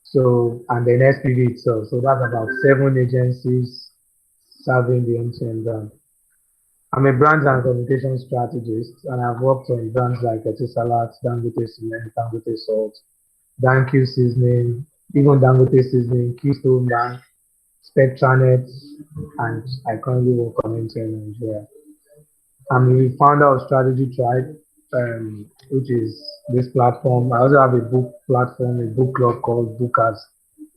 So, and then SPV itself. So that's about 7 agencies serving the end-to-end brand. I'm a brand and communication strategist, and I've worked on brands like Etisalat, Dangote Cement, Dangote Salt, DanQ Seasoning, even Dangote Seasoning, Keystone Bank, Spectranet, and I currently work on end-to-end Nigeria. I'm the founder of Strategy Trybe, which is this platform. I also have a book platform, a book club called Bookers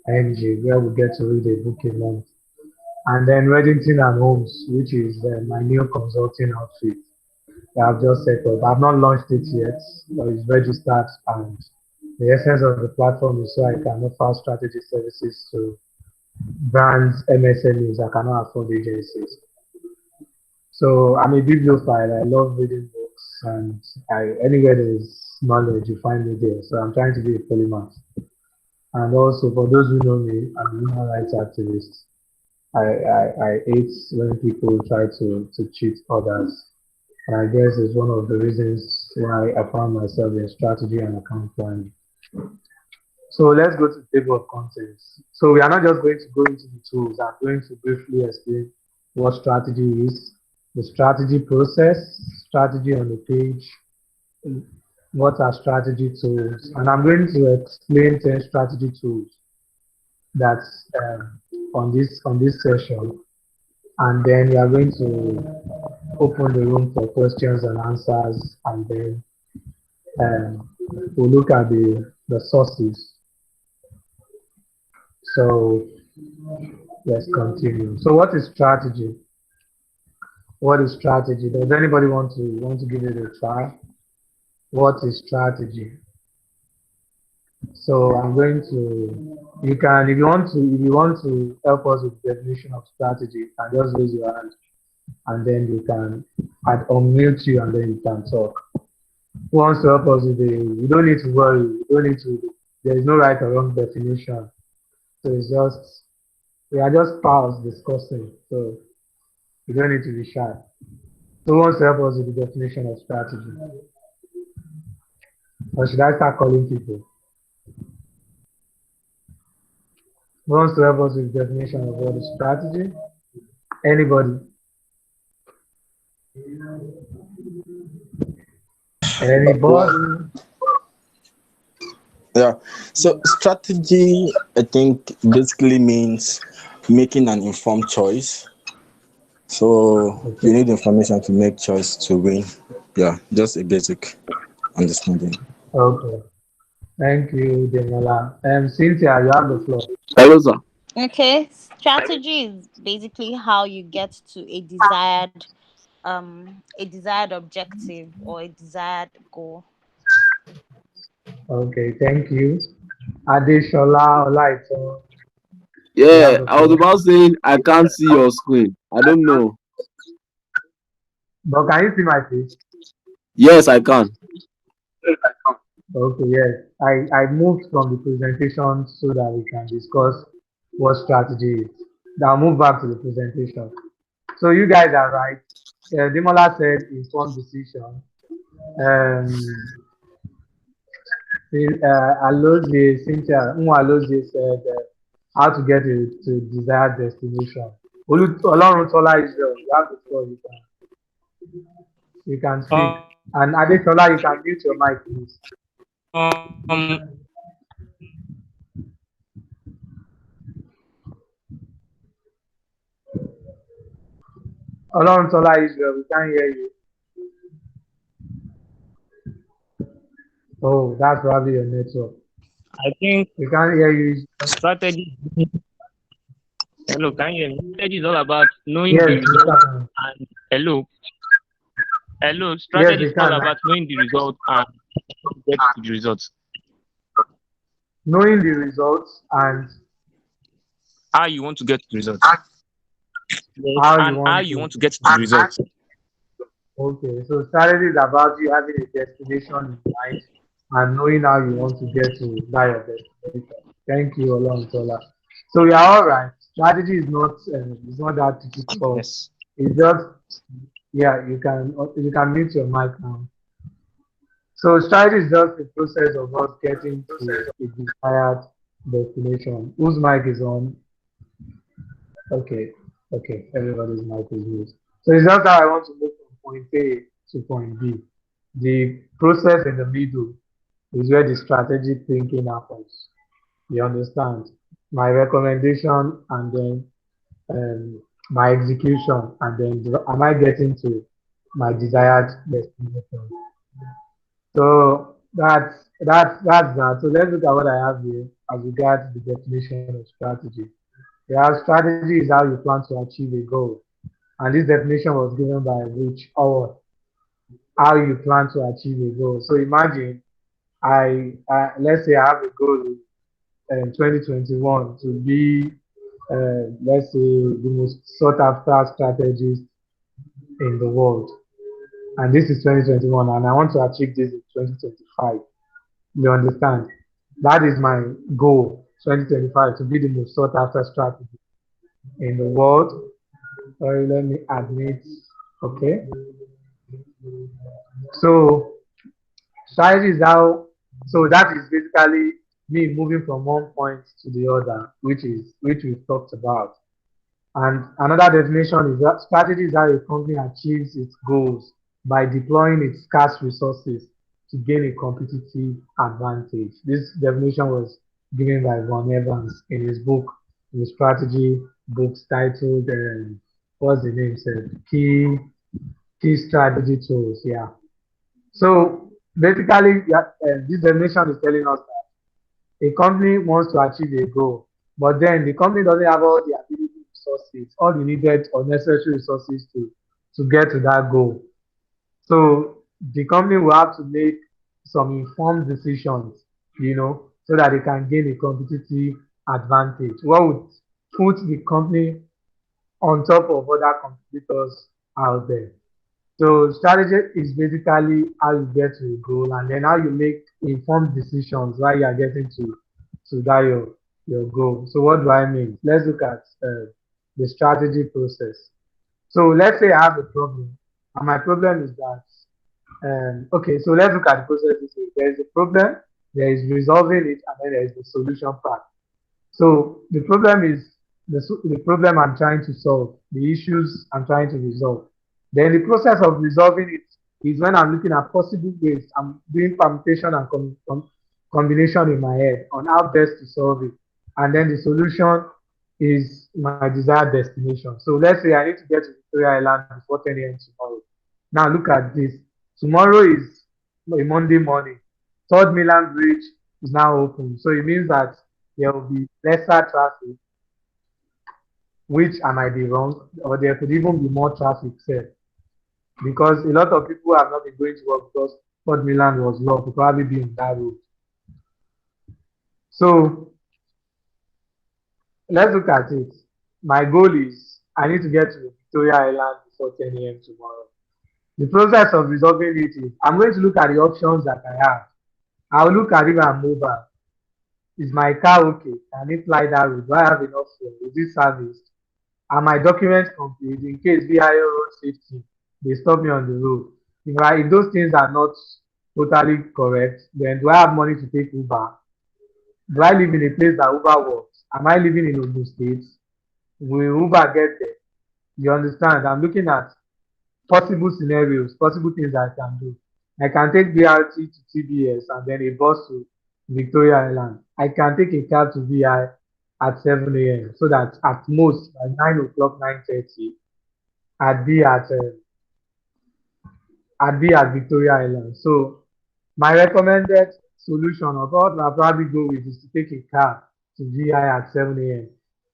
NG, where we get to read a book a month. And then Reddington and Homes, which is my new consulting outfit that I've just set up. I've not launched it yet, but it's registered. And the essence of the platform is so I can offer strategy services to brands, MSMEs that cannot afford agencies. So I'm a bibliophile. I love reading books, and anywhere there is knowledge, you find me there. So I'm trying to be a polymath. And also, for those who know me, I'm a human rights activist. I hate when people try to cheat others. And I guess it's one of the reasons why I found myself in strategy and account planning. So let's go to the table of contents. So we are not just going to go into the tools. I'm going to briefly explain what strategy is, the strategy process, strategy on the page, what are strategy tools, and I'm going to explain 10 strategy tools that's on this session, and then we are going to open the room for questions and answers, and then we'll look at the sources. So let's continue. So what is strategy? What is strategy? Does anybody want to give it a try? What is strategy? So I'm going to, you can, if you want to help us with the definition of strategy, you can just raise your hand, and then you can, I'd unmute you, and then you can talk. Who wants to help us with you don't need to worry, there is no right or wrong definition. So it's just, we are just pals discussing, so you don't need to be shy. So who wants to help us with the definition of strategy? Or should I start calling people? Who wants to help us with the definition of what is strategy? Anybody? Anybody? Yeah. So strategy, I think, basically means making an informed choice. So you need information to make choice to win. Yeah, just a basic understanding. Okay. Thank you, Demola. Cynthia, you have the floor. Hello, sir. Okay, strategy is basically how you get to a desired objective or a desired goal. Okay, thank you. Adeshola Olaito. Yeah, I was about saying I can't see your screen. I don't know. But can you see my face? Yes, I can. Okay, yes. I moved from the presentation so that we can discuss what strategy is. Now I'll move back to the presentation. So you guys are right. Demola said informed decision. Cynthia Alozie said how to get to desired destination. Oloruntola Israel, you have the floor. You can speak. And Adetola, you can mute your mic, please. Oloruntola Israel, we can't hear you. Oh, that's probably your network. I think we can't hear you. Strategy. Hello, can you hear me? Strategy is all about knowing the result. And hello. Strategy is all about knowing the result and get to the results. Knowing the results and how you want to get to the results. How you want to get to the results. Okay, so strategy is about you having a destination in mind and knowing how you want to get to that destination. Thank you, Oloruntola. So we are all right. Strategy is not that difficult. Yes. It's just you can mute your mic now. So strategy is just the process of us getting to a desired destination. Whose mic is on? Okay, okay, everybody's mic is mute. So it's just that I want to move from point A to point B. The process in the middle is where the strategic thinking happens. You understand? My recommendation and then my execution, and then am I getting to my desired destination? So that's that. So let's look at what I have here as regards the definition of strategy. Yeah, strategy is how you plan to achieve a goal. And this definition was given by Rich Howard, how you plan to achieve a goal. So imagine let's say I have a goal in 2021 to be, let's say, the most sought after strategist in the world. And this is 2021, and I want to achieve this in 2025. You understand? That is my goal, 2025, to be the most sought after strategy in the world. Sorry, let me admit. Okay. So strategy is how. So that is basically me moving from one point to the other, which we've talked about. And another definition is that strategy is how a company achieves its goals by deploying its scarce resources to gain a competitive advantage. This definition was given by Von Evans in his book, the strategy books titled, what's the name said? Key strategy tools. Yeah. So basically, this definition is telling us that a company wants to achieve a goal, but then the company doesn't have all the ability, resources, all the needed or necessary resources to get to that goal. So the company will have to make some informed decisions, so that they can gain a competitive advantage. What would put the company on top of other competitors out there? So strategy is basically how you get to a goal, and then how you make informed decisions while you are getting to that your goal. So what do I mean? Let's look at the strategy process. So let's say I have a problem, and my problem is that okay. So let's look at the process this way. There is a problem, there is resolving it, and then there is the solution part. So the problem is the problem I'm trying to solve, the issues I'm trying to resolve. Then the process of resolving it is when I'm looking at possible ways. I'm doing permutation and combination in my head on how best to solve it. And then the solution is my desired destination. So let's say I need to get to Victoria Island before 10 a.m. tomorrow. Now look at this. Tomorrow is a Monday morning. Third Milan Bridge is now open. So it means that there will be lesser traffic, which I might be wrong, or there could even be more traffic said. Because a lot of people have not been going to work because Third Milan was locked to probably be on that road. So let's look at it. My goal is I need to get to Victoria Island before 10 a.m. tomorrow. The process of resolving it is I'm going to look at the options that I have. I'll look at if I'm mobile. Is my car okay? Can it fly that road? Do I have enough fuel? Is it serviced? Are my documents complete in case VIO road safety they stop me on the road? If those things are not totally correct, then do I have money to take Uber? Do I live in a place that Uber works? Am I living in Ogun State? Will Uber get there? You understand? I'm looking at possible scenarios, possible things I can do. I can take BRT to TBS and then a bus to Victoria Island. I can take a cab to VI at 7 a.m. so that at most by 9 o'clock, 9:30, I'd be at Victoria Island. So my recommended solution of what I'll probably go with is to take a cab to VI at 7 a.m.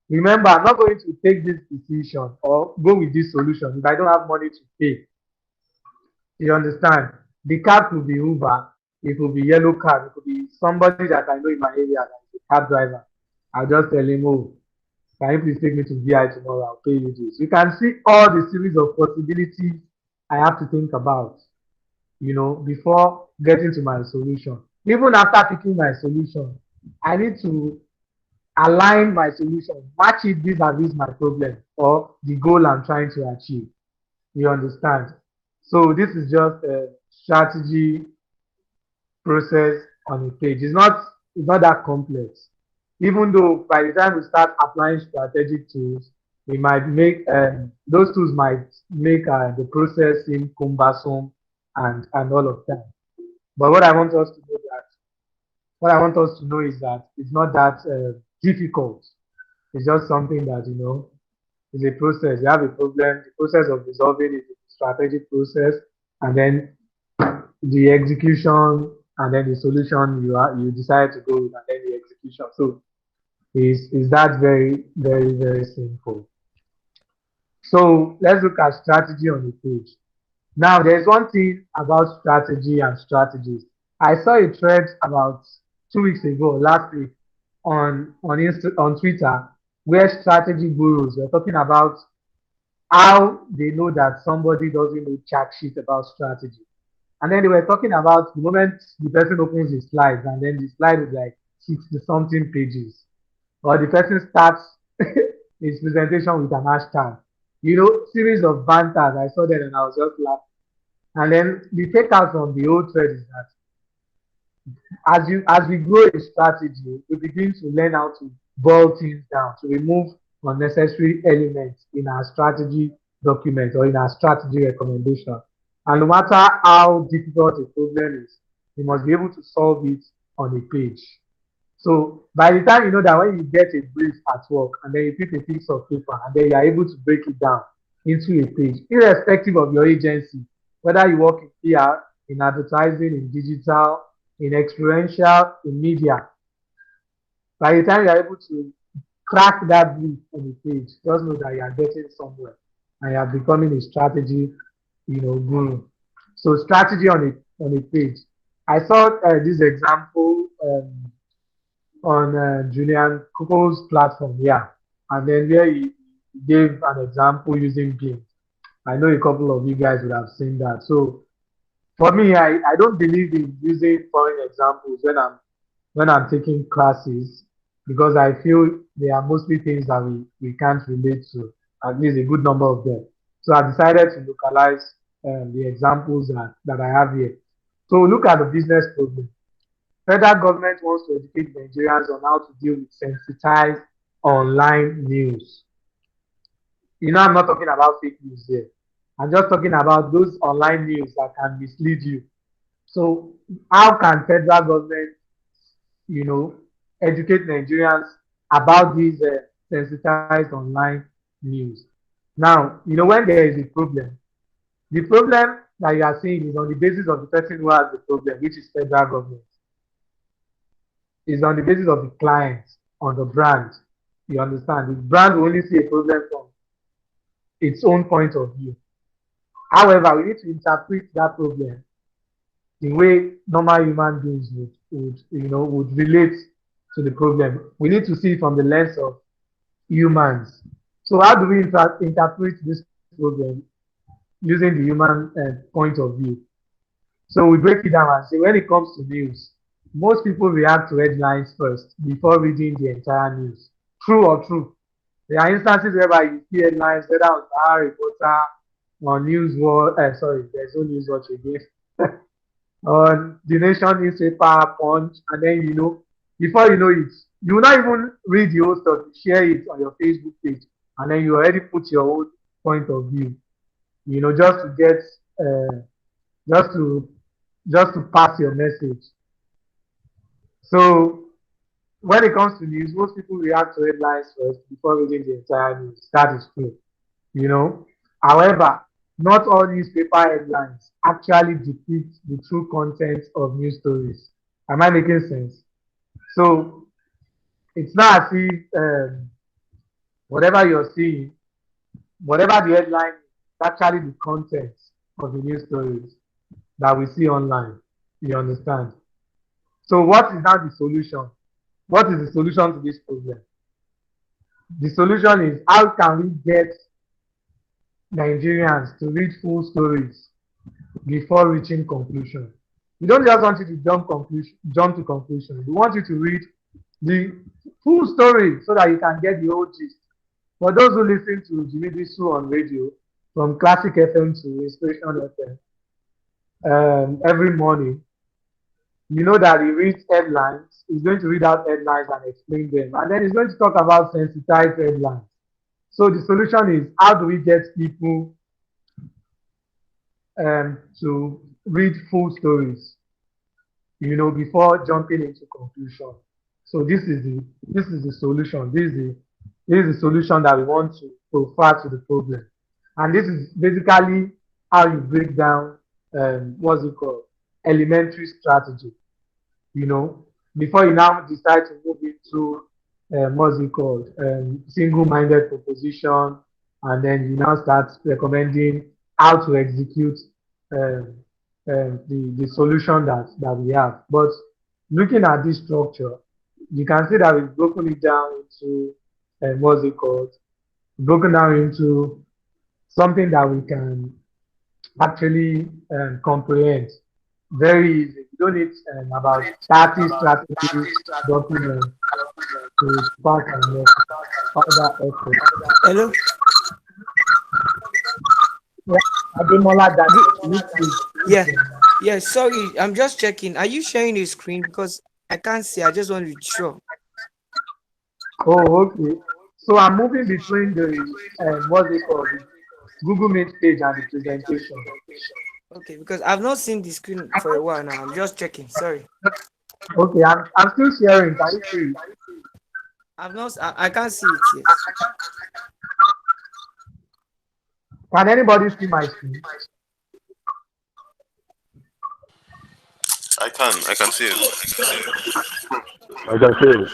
Remember, I'm not going to take this decision or go with this solution if I don't have money to pay. You understand? The cab could be Uber, it could be yellow cab, it could be somebody that I know in my area, like a cab driver. I'll just tell him, oh, can you please take me to VI tomorrow? I'll pay you this. You can see all the series of possibilities I have to think about, before getting to my solution. Even after picking my solution, I need to align my solution, match it vis-a-vis my problem or the goal I'm trying to achieve. You understand? So this is just a strategy process on a page. It's not that complex. Even though by the time we start applying strategic tools, we might make those tools might make the process seem cumbersome and all of that. But what I want us to know is that it's not that difficult. It's just something that is a process. You have a problem, the process of resolving it is a strategic process, and then the execution, and then the solution you decide to go with, and then the execution. So is that very, very, very simple. So let's look at strategy on the page. Now, there's one thing about strategy and strategies. I saw a thread about 2 weeks ago, last week, on Twitter, where strategy gurus were talking about how they know that somebody doesn't know chat sheet about strategy. And then they were talking about the moment the person opens his slides, and then the slide is like 60 something pages, or the person starts his presentation with an hashtag. Series of banters. I saw that and I was just laughing. And then the takeout from the old thread is that as we grow a strategy, we begin to learn how to boil things down, to remove unnecessary elements in our strategy document or in our strategy recommendation. And no matter how difficult a problem is, we must be able to solve it on a page. So by the time you know that when you get a brief at work and then you pick a piece of paper and then you are able to break it down into a page, irrespective of your agency, whether you work in PR, in advertising, in digital, in experiential, in media, by the time you are able to crack that brief on a page, just know that you are getting somewhere and you are becoming a strategy, guru. So strategy on a page. I saw this example on Julian Kuko's platform, yeah, and then where he gave an example using Bing. I know a couple of you guys would have seen that. So for me, I don't believe in using foreign examples when I'm taking classes, because I feel they are mostly things that we can't relate to, at least a good number of them. So I decided to localize the examples that I have here. So look at the business problem. Federal government wants to educate Nigerians on how to deal with sensitized online news. I'm not talking about fake news here. I'm just talking about those online news that can mislead you. So how can federal government, educate Nigerians about these sensitized online news? Now, when there is a problem, the problem that you are seeing is on the basis of the person who has the problem, which is federal government. Is on the basis of the client, on the brand. You understand? The brand will only see a problem from its own point of view. However, we need to interpret that problem the way normal human beings would relate to the problem. We need to see it from the lens of humans. So how do we interpret this problem using the human point of view? So we break it down and say when it comes to news, most people react to headlines first before reading the entire news. True or true? There are instances whereby you see headlines, whether on Sahara Reporter, on News World, sorry, there's no News Watch again, on the Nation newspaper, Punch, and then before you know it, you will not even read the whole stuff, you share it on your Facebook page, and then you already put your own point of view, just to get, just to pass your message. So when it comes to news, most people react to headlines first before reading the entire news. That is true. However, not all newspaper headlines actually depict the true content of news stories. Am I making sense? So it's not as if whatever you're seeing, whatever the headline is actually the content of the news stories that we see online. You understand? So what is now the solution? What is the solution to this problem? The solution is how can we get Nigerians to read full stories before reaching conclusion? We don't just want you to jump to conclusion. We want you to read the full story so that you can get the whole gist. For those who listen to Jimmy Bisu on radio, from Classic FM to Inspiration FM, every morning, You know that he reads headlines, he's going to read out headlines and explain them, and then he's going to talk about sensitized headlines. So the solution is, how do we get people to read full stories, before jumping into conclusion. So this is the solution. This is the solution that we want to provide to the problem. And this is basically how you break down what's it called? Elementary strategy. you know, before you now decide to move into what's it called, single-minded proposition, and then you now start recommending how to execute um, the solution that we have. But looking at this structure, you can see that we've broken it down into what's it called, broken down into something that we can actually comprehend very easy. You don't need about 30 strategy documents to pass and further effort. Hello. Yeah, Ademola, that Good. needs to. Yeah. Yeah. Sorry, I'm just checking. Are you sharing the screen? Because I can't see. I just want to be sure. Oh, okay. So I'm moving between the what's it called, the Google Meet page and the presentation. Okay, because I've not seen the screen for a while now. I'm just checking. Sorry. Okay, I'm still sharing. Can you see it? I've not. I can't see it yet. Can anybody see my screen? I can see it. I can see it.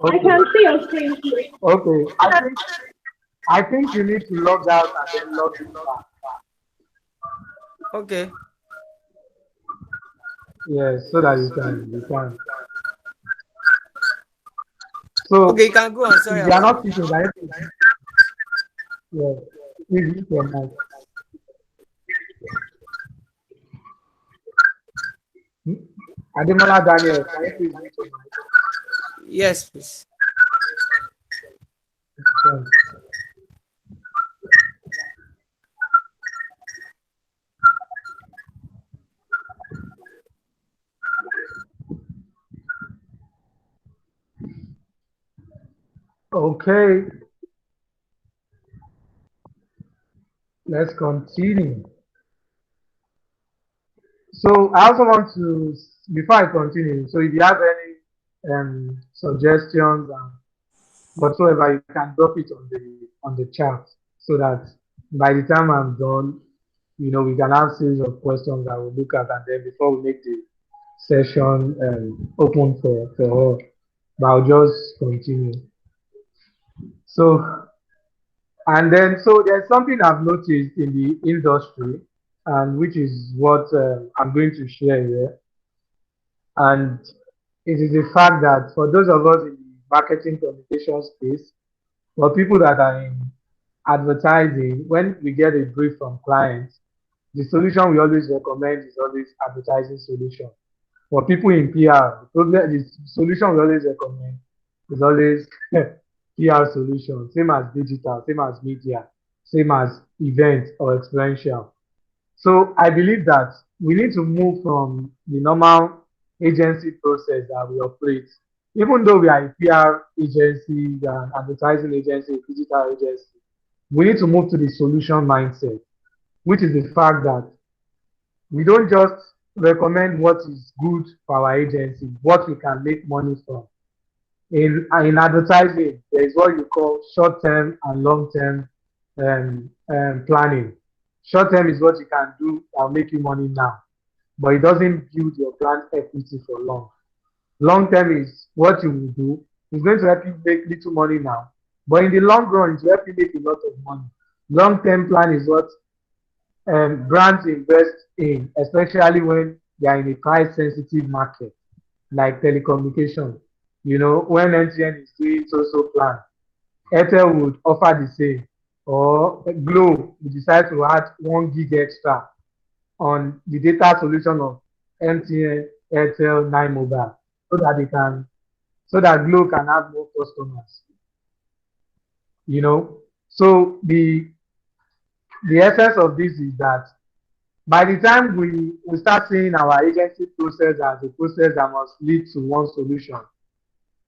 Okay. I can see your screen. Okay. I think you need to log out and then log in back. Okay. Yes, so that you can. So Okay, you can go on. Sorry if you are about not that. speaking, right? Yeah, please use your mic. Ademola Daniel, can you please use your mic? Yes, please. Thanks. Okay, let's continue. So I also want to, before I continue, so if you have any suggestions and whatsoever, you can drop it on the chat so that by the time I'm done, we can have series of questions that we'll look at, and then before we make the session open for all. But I'll just continue. So, and then, so there's something I've noticed in the industry, and which is what I'm going to share here. And it is the fact that for those of us in the marketing communication space, for people that are in advertising, when we get a brief from clients, the solution we always recommend is always advertising solution. For people in PR, the solution we always recommend is always PR solution, same as digital, same as media, same as event or experiential. So I believe that we need to move from the normal agency process that we operate. Even though we are a PR agency, an advertising agency, a digital agency, we need to move to the solution mindset, which is the fact that we don't just recommend what is good for our agency, what we can make money from. In advertising, there is what you call short-term and long-term planning. Short-term is what you can do that'll make you money now, but it doesn't build your brand equity for long. Long-term is what you will do. It's going to help you make little money now, but in the long run, it will help you make a lot of money. Long-term plan is what brands invest in, especially when they are in a price-sensitive market like telecommunication. When MTN is doing so plan, Airtel would offer the same, or Glo would decide to add 1 gig extra on the data solution of MTN, Airtel, 9 Mobile, so that Glo can have more customers. So the essence of this is that By the time we start seeing our agency process as a process that must lead to one solution,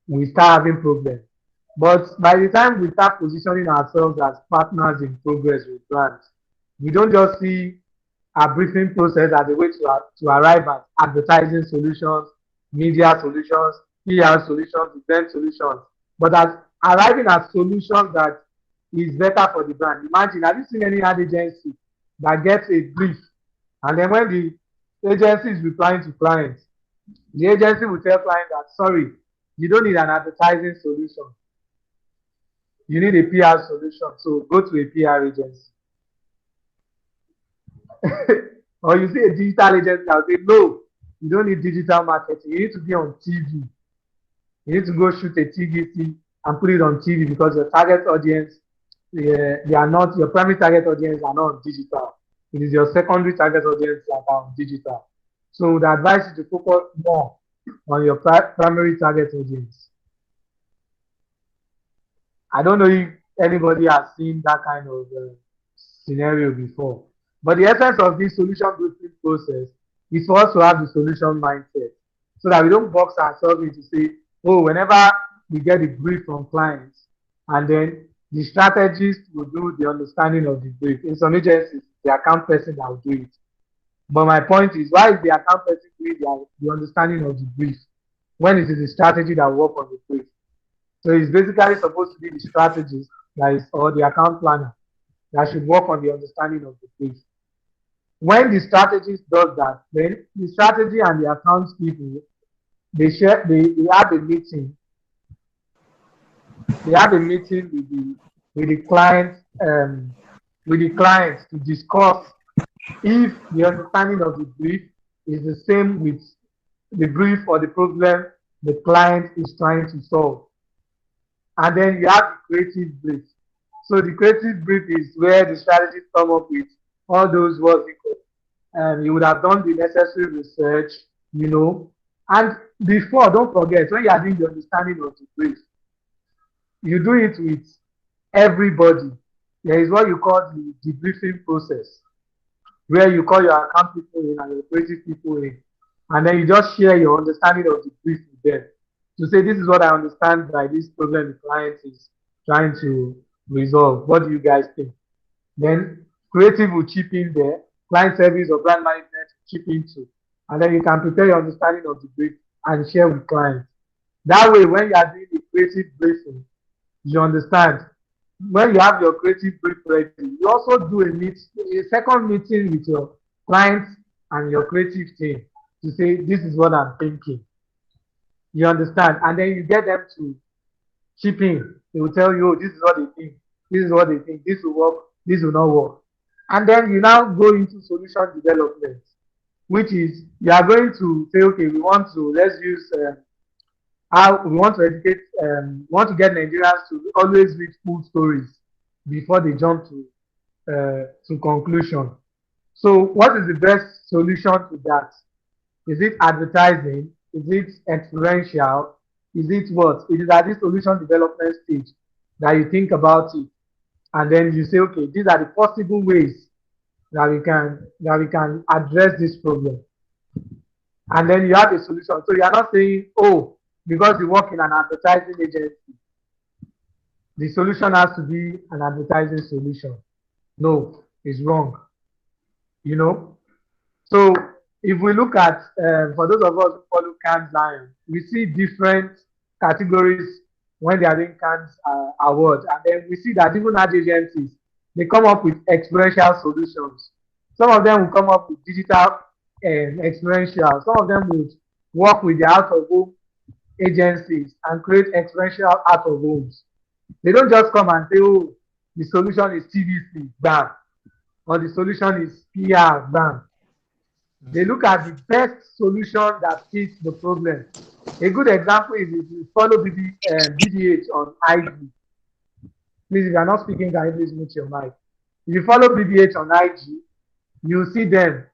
we start having problems. But by the time we start positioning ourselves as partners in progress with brands, we don't just see our briefing process as a way to arrive at advertising solutions, media solutions, PR solutions, event solutions, but as arriving at solutions that is better for the brand. Imagine, have you seen any ad agency that gets a brief and then when the agency is replying to clients, the agency will tell client that, sorry, you don't need an advertising solution. You need a PR solution. So go to a PR agency. Or you see a digital agency that will say, no, you don't need digital marketing. You need to be on TV. You need to go shoot a TVC and put it on TV because your target audience, they are not, your primary target audience are not on digital. It is your secondary target audience that are on digital. So the advice is to focus more on your primary target audience. I don't know if anybody has seen that kind of scenario before. But the essence of this solution briefing process is for us to have the solution mindset so that we don't box ourselves into say, oh, whenever we get a brief from clients and then the strategist will do the understanding of the brief. In some agencies, the account person that will do it. But my point is, why is the account person doing the understanding of the brief when it is the strategy that will work on the brief? So it's basically supposed to be the strategist that is, or the account planner that should work on the understanding of the brief. When the strategist does that, then the strategy and the accounts people they have a meeting. They have a meeting with the client to discuss if the understanding of the brief is the same with the brief or the problem the client is trying to solve. And then you have the creative brief. So the creative brief is where the strategists come up with all those words. You would have done the necessary research, you know. And before, don't forget, when you are doing the understanding of the brief, you do it with everybody. There is what you call the debriefing process, where you call your account people in and your creative people in, and then you just share your understanding of the brief with them to say, this is what I understand by this problem the client is trying to resolve. What do you guys think? Then creative will chip in there, client service or brand management will chip in too. And then you can prepare your understanding of the brief and share with clients. That way, when you are doing the creative briefing, you understand. When you have your creative brief ready, you also do a second meeting with your clients and your creative team to say, this is what I'm thinking. You understand? And then you get them to chip in. They will tell you, oh, this is what they think. This is what they think. This will work. This will not work. And then you now go into solution development, which is you are going to say, okay, we want to, let's use how we want to educate, we want to get Nigerians to always read full stories before they jump to conclusion. So what is the best solution to that? Is it advertising? Is it experiential? Is it what? It is at this solution development stage that you think about it. And then you say, okay, these are the possible ways that we can address this problem. And then you have a solution. So you are not saying, oh, because you work in an advertising agency, the solution has to be an advertising solution. No, it's wrong. You know? So if we look at, for those of us who follow Cannes Lion, we see different categories when they are doing Cannes awards. And then we see that even ad agencies, they come up with experiential solutions. Some of them will come up with digital experiential. Some of them would work with the out-of-home agencies and create experiential out-of-homes. They don't just come and say, oh, the solution is TVC, bam, or the solution is PR, bam. They look at the best solution that fits the problem. A good example is if you follow BBH on IG. Please, if you are not speaking, can you please mute your mic? If you follow BBH on IG, you see them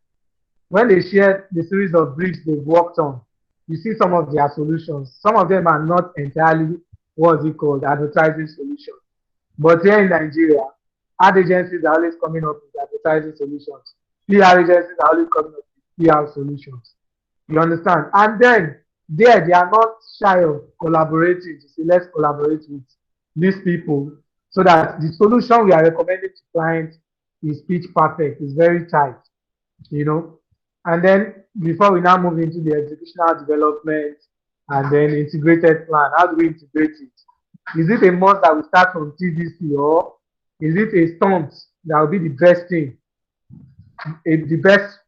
when they share the series of briefs they've worked on. You see some of their solutions. Some of them are not entirely what's it called advertising solutions. But here in Nigeria, ad agencies are always coming up with advertising solutions. PR agencies are only coming up with PR solutions. You understand? And then there they are not shy of collaborating to say let's collaborate with these people so that the solution we are recommending to clients is pitch perfect, is very tight, you know. And then before we now move into the executional development and then integrated plan, how do we integrate it? Is it a must that we start from TVC, or is it a stunt that will be the best thing, the best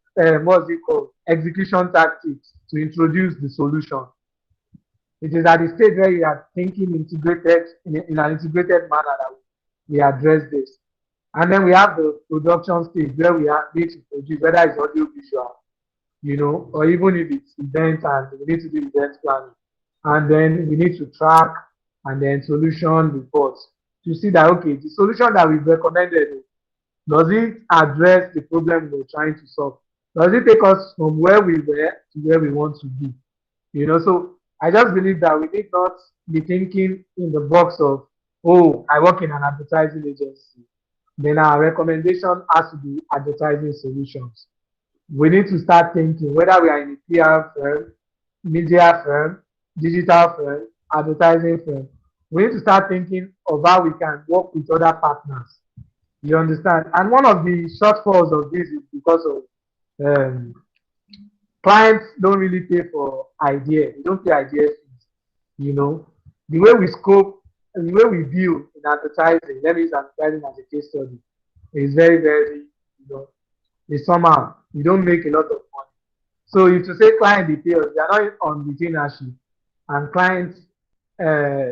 what's it called, execution tactics to introduce the solution? It is at the stage where you are thinking integrated in an integrated manner that we address this. And then we have the production stage where we are need to produce, whether it's audio visual, you know, or even if it's event and we need to do event planning. And then we need to track and then solution reports to see that, okay, the solution that we've recommended, does it address the problem we're trying to solve? Does it take us from where we were to where we want to be? You know, so I just believe that we need not be thinking in the box of, oh, I work in an advertising agency. Then our recommendation has to be advertising solutions. We need to start thinking whether we are in a PR firm, media firm, digital firm, advertising firm. We need to start thinking of how we can work with other partners. You understand? And one of the shortfalls of this is because of clients don't really pay for ideas. They don't pay idea fees. You know, the way we scope, the way we view in advertising, let me use advertising as a case study, is very, very, you know, it's somehow we don't make a lot of money. So if you say client they pay us, they are not on retainership, and clients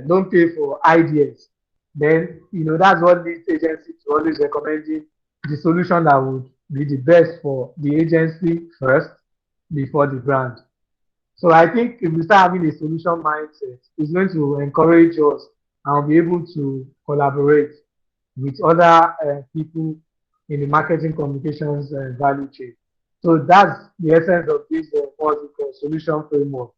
don't pay for ideas, then you know that's what leads agency to always recommending the solution that would be the best for the agency first before the brand. So I think if we start having a solution mindset, it's going to encourage us and be able to collaborate with other people in the marketing communications value chain. So that's the essence of this what's it called, solution framework,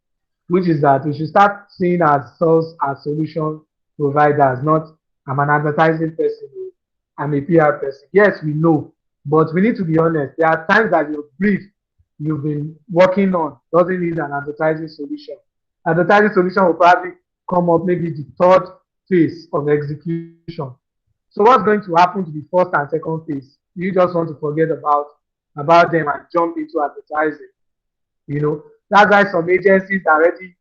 which is that we should start seeing ourselves as solution providers, not I'm an advertising person, I'm a PR person. Yes, we know, but we need to be honest. There are times that your brief you've been working on doesn't need an advertising solution. Advertising solution will probably come up maybe the third phase of execution. So what's going to happen to the first and second phase? You just want to forget about them and jump into advertising. You know, that's why some agencies are already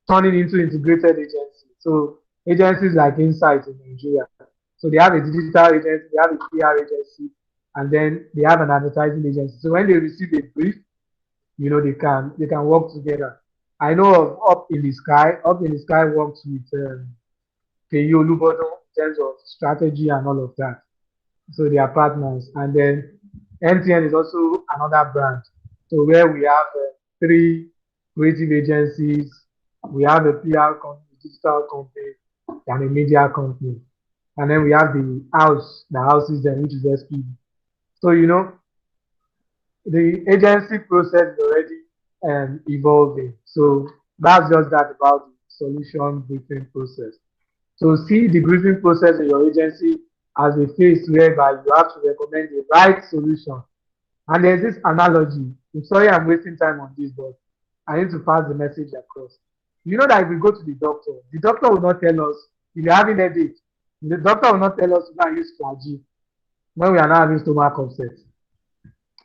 turning into integrated agencies. So agencies like Insight in Nigeria. So they have a digital agency, they have a PR agency, and then they have an advertising agency. So when they receive a brief, you know, they can work together. I know of Up in the Sky. Up in the Sky works with Keyo Lubodo in terms of strategy and all of that. So they are partners. And then MTN is also another brand. So where we have three creative agencies, we have a PR company, digital company, and a media company. And then we have the houses them, which is SPV. So, you know, the agency process is already evolving. So that's just that about the solution briefing process. So see the briefing process in your agency as a phase whereby you have to recommend the right solution. And there's this analogy. I'm sorry I'm wasting time on this, but I need to pass the message across. You know that if we go to the doctor will not tell us if you're having headache. The doctor will not tell us to go and use flagyl when we are not having stomach upset.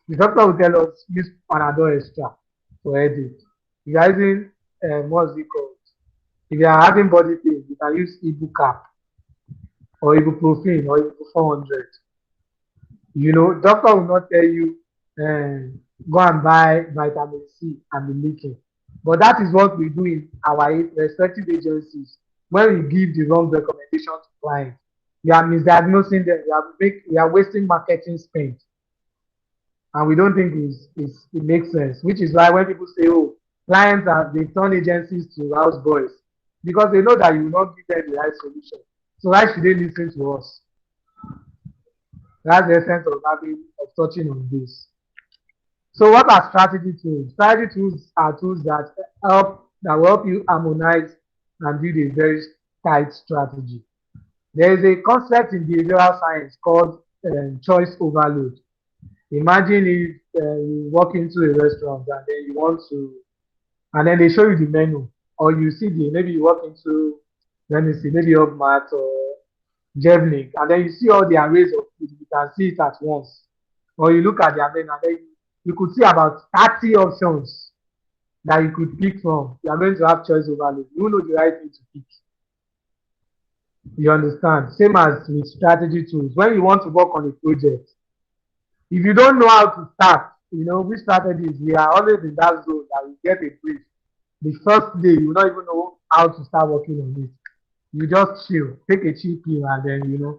The doctor will tell us use Panadol extra for headache. If you are using what's it called? If you are having body pain, you can use Ibucap or ibuprofen or ibu 400. You know, doctor will not tell you go and buy vitamin C and be leaking. But that is what we do in our respective agencies. When we give the wrong recommendation to clients, we are misdiagnosing them. We are wasting marketing spend, and we don't think it makes sense. Which is why when people say, "Oh, clients they turn agencies to house boys," because they know that you will not give them the right solution. So why should they listen to us? That's the essence of touching on this. So what are strategy tools? Strategy tools are tools that will help you harmonize and build a very tight strategy. There is a concept in behavioral science called choice overload. Imagine if you walk into a restaurant and then you want to, and then they show you the menu, or you see maybe you walk into, let me see, maybe Mat or Jevnik, and then you see all the arrays of food, you can see it at once. Or you look at their menu and then you could see about 30 options that you could pick from. You are going to have choice overload. You know the right thing to pick. You understand? Same as with strategy tools. When you want to work on a project, if you don't know how to start, which strategies, we are always in that zone that we get a brief. The first day, you will not even know how to start working on it. You just chill, take a chill pill, and then,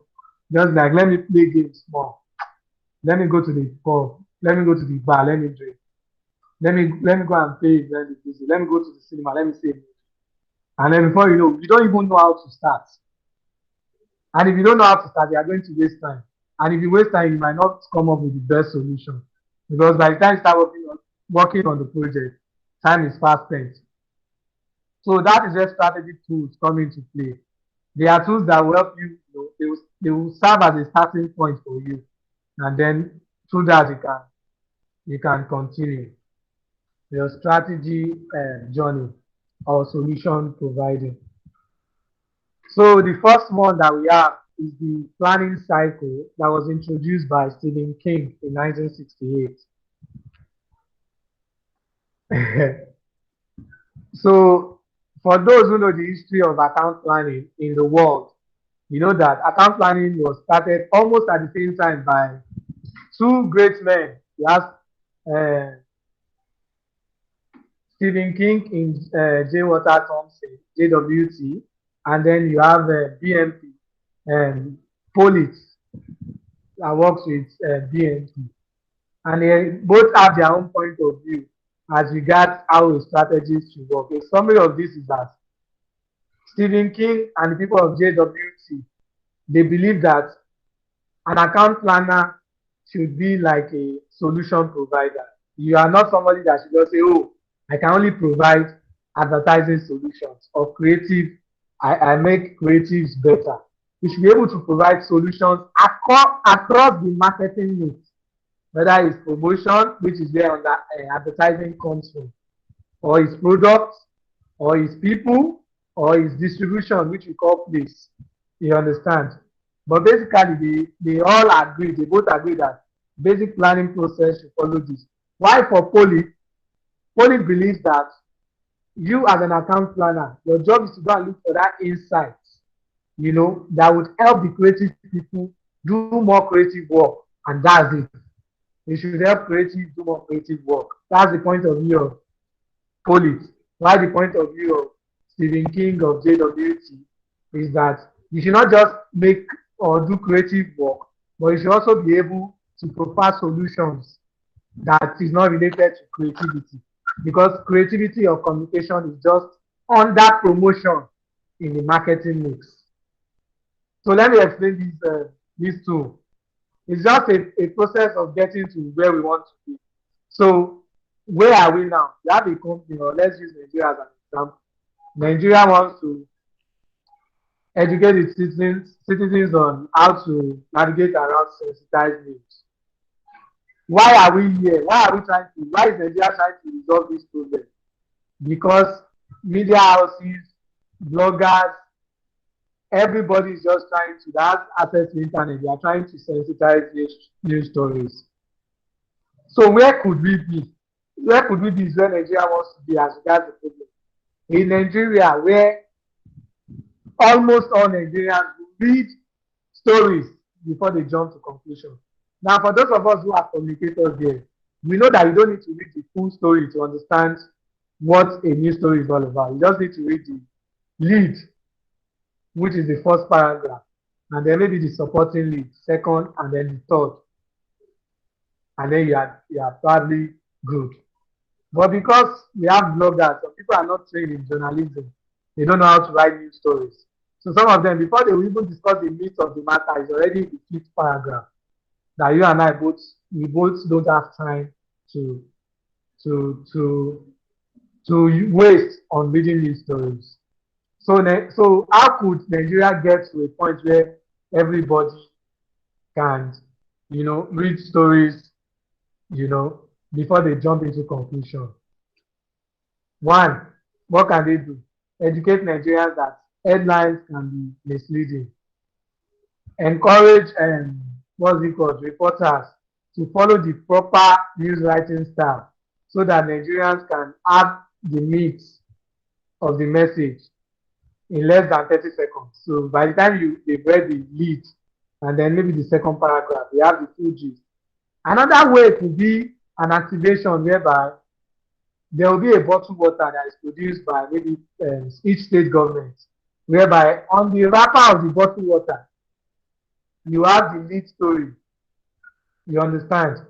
just like, let me play games more. Let me go to the pub. Let me go to the bar. Let me drink. Let me go and pay. Let me go to the cinema. Let me see. And then before you know, you don't even know how to start. And if you don't know how to start, you are going to waste time. And if you waste time, you might not come up with the best solution. Because by the time you start working on the project, time is fast spent. So that is where strategic tools come into play. They are tools that will help you, they will serve as a starting point for you. And then through that you can continue your strategy journey or solution providing. So the first one that we have is the planning cycle that was introduced by Stephen King in 1968. So for those who know the history of account planning in the world, you know that account planning was started almost at the same time by two great men. You have Stephen King in J. Walter Thompson, JWT, and then you have BMP, Police, that works with BMP. And they both have their own point of view as regards how a strategy should work. A summary of this is that Stephen King and the people of JWT, they believe that an account planner should be like a solution provider. You are not somebody that should just say, oh, I can only provide advertising solutions or creative. I make creatives better. You should be able to provide solutions across the marketing needs, whether it's promotion, which is where advertising comes from, or it's products, or it's people, or it's distribution, which we call place. You understand? But basically, they all agree, they both agree that basic planning process should follow this. Why for Poly believes that you as an account planner, your job is to go and look for that insight, that would help the creative people do more creative work. And that's it. You should help creatives do more creative work. That's the point of view of Poly. Why the point of view of Stephen King of JWT is that you should not just make or do creative work, but you should also be able to provide solutions that is not related to creativity, because creativity or communication is just under promotion in the marketing mix. So let me explain these two. It's just a process of getting to where we want to be. So where are we now? We have a company, or let's use Nigeria as an example. Nigeria wants to educate its citizens on how to navigate around sensitized news. Why are we here? Why is Nigeria trying to resolve this problem? Because media houses, bloggers, everybody is just trying to have access to internet. They are trying to sensitize news stories. So where could we be? Where could we be is where Nigeria wants to be as regards the problem. In Nigeria, where almost all Nigerians read stories before they jump to conclusion. Now, for those of us who are communicators here, we know that you don't need to read the full story to understand what a news story is all about. You just need to read the lead, which is the first paragraph, and then maybe the supporting lead, second, and then the third. And then you are probably good. But because we have bloggers, some people are not trained in journalism, they don't know how to write news stories. So some of them, before they will even discuss the meat of the matter, is already the fifth paragraph that you and I both don't have time to waste on reading these stories. So how could Nigeria get to a point where everybody can, read stories before they jump into conclusion. One, what can they do? Educate Nigerians that headlines can be misleading. Encourage what's it called, reporters to follow the proper news writing style so that Nigerians can have the meat of the message in less than 30 seconds. So by the time they've read the lead and then maybe the second paragraph, they have the full gist. Another way could be an activation whereby there will be a bottled water that is produced by maybe each state government, whereby on the wrapper of the bottled water, you have the lead story. You understand?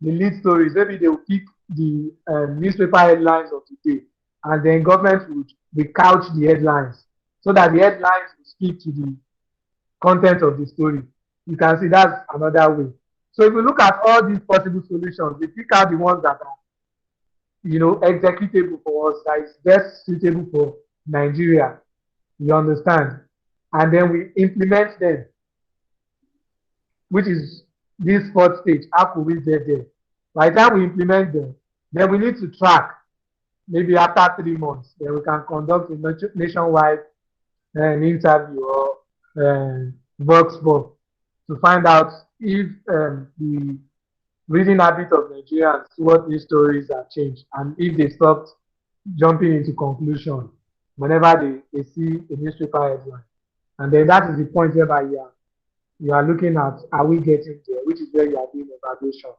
The lead stories. Maybe they will pick the newspaper headlines of the day, and then government would recouch the headlines so that the headlines will speak to the content of the story. You can see that's another way. So if you look at all these possible solutions, we pick out the ones that are, executable for us, that is best suitable for Nigeria. You understand? And then we implement them, which is this fourth stage. How could we get there? By the time we implement them, then we need to track. Maybe after 3 months, then we can conduct a nationwide interview or vox pop to find out if the reading habit of Nigerians towards these stories have changed and if they stopped jumping into conclusion whenever they see a newspaper headline. And then that is the point whereby you are looking at, are we getting there, which is where you are doing evaluation.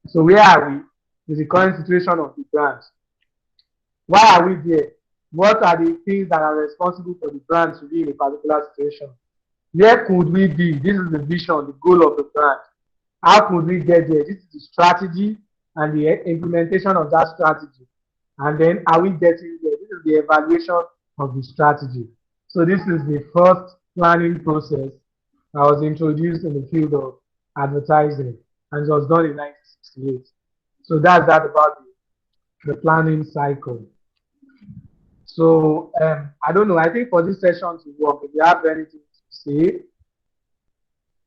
So where are we with the current situation of the brand? Why are we there? What are the things that are responsible for the brand to be in a particular situation? Where could we be? This is the vision, the goal of the brand. How could we get there? This is the strategy and the implementation of that strategy. And then are we getting there? This is the evaluation of the strategy. So this is the first planning process that was introduced in the field of advertising, and it was done in 1968. So that's that about the planning cycle. So I don't know. I think for this session to work, if you have anything to say,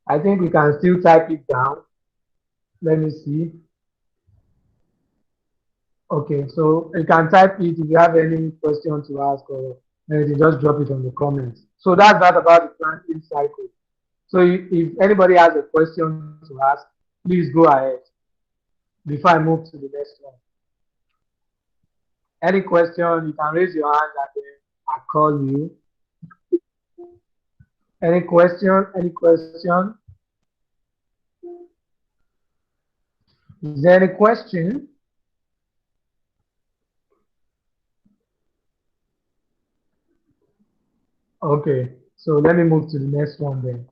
I think we can still type it down. Let me see. Okay, so you can type it if you have any question to ask or anything, just drop it on the comments. So that's that about the planting cycle. So if anybody has a question to ask, please go ahead before I move to the next one. Any question, you can raise your hand and then I'll call you. Any question? Any question? Is there any question? Okay, so let me move to the next one then.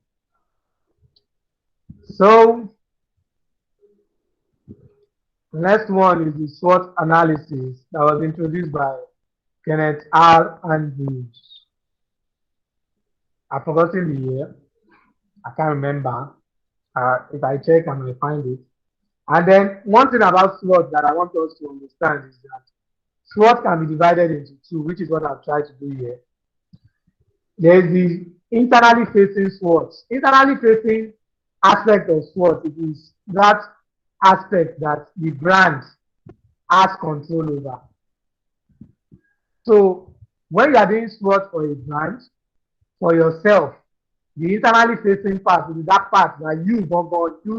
So the next one is the SWOT analysis that was introduced by Kenneth R. Andrews. I've forgotten the year. I can't remember. If I check, I may find it. And then one thing about SWOT that I want us to understand is that SWOT can be divided into two, which is what I've tried to do here. There is the internally facing SWOT. Internally facing aspect of SWOT, it is that aspect that the brand has control over. So when you are doing SWOT for a brand, for yourself, the internally facing part is that part that you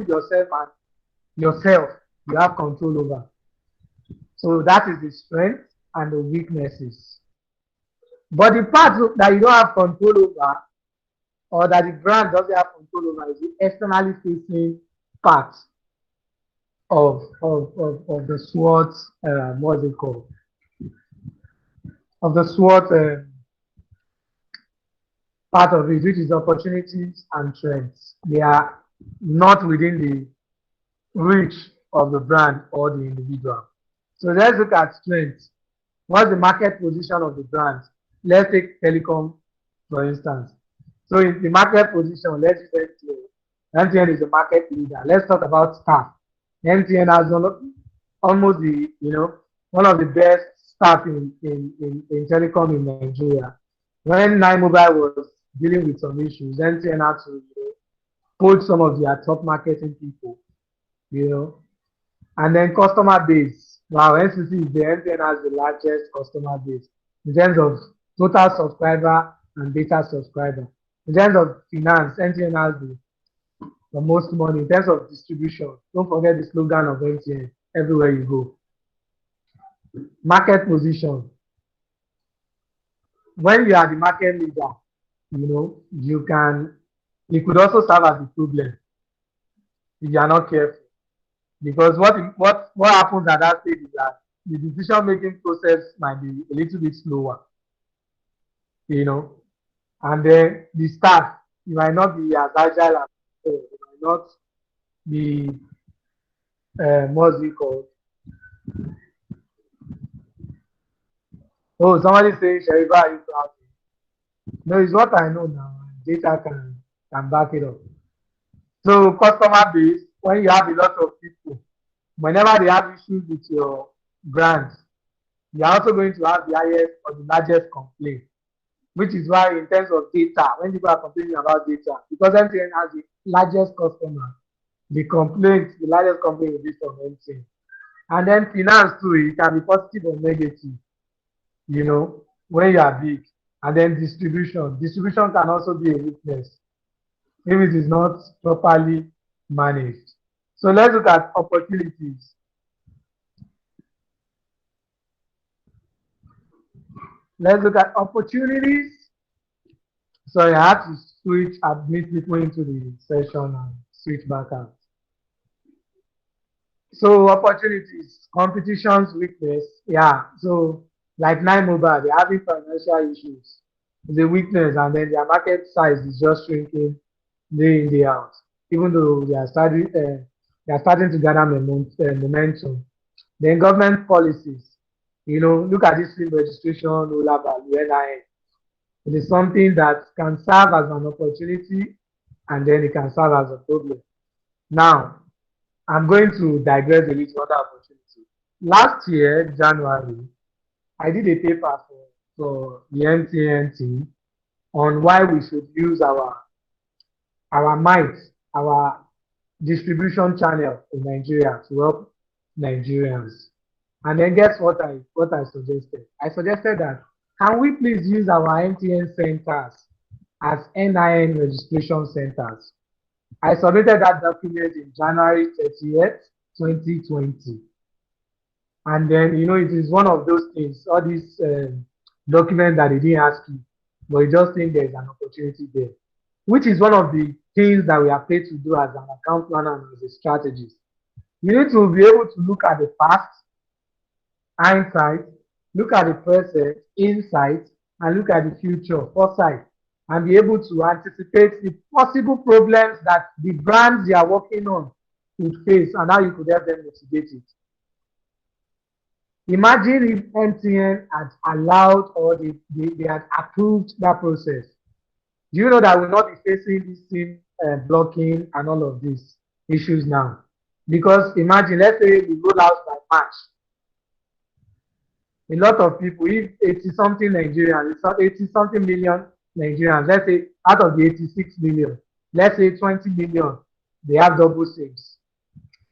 yourself and yourself, you have control over. So that is the strength and the weaknesses. But the part that you don't have control over, or that the brand doesn't have control over, is the externally facing part of the SWOT, what's it called? Of the SWOT part of it, which is opportunities and trends. They are not within the reach of the brand or the individual. So let's look at strengths. What's the market position of the brand? Let's take telecom, for instance. So in the market position, let's use MTN. MTN is a market leader. Let's talk about staff. MTN has almost one of the best staff in telecom in Nigeria. When Nine Mobile was dealing with some issues, MTN had to hold some of their top marketing people, And then customer base. Wow, NCC is the MTN has the largest customer base in terms of total subscriber and data subscriber. In terms of finance, MTN has the most money. In terms of distribution, don't forget the slogan of MTN everywhere you go. Market position. When you are the market leader, you could also serve as a problem if you are not careful. Because what happens at that stage is that the decision making process might be a little bit slower, and then the staff, you might not be as agile as you might not be what's it called? Oh, somebody saying Sherif, are you proud? No, it's what I know now. Data can back it up. So customer base, when you have a lot of people, whenever they have issues with your brand, you are also going to have the highest or the largest complaint, which is why in terms of data, when people are complaining about data, because MTN has the largest customer, the largest complaint will be from MTN. And then finance too, it can be positive or negative, when you are big. And then distribution. Distribution can also be a weakness if it is not properly managed. So let's look at opportunities. Let's look at opportunities. Sorry, I have to admit people into the session and switch back out. So opportunities, competition's weakness. Yeah, so like 9Mobile, they're having financial issues. It's a weakness, and then their market size is just shrinking day in, day out. Even though they are starting to gather momentum. Then government policies. Look at this film registration, Ola value, NIN. It is something that can serve as an opportunity, and then it can serve as a problem. Now, I'm going to digress a little on that opportunity. Last year, January, I did a paper for the MTN team on why we should use our might, our distribution channel in Nigeria to help Nigerians. And then guess what I suggested? I suggested that can we please use our MTN centers as NIN registration centers? I submitted that document in January 30th, 2020. And then, it is one of those things, all these documents that they didn't ask you, but you just think there's an opportunity there, which is one of the things that we are paid to do as an account planner and as a strategist. You need to be able to look at the past, hindsight, look at the present, insight, and look at the future, foresight, and be able to anticipate the possible problems that the brands you are working on could face and how you could help them mitigate it. Imagine if MTN had allowed or they had approved that process. Do you know that we'll not be facing this SIM blocking and all of these issues now? Because imagine, let's say we roll out by March. A lot of people, if 80-something Nigerians, 80-something million Nigerians, let's say out of the 86 million, let's say 20 million, they have double SIMs.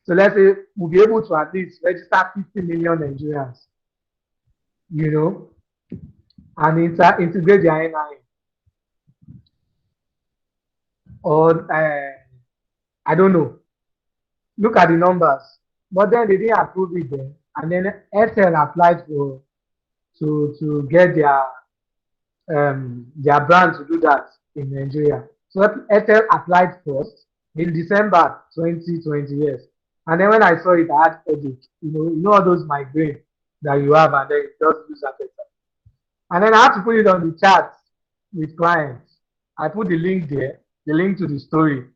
So let's say we'll be able to at least register 50 million Nigerians, and integrate their NIN. Or, I don't know. Look at the numbers. But then they didn't approve it then. And then Airtel applied to get their brand to do that in Nigeria. So Airtel applied first in December 2020, yes. And then when I saw it, I had headache. You know all those migraine that you have, and then just lose appetite. And then I had to put it on the chat with clients. I put the link there, the link to the story,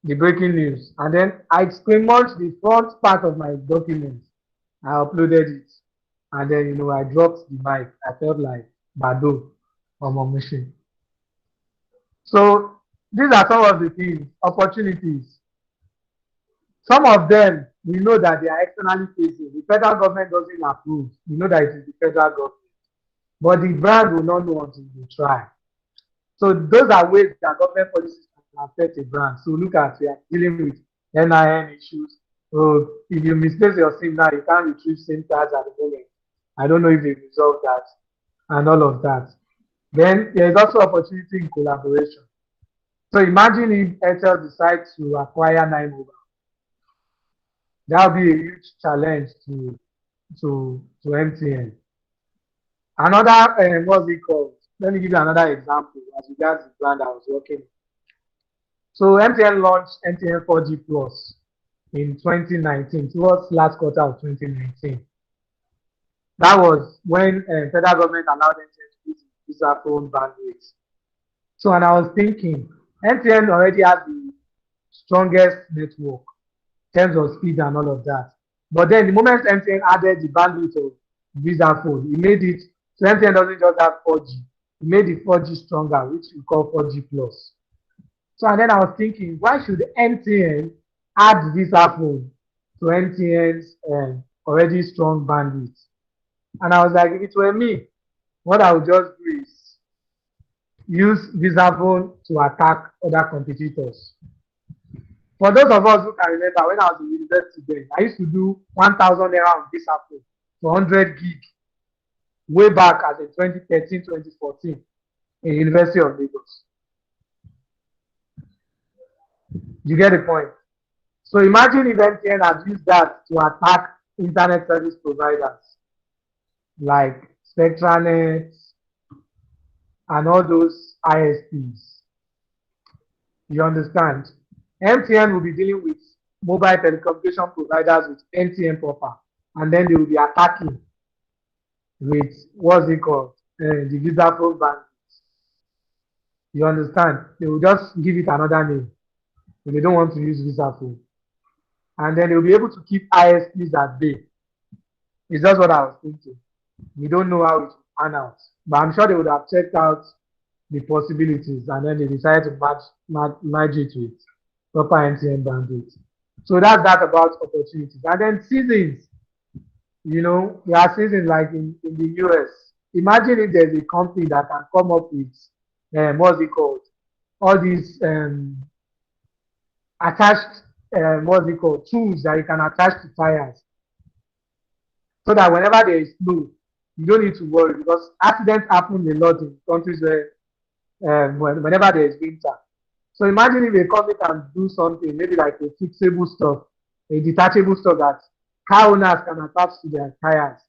the breaking news, and then I screenshot the front part of my document. I uploaded it, and then I dropped the mic. I felt like Bado on my machine. So these are some of the things, opportunities. Some of them, we know that they are externally facing. The federal government doesn't approve. We know that it is the federal government. But the brand will not know until they try. So those are ways that government policies can affect a brand. So look at, we are dealing with NIN issues, So if you misplace your SIM now, you can't retrieve SIM cards at the moment. I don't know if they resolved that and all of that. Then there's also opportunity in collaboration. So imagine if Airtel decides to acquire 9 Mobile. That would be a huge challenge to MTN. Another, what's it called? Let me give you another example as regards the plan that I was working on. So MTN launched MTN 4G Plus in 2019, towards last quarter of 2019. That was when federal government allowed MTN to use visa phone bandwidth. So, and I was thinking, MTN already has the strongest network in terms of speed and all of that. But then the moment MTN added the bandwidth of visa phone, it made it, so MTN doesn't just have 4G, it made the 4G stronger, which we call 4G plus. So, and then I was thinking, why should MTN add visa phone to MTN's already strong bandwidth? And I was like, if it were me, what I would just do is use visa phone to attack other competitors. For those of us who can remember, when I was in university then, I used to do 1,000 naira on visa phone for 100 gig way back as in 2013, 2014 in University of Lagos. You get the point? So imagine if MTN had used that to attack internet service providers like Spectranet and all those ISPs. You understand? MTN will be dealing with mobile telecommunication providers with MTN proper, and then they will be attacking with what's it called? The visa phone bandwidth. You understand? They will just give it another name if they don't want to use visa phone. And then they'll be able to keep ISPs at bay. It's just what I was thinking. We don't know how it will pan out. But I'm sure they would have checked out the possibilities and then they decided to merge it with proper MTN bandwidth. So that's that about opportunities. And then seasons, you know, there are seasons like in the US. Imagine if there's a company that can come up with, what's it called? All these attached, what's it called? Tools that you can attach to tires. So that whenever there is snow, you don't need to worry because accidents happen a lot in countries where whenever there is winter. So imagine if a company can do something, maybe like a fixable stuff, a detachable stuff that car owners can attach to their tires.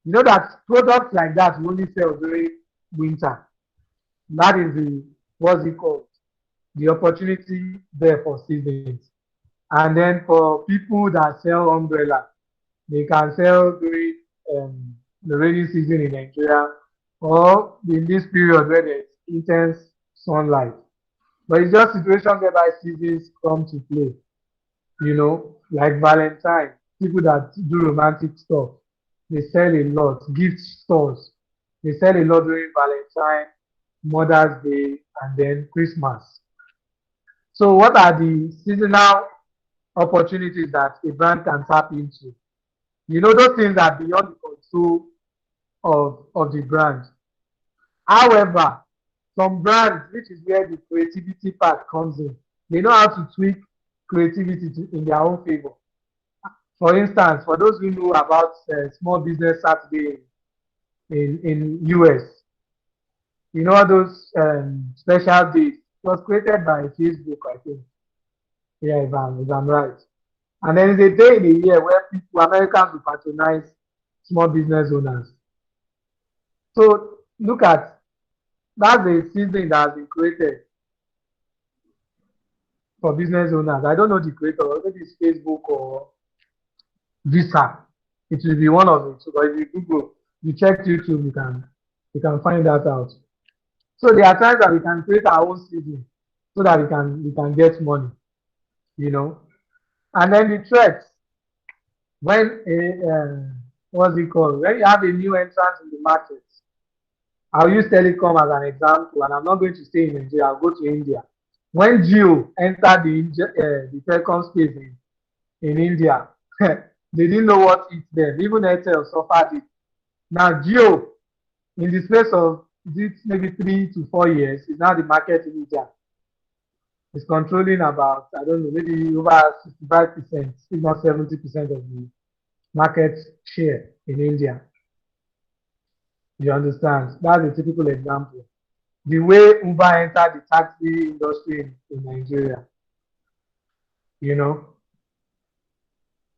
You know that products like that will only sell during winter. That is the, what's it called? The opportunity there for seasons. And then for people that sell umbrella, they can sell during the rainy season in Nigeria or in this period where there's intense sunlight. But it's just situations whereby seasons come to play. You know, like Valentine, people that do romantic stuff, they sell a lot. Gift stores, they sell a lot during Valentine, Mother's Day, and then Christmas. So, what are the seasonal opportunities that a brand can tap into? You know, those things are beyond the control of the brand. However, some brands, which is where the creativity part comes in, they know how to tweak creativity in their own favor. For instance, for those who know about Small Business Saturday in US, you know those special days. It was created by Facebook, I think. Yeah, if I'm right. And then there's a day in a year where people, Americans will patronize small business owners. So look at, that's a season that has been created for business owners. I don't know the creator, maybe it's Facebook or Visa. It will be one of it. So if you Google, you check YouTube, you can find that out. So there are times that we can create our own season so that we can get money, you know. And then the threats, when what's it called? When you have a new entrant in the market, I'll use telecom as an example, and I'm not going to stay in Nigeria. I'll go to India. When Jio entered the telecom space in India, they didn't know what hit them. Even Airtel suffered it. Now Jio, in the space of maybe 3 to 4 years, is now the market leader. is controlling about, I don't know, maybe over 65%, if not 70% of the market share in India. You understand? That's a typical example. The way Uber entered the taxi industry in Nigeria, you know.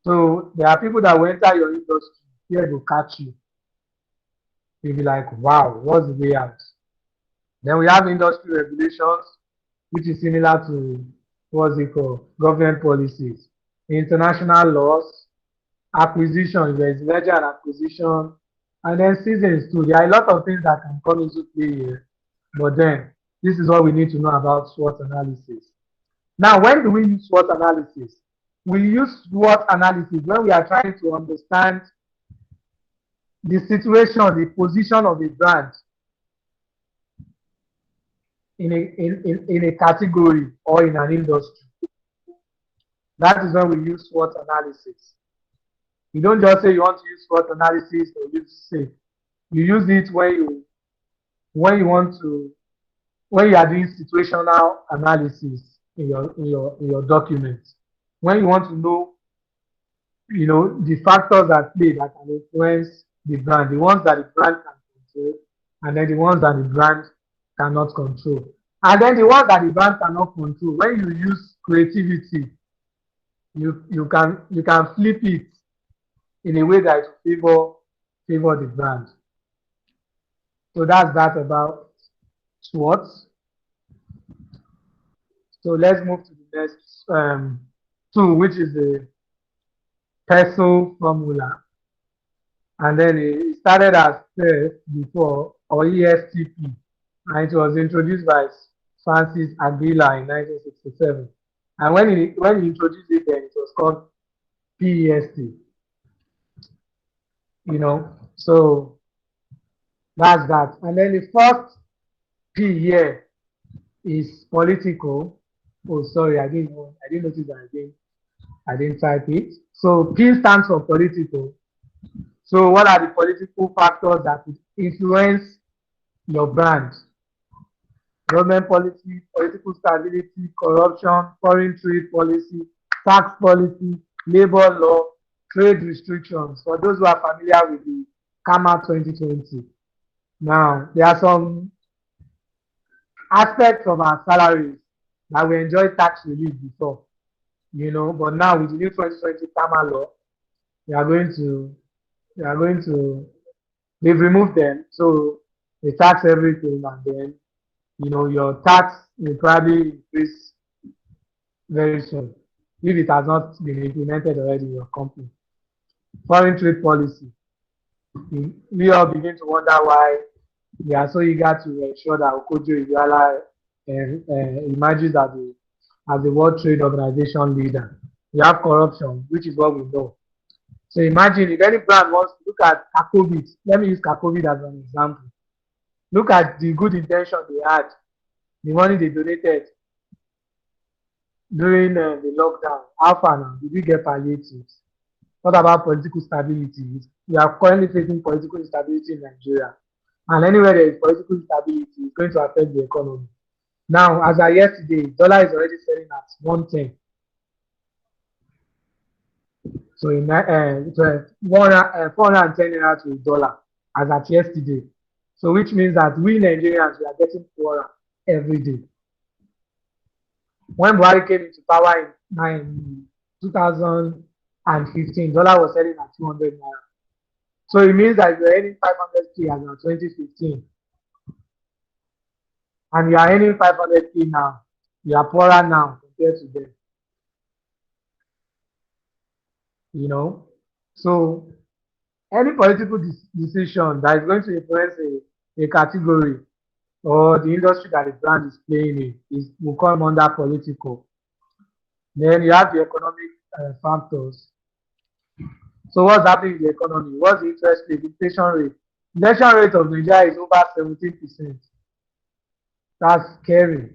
So there are people that will enter your industry, here to catch you. You'll be like, wow, what's the way out? Then we have industry regulations, which is similar to what's it called? Government policies, international laws, acquisition, there's merger and acquisition, and then seasons too. There are a lot of things that can come into play here. But then this is what we need to know about SWOT analysis. Now, when do we use SWOT analysis? We use SWOT analysis when we are trying to understand the situation, the position of a brand in a category or in an industry. That is when we use SWOT analysis. You don't just say you want to use SWOT analysis or use say. You use it when you are doing situational analysis in your documents. When you want to know, the factors at play that can influence the brand, the ones that the brand can control, and then the ones that the brand cannot control. And then the ones that the brand cannot control, when you use creativity, you can flip it in a way that will favor the brand. So that's that about SWOT. So let's move to the next tool, which is the PESO formula. And then it started as PES before, or ESTP, and it was introduced by Francis Aguilar in 1967. And when he introduced it, then it was called PEST. So that's that. And then the first P here is political. Oh, sorry, I didn't notice that I didn't type it. So P stands for political. So what are the political factors that could influence your brand? Government policy, political stability, corruption, foreign trade policy, tax policy, labor law, trade restrictions. For those who are familiar with the CAMA 2020. Now, there are some aspects of our salaries that we enjoy tax relief before, but now with the new 2020 CAMA law, they've removed them. So they tax everything, and then, your tax will probably increase very soon if it has not been implemented already in your company. Foreign trade policy. We all begin to wonder why we are so eager to ensure that Okojo Iweala emerges as the World Trade Organization leader. We have corruption, which is what we know. So imagine if any brand wants to look at Kakovid. Let me use Kakovid as an example. Look at the good intention they had, the money they donated during the lockdown. How far now? Did we get palliatives? What about political stability? We are currently facing political instability in Nigeria. And anywhere there is political instability, it's going to affect the economy. Now, as of yesterday, dollar is already selling at 110. So in 410 naira to a dollar as at yesterday. So which means that we Nigerians, we are getting poorer every day. When Buhari came into power in 2015, dollar was selling at 200 naira. So it means that you're earning 500k as of 2015. And you are earning 500k now. You are poorer now compared to them. So any political decision that is going to influence a category or the industry that the brand is playing in will come under political. Then you have the economic factors. So what's happening in the economy? What's the interest rate, inflation rate? Inflation rate of Nigeria is over 17%. That's scary.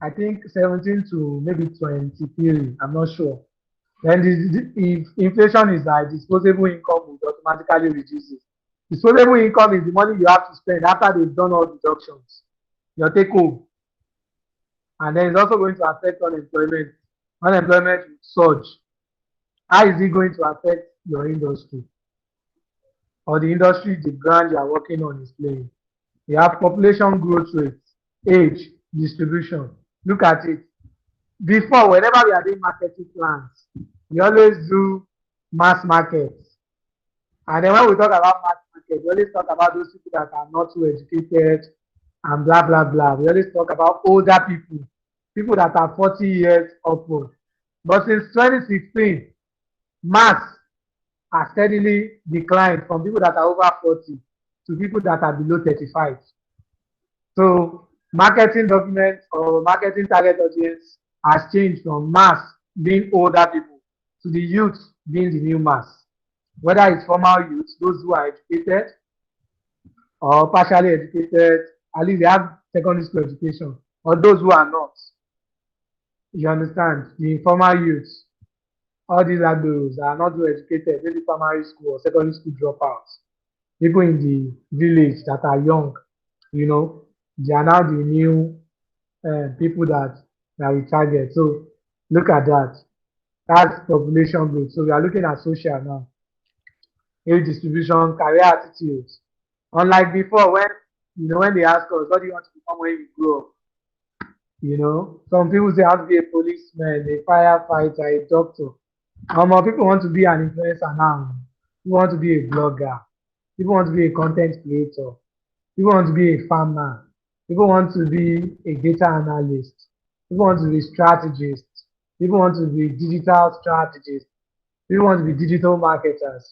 I think 17 to maybe 23. I'm not sure. Then if inflation is high, disposable income will automatically reduce it. Disposable income is the money you have to spend after they've done all deductions. Your take home. And then it's also going to affect unemployment. Unemployment will surge. How is it going to affect your industry or the industry the brand you are working on is playing? You have population growth rates, age, distribution. Look at it. Before, whenever we are doing marketing plans, we always do mass markets. And then when we talk about mass market, we always talk about those people that are not too educated and blah, blah, blah. We always talk about older people, people that are 40 years upward. But since 2016, mass has steadily declined from people that are over 40 to people that are below 35. So marketing documents or marketing target audience has changed from mass being older people to the youth being the new mass. Whether it's formal youth, those who are educated or partially educated, at least they have secondary school education, or those who are not. You understand? The informal youth, all these adults are not well educated, maybe primary school or secondary school dropouts. People in the village that are young, you know, they are now the new people that we target. So look at that. That's population growth. So we are looking at social now. Age distribution, career attitudes. Unlike before, when they ask us, what do you want to become when you grow up? Some people say I want to be a policeman, a firefighter, a doctor. More people want to be an influencer now. People want to be a blogger. People want to be a content creator. People want to be a farmer. People want to be a data analyst. People want to be strategists. People want to be digital strategists. People want to be digital marketers.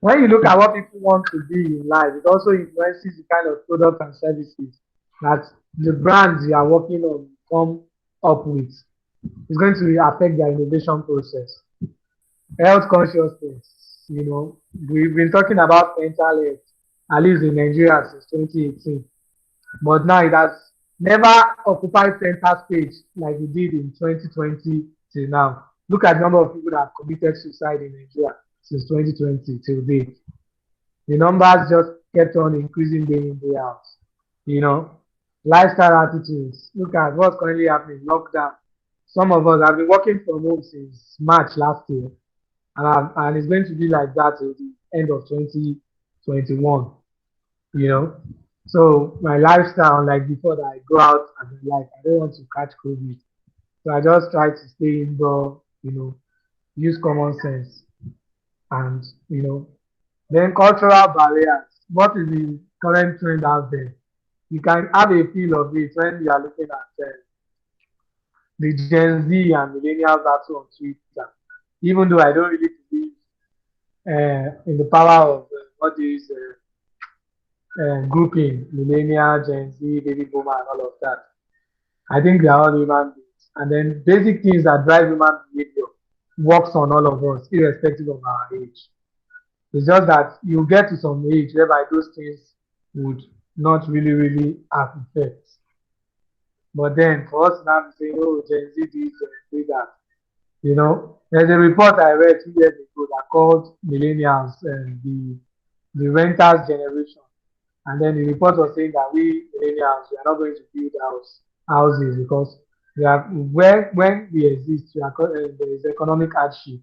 When you look at what people want to be in life, it also influences the kind of products and services that the brands you are working on come up with. It's going to affect their innovation process. Health consciousness, we've been talking about mental health, at least in Nigeria since 2018. But now it has never occupied center stage like it did in 2020 till now. Look at the number of people that have committed suicide in Nigeria since 2020 till date. The numbers just kept on increasing day in, day out. Lifestyle attitudes. Look at what's currently happening, lockdown. Some of us have been working from home since March last year, and it's going to be like that till the end of 2021. So my lifestyle, like before that I go out and I don't want to catch COVID. So I just try to stay indoor, use common sense. And, then cultural barriers. What is the current trend out there? You can have a feel of it when you are looking at the Gen Z and millennials battle on Twitter. Even though I don't really believe in the power of what is grouping, millennial, Gen Z, baby boomer, and all of that. I think they are all human beings. And then basic things that drive human behavior works on all of us, irrespective of our age. It's just that you get to some age whereby those things would not really, really have effects. But then for us now to say, oh, Gen Z this, Gen Z that, there's a report I read 2 years ago that called millennials the renters generation. And then the report was saying that we millennials, we are not going to build houses because when we exist, there is economic hardship,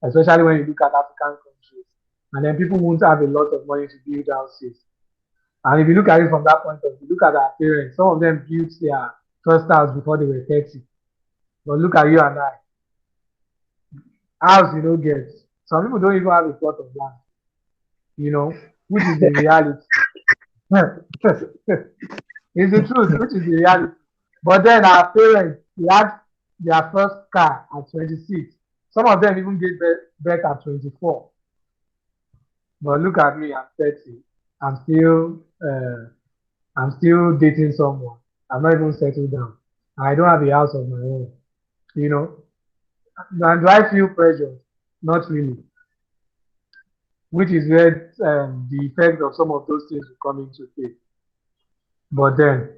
especially when you look at African countries. And then people won't have a lot of money to build houses. And if you look at it from that point of view, look at our parents. Some of them built their first house before they were 30. But look at you and I. House get. Some people don't even have a plot of land. Which is the reality. It's the truth, which is the reality. But then our parents, they had their first car at 26. Some of them even gave birth at 24. But look at me, I'm 30. I'm still dating someone. I'm not even settled down. I don't have a house of my own. And do I feel pressure? Not really. Which is where the effect of some of those things will come into play. But then,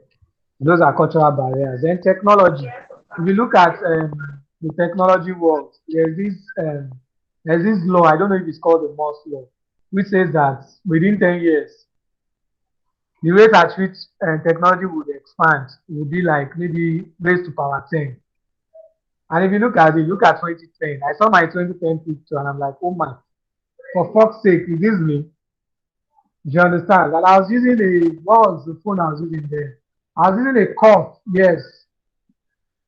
those are cultural barriers. Then technology. If you look at the technology world, there's this law, I don't know if it's called the Morse law, which says that within 10 years, The rate at which technology would expand would be like maybe raised to power 10. And if you look at it, look at 2010. I saw my 2010 picture and I'm like, oh my, for fuck's sake, is this me? Do you understand? And I was using what was the phone I was using there? I was using a Curve, yes.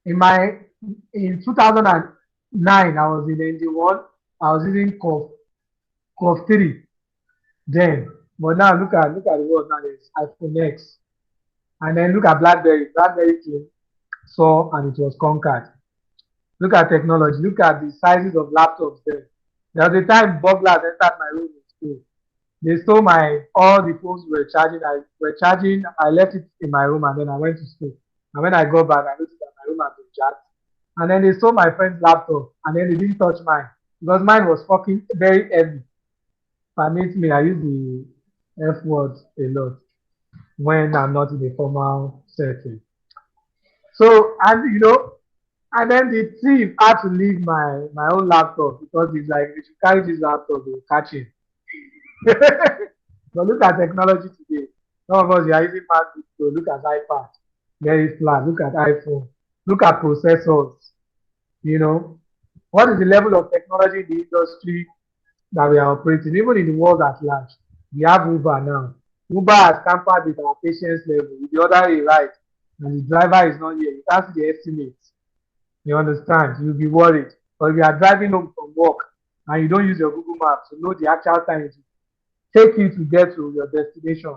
In 2009, I was in ND1. I was using Curve 3 then. But now look at the world now. There's iPhone X, and then look at BlackBerry. BlackBerry came, saw, and it was conquered. Look at technology. Look at the sizes of laptops there. There was a time burglars entered my room in school. They stole all the phones we were charging. I left it in my room and then I went to school. And when I got back, I noticed that my room had been jacked. And then they stole my friend's laptop and then they didn't touch mine because mine was fucking very heavy. Permit me, I use the F word a lot when I'm not in a formal setting. So, and then the thief had to leave my own laptop because he's like, if you carry this laptop, they'll catch him. But look at technology today. Some of us are using MacBook Pro. Look at iPad, very flat. Look at iPhone. Look at processors. What is the level of technology in the industry that we are operating, even in the world at large? We have Uber now. Uber has tampered with our patience level. If the other way right, and the driver is not here, you can't see the estimates. You understand? You'll be worried. But if you are driving home from work and you don't use your Google Maps to know the actual time it will take you to get to your destination,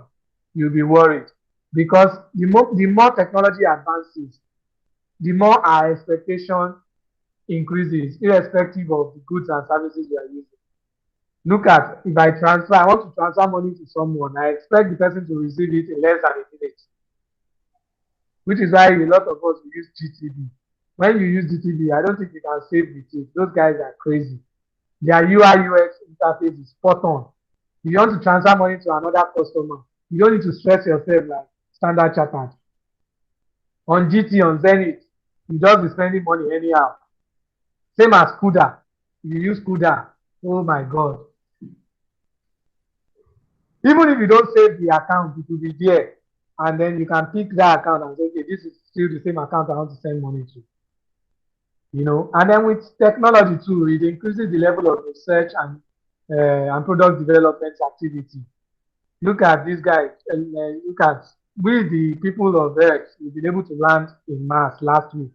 you'll be worried. Because the more technology advances, the more our expectation increases, irrespective of the goods and services we are using. Look at, if I want to transfer money to someone, I expect the person to receive it in less than a minute. Which is why a lot of us use GTB. When you use GTB, I don't think you can save the tip. Those guys are crazy. Their UI UX interface is spot on. If you want to transfer money to another customer, you don't need to stress yourself like Standard Chartered. On GT, on Zenith, you just be spending money anyhow. Same as CUDA. If you use CUDA, oh my God. Even if you don't save the account, it will be there. And then you can pick that account and say, okay, this is still the same account I want to send money to. And then with technology too, it increases the level of research and product development activity. Look at these guys. Look at we, the people of Earth, we've been able to land in Mars last week.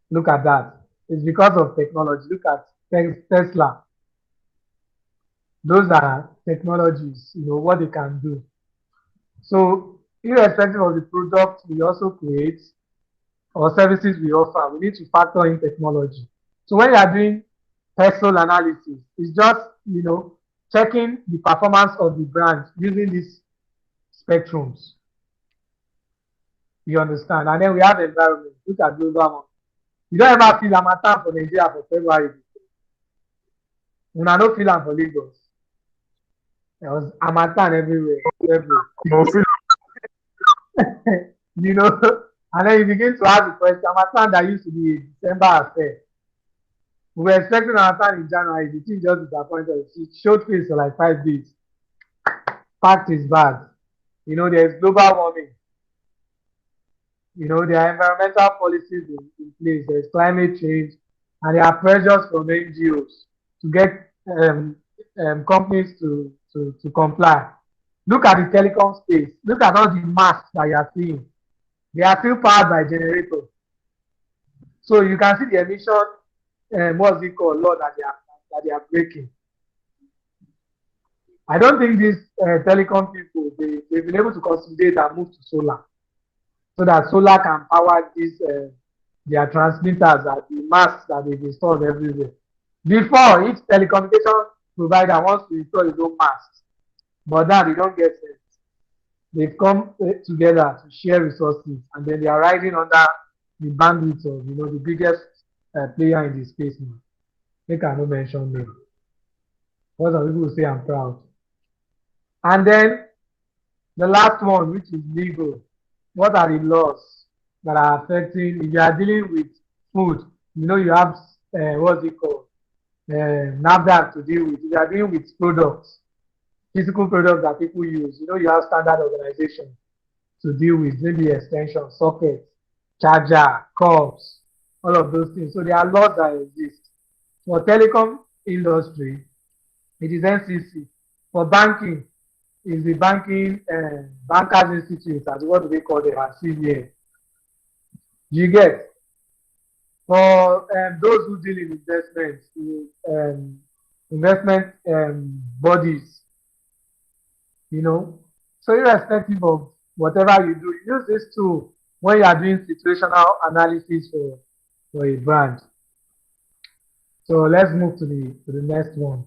Look at that. It's because of technology. Look at Tesla. Those are technologies, what they can do. So, irrespective of the product we also create or services we offer, we need to factor in technology. So, when you are doing personal analysis, it's just, checking the performance of the brand using these spectrums. You understand? And then we have environment. Look at global warming. You don't ever feel Harmattan for Nigeria for February. When I don't feel am for Lagos. There was Harmattan everywhere. And then you begin to ask the question, Harmattan that used to be a December affair. We were expecting Harmattan in January. The thing just disappointed. It showed face for like 5 days. Packed his bag. There's global warming. There are environmental policies in place. There's climate change. And there are pressures from NGOs to get companies to comply. Look at the telecom space. Look at all the masts that you are seeing. They are still powered by generators. So you can see the emission, what's it called, law that they are breaking. I don't think these telecom people, they've been able to consolidate and move to solar. So that solar can power these their transmitters at the masts that they've installed everywhere. Before, each telecommunication provider wants to install his own mast. But now they don't get it. They've come together to share resources, and then they are riding under the bandwidth of the biggest player in the space now. They cannot mention name. What some people say I'm proud. And then the last one, which is legal. What are the laws that are affecting? If you are dealing with food, you have what's it called? NAFDAC to deal with. If you are dealing with products, physical products that people use. You know, you have standard organization to deal with, maybe extension, sockets, charger, cups, all of those things. So there are laws that exist. For telecom industry, it is NCC. For banking, is the banking bankers institute, as what do they call them, as CBN. You get for those who deal in investments, investment bodies, you know. So irrespective of whatever you do, use this tool when you are doing situational analysis for a brand. So let's move to the next one.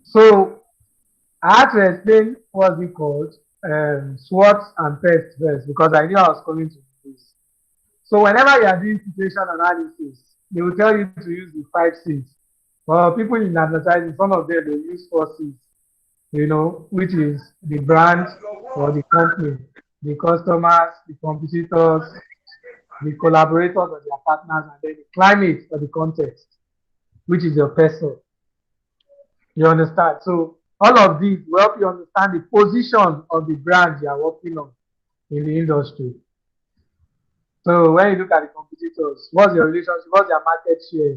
So I had to explain what's it called, SWOT and PEST first, because I knew I was coming to this. So whenever you are doing situation analysis, they will tell you to use the 5 C's. For people in advertising, some of them they use 4 C's, you know, which is the brand or the company, the customers, the competitors, the collaborators or their partners, and then the climate or the context, which is your person. You understand? So all of these will help you understand the position of the brand you are working on in the industry. So when you look at the competitors, what's your relationship? What's their market share?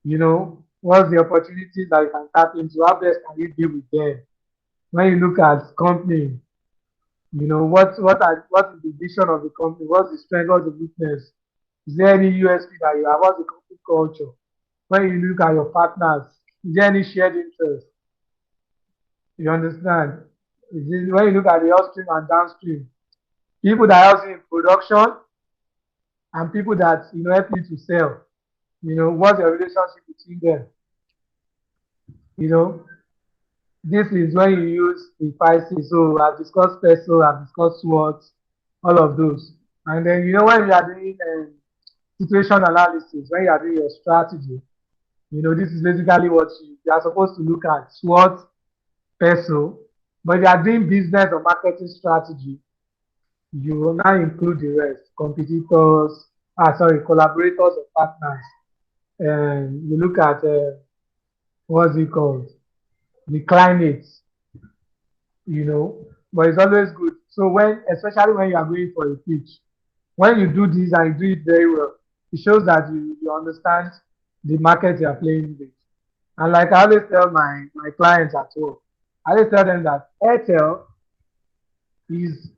You know, what's the opportunities that you can tap into? How best can you deal with them? When you look at company, you know, what is the vision of the company? What's the strength? What's the weakness? Is there any USP that you have? What's the company culture? When you look at your partners, is there any shared interest? You understand? When you look at the upstream and downstream, people that help you in production and people that help you to sell, what's your relationship between them? You know, this is when you use the 5 C's. So I've discussed peso, I've discussed SWOT, all of those. And then when you are doing situation analysis, when you are doing your strategy, this is basically what you are supposed to look at: SWOT, peso. But you are doing business or marketing strategy, you will now include the rest: competitors, collaborators or partners. And you look at what's it called? The climate, but it's always good. So especially when you are going for a pitch, when you do this and you do it very well, it shows that you understand the market you are playing with. And like I always tell my clients at work, I always tell them that Airtel is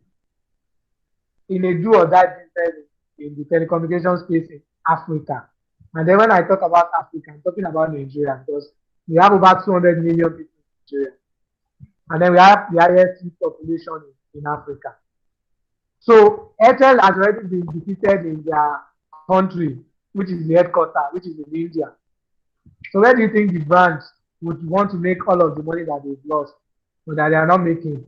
in a do or die business in the telecommunication space in Africa. And then when I talk about Africa, I'm talking about Nigeria, because we have about 200 million people in Nigeria. And then we have the highest youth population in Africa. So Airtel has already been defeated in their country, which is the headquarters, which is in India. So where do you think the brand would want to make all of the money that they've lost or that they are not making?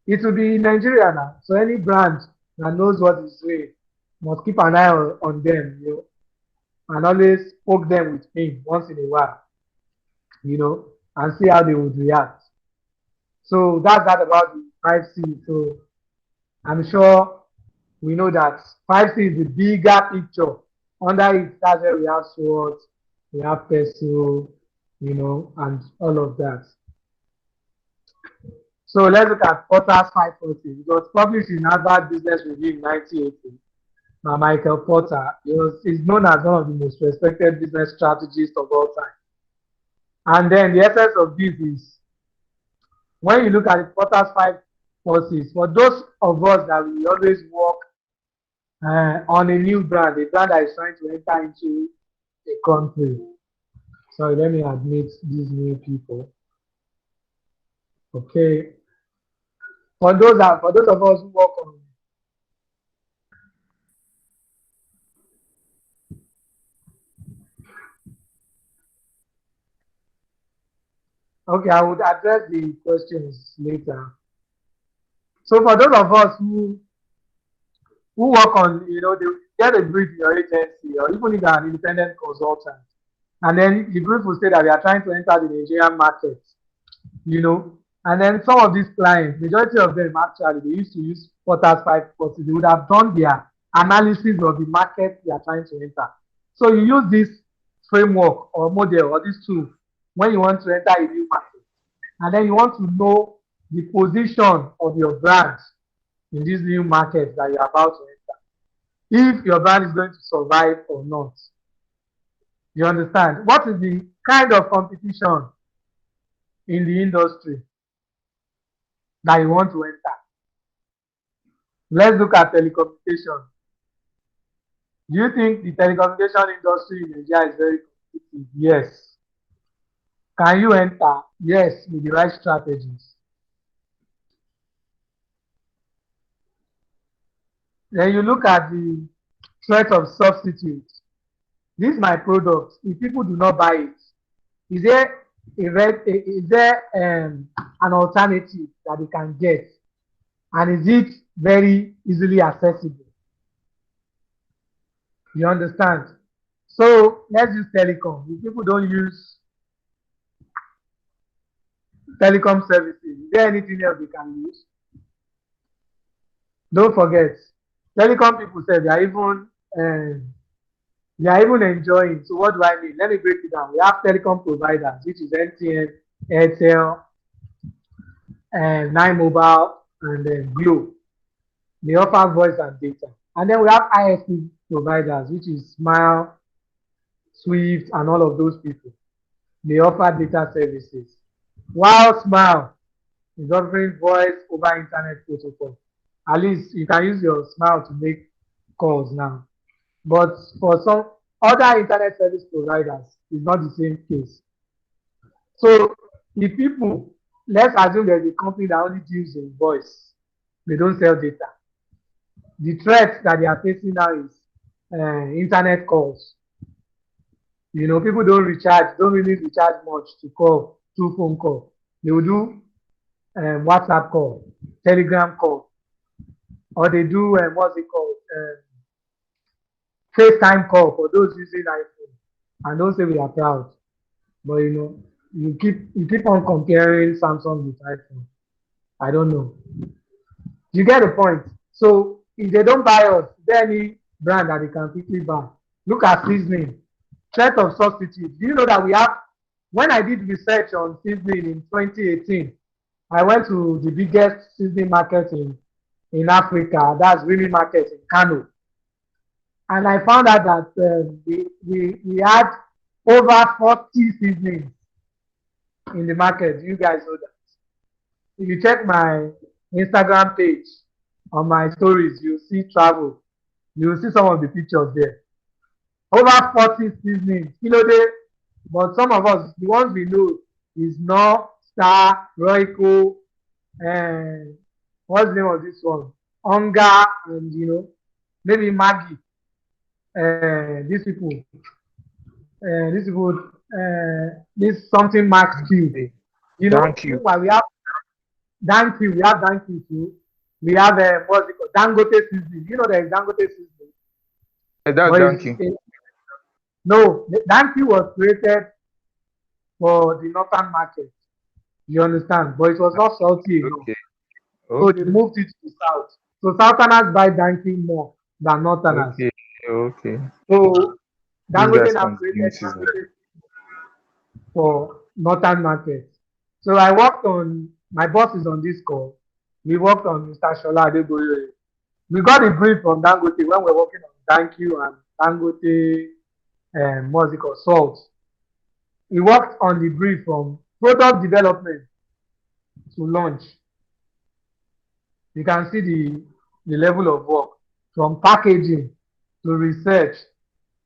It will be in Nigeria now. So any brand that knows what is doing must keep an eye on them, and always poke them with pain once in a while, and see how they would react. So that's that about the 5C. So I'm sure we know that 5C is the bigger picture. Under it, that's where we have SWOT, we have peso, and all of that. So let's look at Porter's 5 forces. It was published in Harvard Business Review in 1980 by Michael Porter. He's known as one of the most respected business strategists of all time. And then the essence of this is, when you look at Porter's 5 forces, for those of us that we always work on a new brand, a brand that is trying to enter into a country. Sorry, let me admit these new people. Okay. For those of us who work on okay, I would address the questions later. So for those of us who work on, they get a brief in your agency, or even if you're an independent consultant, and then the brief will say that we are trying to enter the Nigerian market, and then some of these clients, majority of them actually, they used to use Porter's 5 forces. They would have done their analysis of the market they are trying to enter. So you use this framework or model or this tool when you want to enter a new market, and then you want to know the position of your brand in this new market that you're about to enter. If your brand is going to survive or not. You understand? What is the kind of competition in the industry that you want to enter? Let's look at telecommunication. Do you think the telecommunication industry in Nigeria is very competitive? Yes. Can you enter? Yes, with the right strategies. Then you look at the threat of substitute. This is my product. If people do not buy it, is there an alternative that they can get? And is it very easily accessible? You understand? So let's use telecom. If people don't use telecom services, is there anything else they can use? Don't forget, telecom people say they are even enjoying. So what do I mean? Let me break it down. We have telecom providers, which is MTN, Airtel, and Nine Mobile, and then Glo. They offer voice and data. And then we have ISP providers, which is Smile, Swift, and all of those people. They offer data services. While Smile is offering voice over internet protocol. At least you can use your Smile to make calls now. But for some other internet service providers, it's not the same case. So if people, let's assume there's a company that only deals in voice, they don't sell data. The threat that they are facing now is internet calls. You know, people don't really recharge much to call through phone call. They will do WhatsApp call, Telegram call, or they do what's it called? FaceTime call for those using iPhone. And don't say we are proud, but you know, you keep on comparing Samsung with iPhone. I don't know. You get the point. So if they don't buy us, is there any brand that they can quickly buy? Look at seasoning. Threat of substitute. Do you know that we have? When I did research on seasoning in 2018, I went to the biggest seasoning market in Africa. That's really market in Kano. And I found out that we had over 40 seasonings in the market. You guys know that. If you check my Instagram page on my stories, you'll see travel. You'll see some of the pictures there. Over 40 seasonings. You know, but some of us, the ones we know, is not Star, Royco, and what's the name of this one? Onga, and you know, maybe Maggie. These people, this something Max Q. You know, why we have DanQ, we have DanQ too. We have what's it called? Dangote seasoning. You know there is Dangote seasoning. That's DanQ. No, DanQ was created for the northern market. You understand? But it was not salty enough. Okay. So they moved it to the south. So southerners buy DanQ more than northerners. Okay. So Dangote now created for northern market. So I worked on, my boss is on this call. We worked on Mr. Shola Adeboye. We got a brief from Dangote when we were working on DanQ and Dangote what's it called? Salt. We worked on the brief from product development to launch. You can see the level of work from packaging to research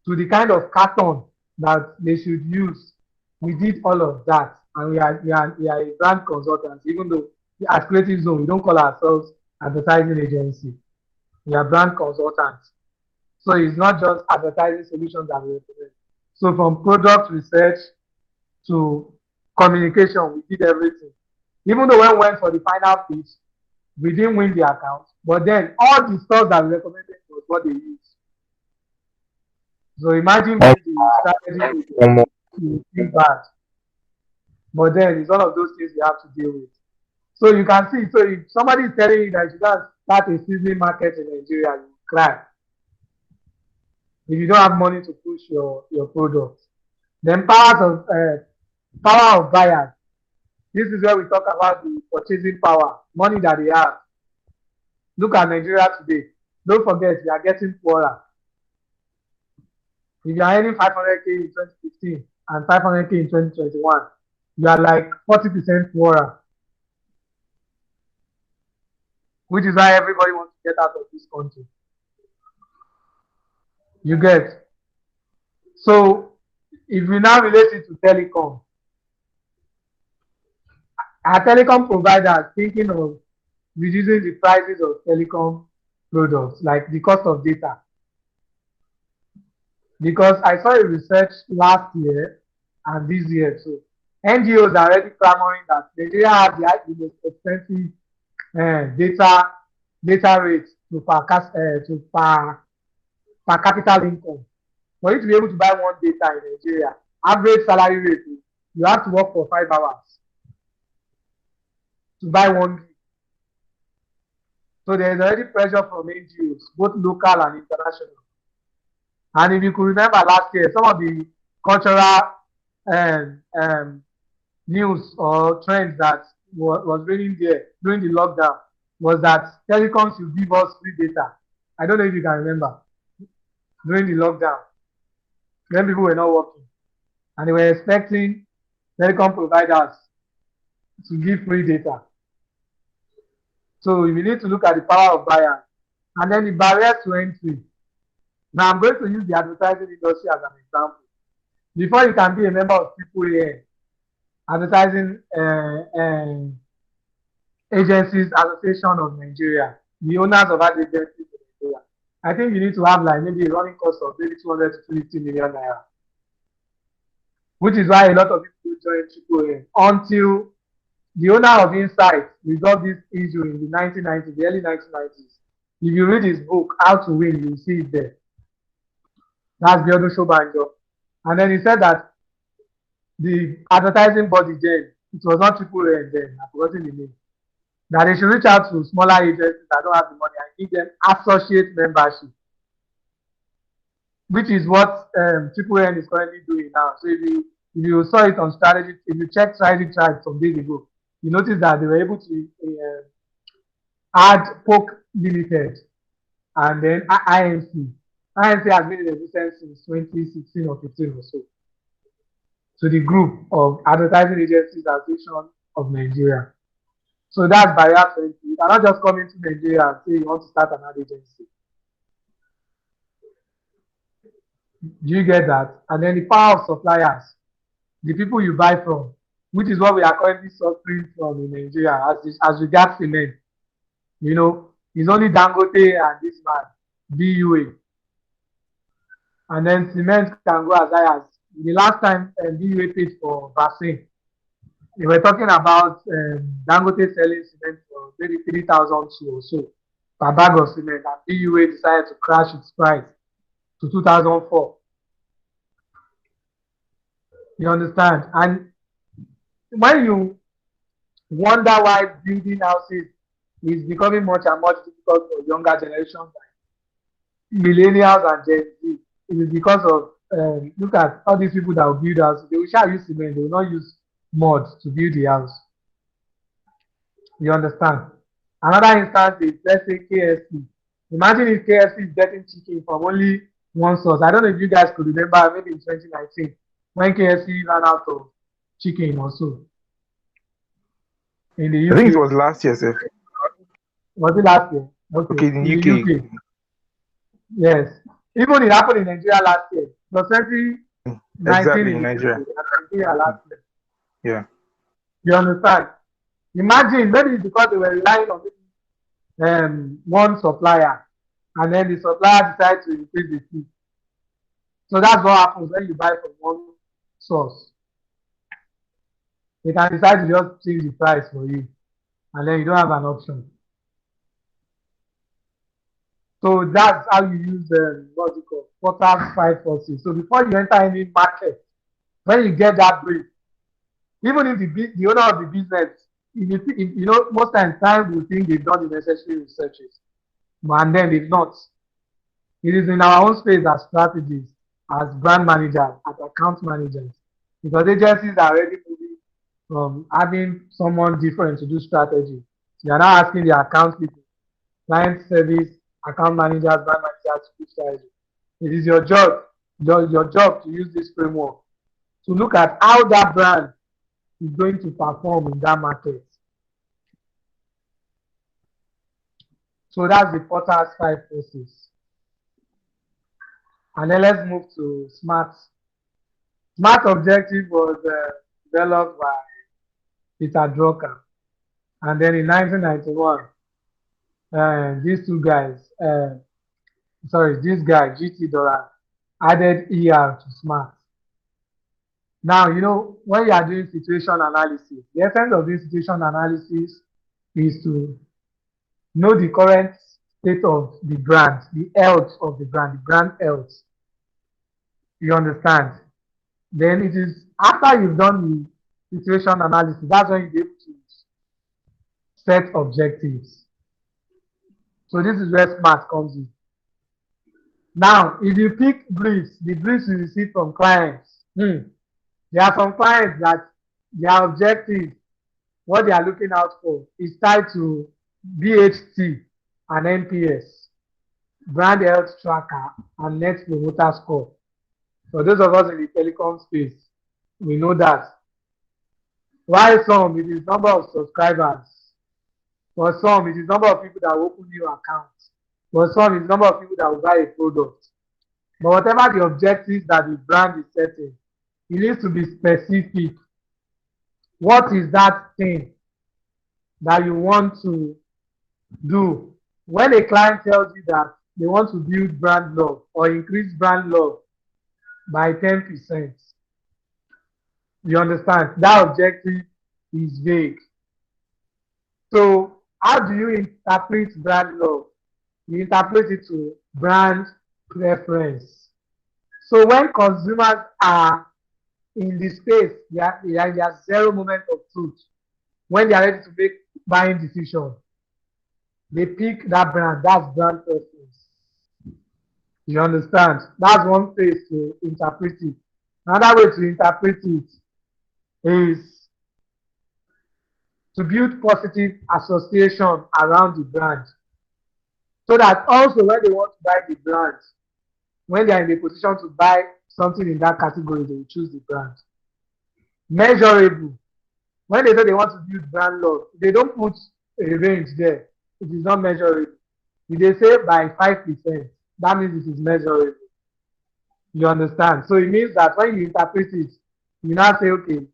to the kind of carton that they should use. We did all of that, and we are a brand consultant. Even though at Creative Zone we don't call ourselves advertising agency, we are brand consultants. So it's not just advertising solutions that we implement. So from product research to communication, we did everything. Even though when we went for the final pitch, we didn't win the account, but then all the stuff that we recommended was what they used. So imagine the strategy to think bad. But then it's one of those things we have to deal with. So you can see, so if somebody is telling you that you can't start a seasoning market in Nigeria, you cry. If you don't have money to push your product. Then powers Power of buyers. This is where we talk about the purchasing power, money that they have. Look at Nigeria today. Don't forget, we are getting poorer. If you are earning 500K in 2015 and 500K in 2021, you are like 40% poorer. Which is why everybody wants to get out of this country. You get. So if we now relate it to telecom, our telecom providers thinking of reducing the prices of telecom products, like the cost of data. Because I saw a research last year and this year too. NGOs are already clamoring that Nigeria has the most expensive data rates to per capital income. For you to be able to buy one data in Nigeria, average salary rate, you have to work for 5 hours to buy 1 gig. So there's already pressure from NGOs, both local and international. And if you could remember last year, some of the cultural news or trends that was reigning there during the lockdown was that telecoms should give us free data. I don't know if you can remember. During the lockdown, when people were not working, and they were expecting telecom providers to give free data. So we need to look at the power of buyers and then the barriers to entry. Now I'm going to use the advertising industry as an example. Before you can be a member of AAA, Advertising Agencies Association of Nigeria, the owners of ad agencies in Nigeria, I think you need to have like maybe a running cost of maybe 200 to 250 million naira. Which is why a lot of people join AAA until the owner of Insight resolved this issue in the 1990s, the early 1990s. If you read his book, How to Win, you'll see it there. That's Biodo Shobanjo. And then he said that the advertising body then, it was not AAA then, I've forgotten the name, that they should reach out to smaller agencies that don't have the money and give them associate membership, which is what AAA is currently doing now. So if you saw it on strategy, if you check Trybe some days ago, you notice that they were able to add Poke Limited and then INC. INC has been in existence since 2016 or 15 or so. To the group of Advertising Agencies Association of Nigeria. So that's barrier to entry. You cannot just come into Nigeria and say you want to start an ad agency. Do you get that? And then the power of suppliers, the people you buy from, which is what we are currently suffering from in Nigeria as regards cement. You know, it's only Dangote and this man, BUA. And then cement can go as high as the last time BUA paid for vaccine. They were talking about Dangote selling cement for maybe 3,000 or so per bag of cement, and BUA decided to crash its price to 2004. You understand? And when you wonder why building houses is becoming much and much difficult for younger generations like millennials and Gen Z, it is because of look at all these people that will build houses. They will shall use cement, they will not use mud to build the house. You understand? Another instance is, let's say, KFC. Imagine if KFC is getting chicken from only one source. I don't know if you guys could remember, maybe in 2019, when KFC ran out of chicken also. In the UK. I think it was last year, sir. Was it last year? Okay, in the UK. Yes. Even it happened in Nigeria last year. But 2019 exactly, in Nigeria. Last year. Yeah. You understand? Imagine, maybe it's because they were relying on one supplier, and then the supplier decided to increase the fee. So that's what happens when you buy from one source. They can decide to just change the price for you, and then you don't have an option. So that's how you use what's it called? Portal 5 forces. So before you enter any market, when you get that brief, even if the owner of the business, you know, most time we think they've done the necessary researches, and then they've not. It is in our own space as strategists, as brand managers, as account managers, because agencies are already moving from having someone different to do strategy. You are now asking the account people, client service, account managers, brand managers to do strategy. It is your job, your job to use this framework to look at how that brand is going to perform in that market. So that's the Potter's 5 process. And then let's move to SMART. SMART objective was developed by Peter Drucker. And then in 1991, these two guys, this guy, G.T. Doran, added ER to SMART. Now, when you are doing situation analysis, the essence of this situation analysis is to know the current state of the brand, the health of the brand health. You understand? Then it is after you've done the situation analysis, that's when you get to set objectives. So this is where SMART comes in. Now, if you pick briefs, the briefs you receive from clients, there are some clients that their objective, what they are looking out for, is tied to BHT and NPS, brand health tracker, and net promoter score. For those of us in the telecom space, we know that. While some, it is number of subscribers. For some, it is number of people that will open new accounts. For some, it's number of people that will buy a product. But whatever the objectives that the brand is setting, it needs to be specific. What is that thing that you want to do? When a client tells you that they want to build brand love or increase brand love by 10%, you understand? That objective is vague. So how do you interpret brand love? You interpret it to brand preference. So when consumers are in the space, there's zero moment of truth. When they are ready to make buying decisions, they pick that brand. That's brand preference. You understand? That's one place to interpret it. Another way to interpret it is to build positive association around the brand. So that also when they want to buy the brand, when they are in a position to buy something in that category, they will choose the brand. Measurable. When they say they want to build brand love, they don't put a range there. It is not measurable. If they say by 5%, that means it is measurable. You understand? So it means that when you interpret it, you now say, okay,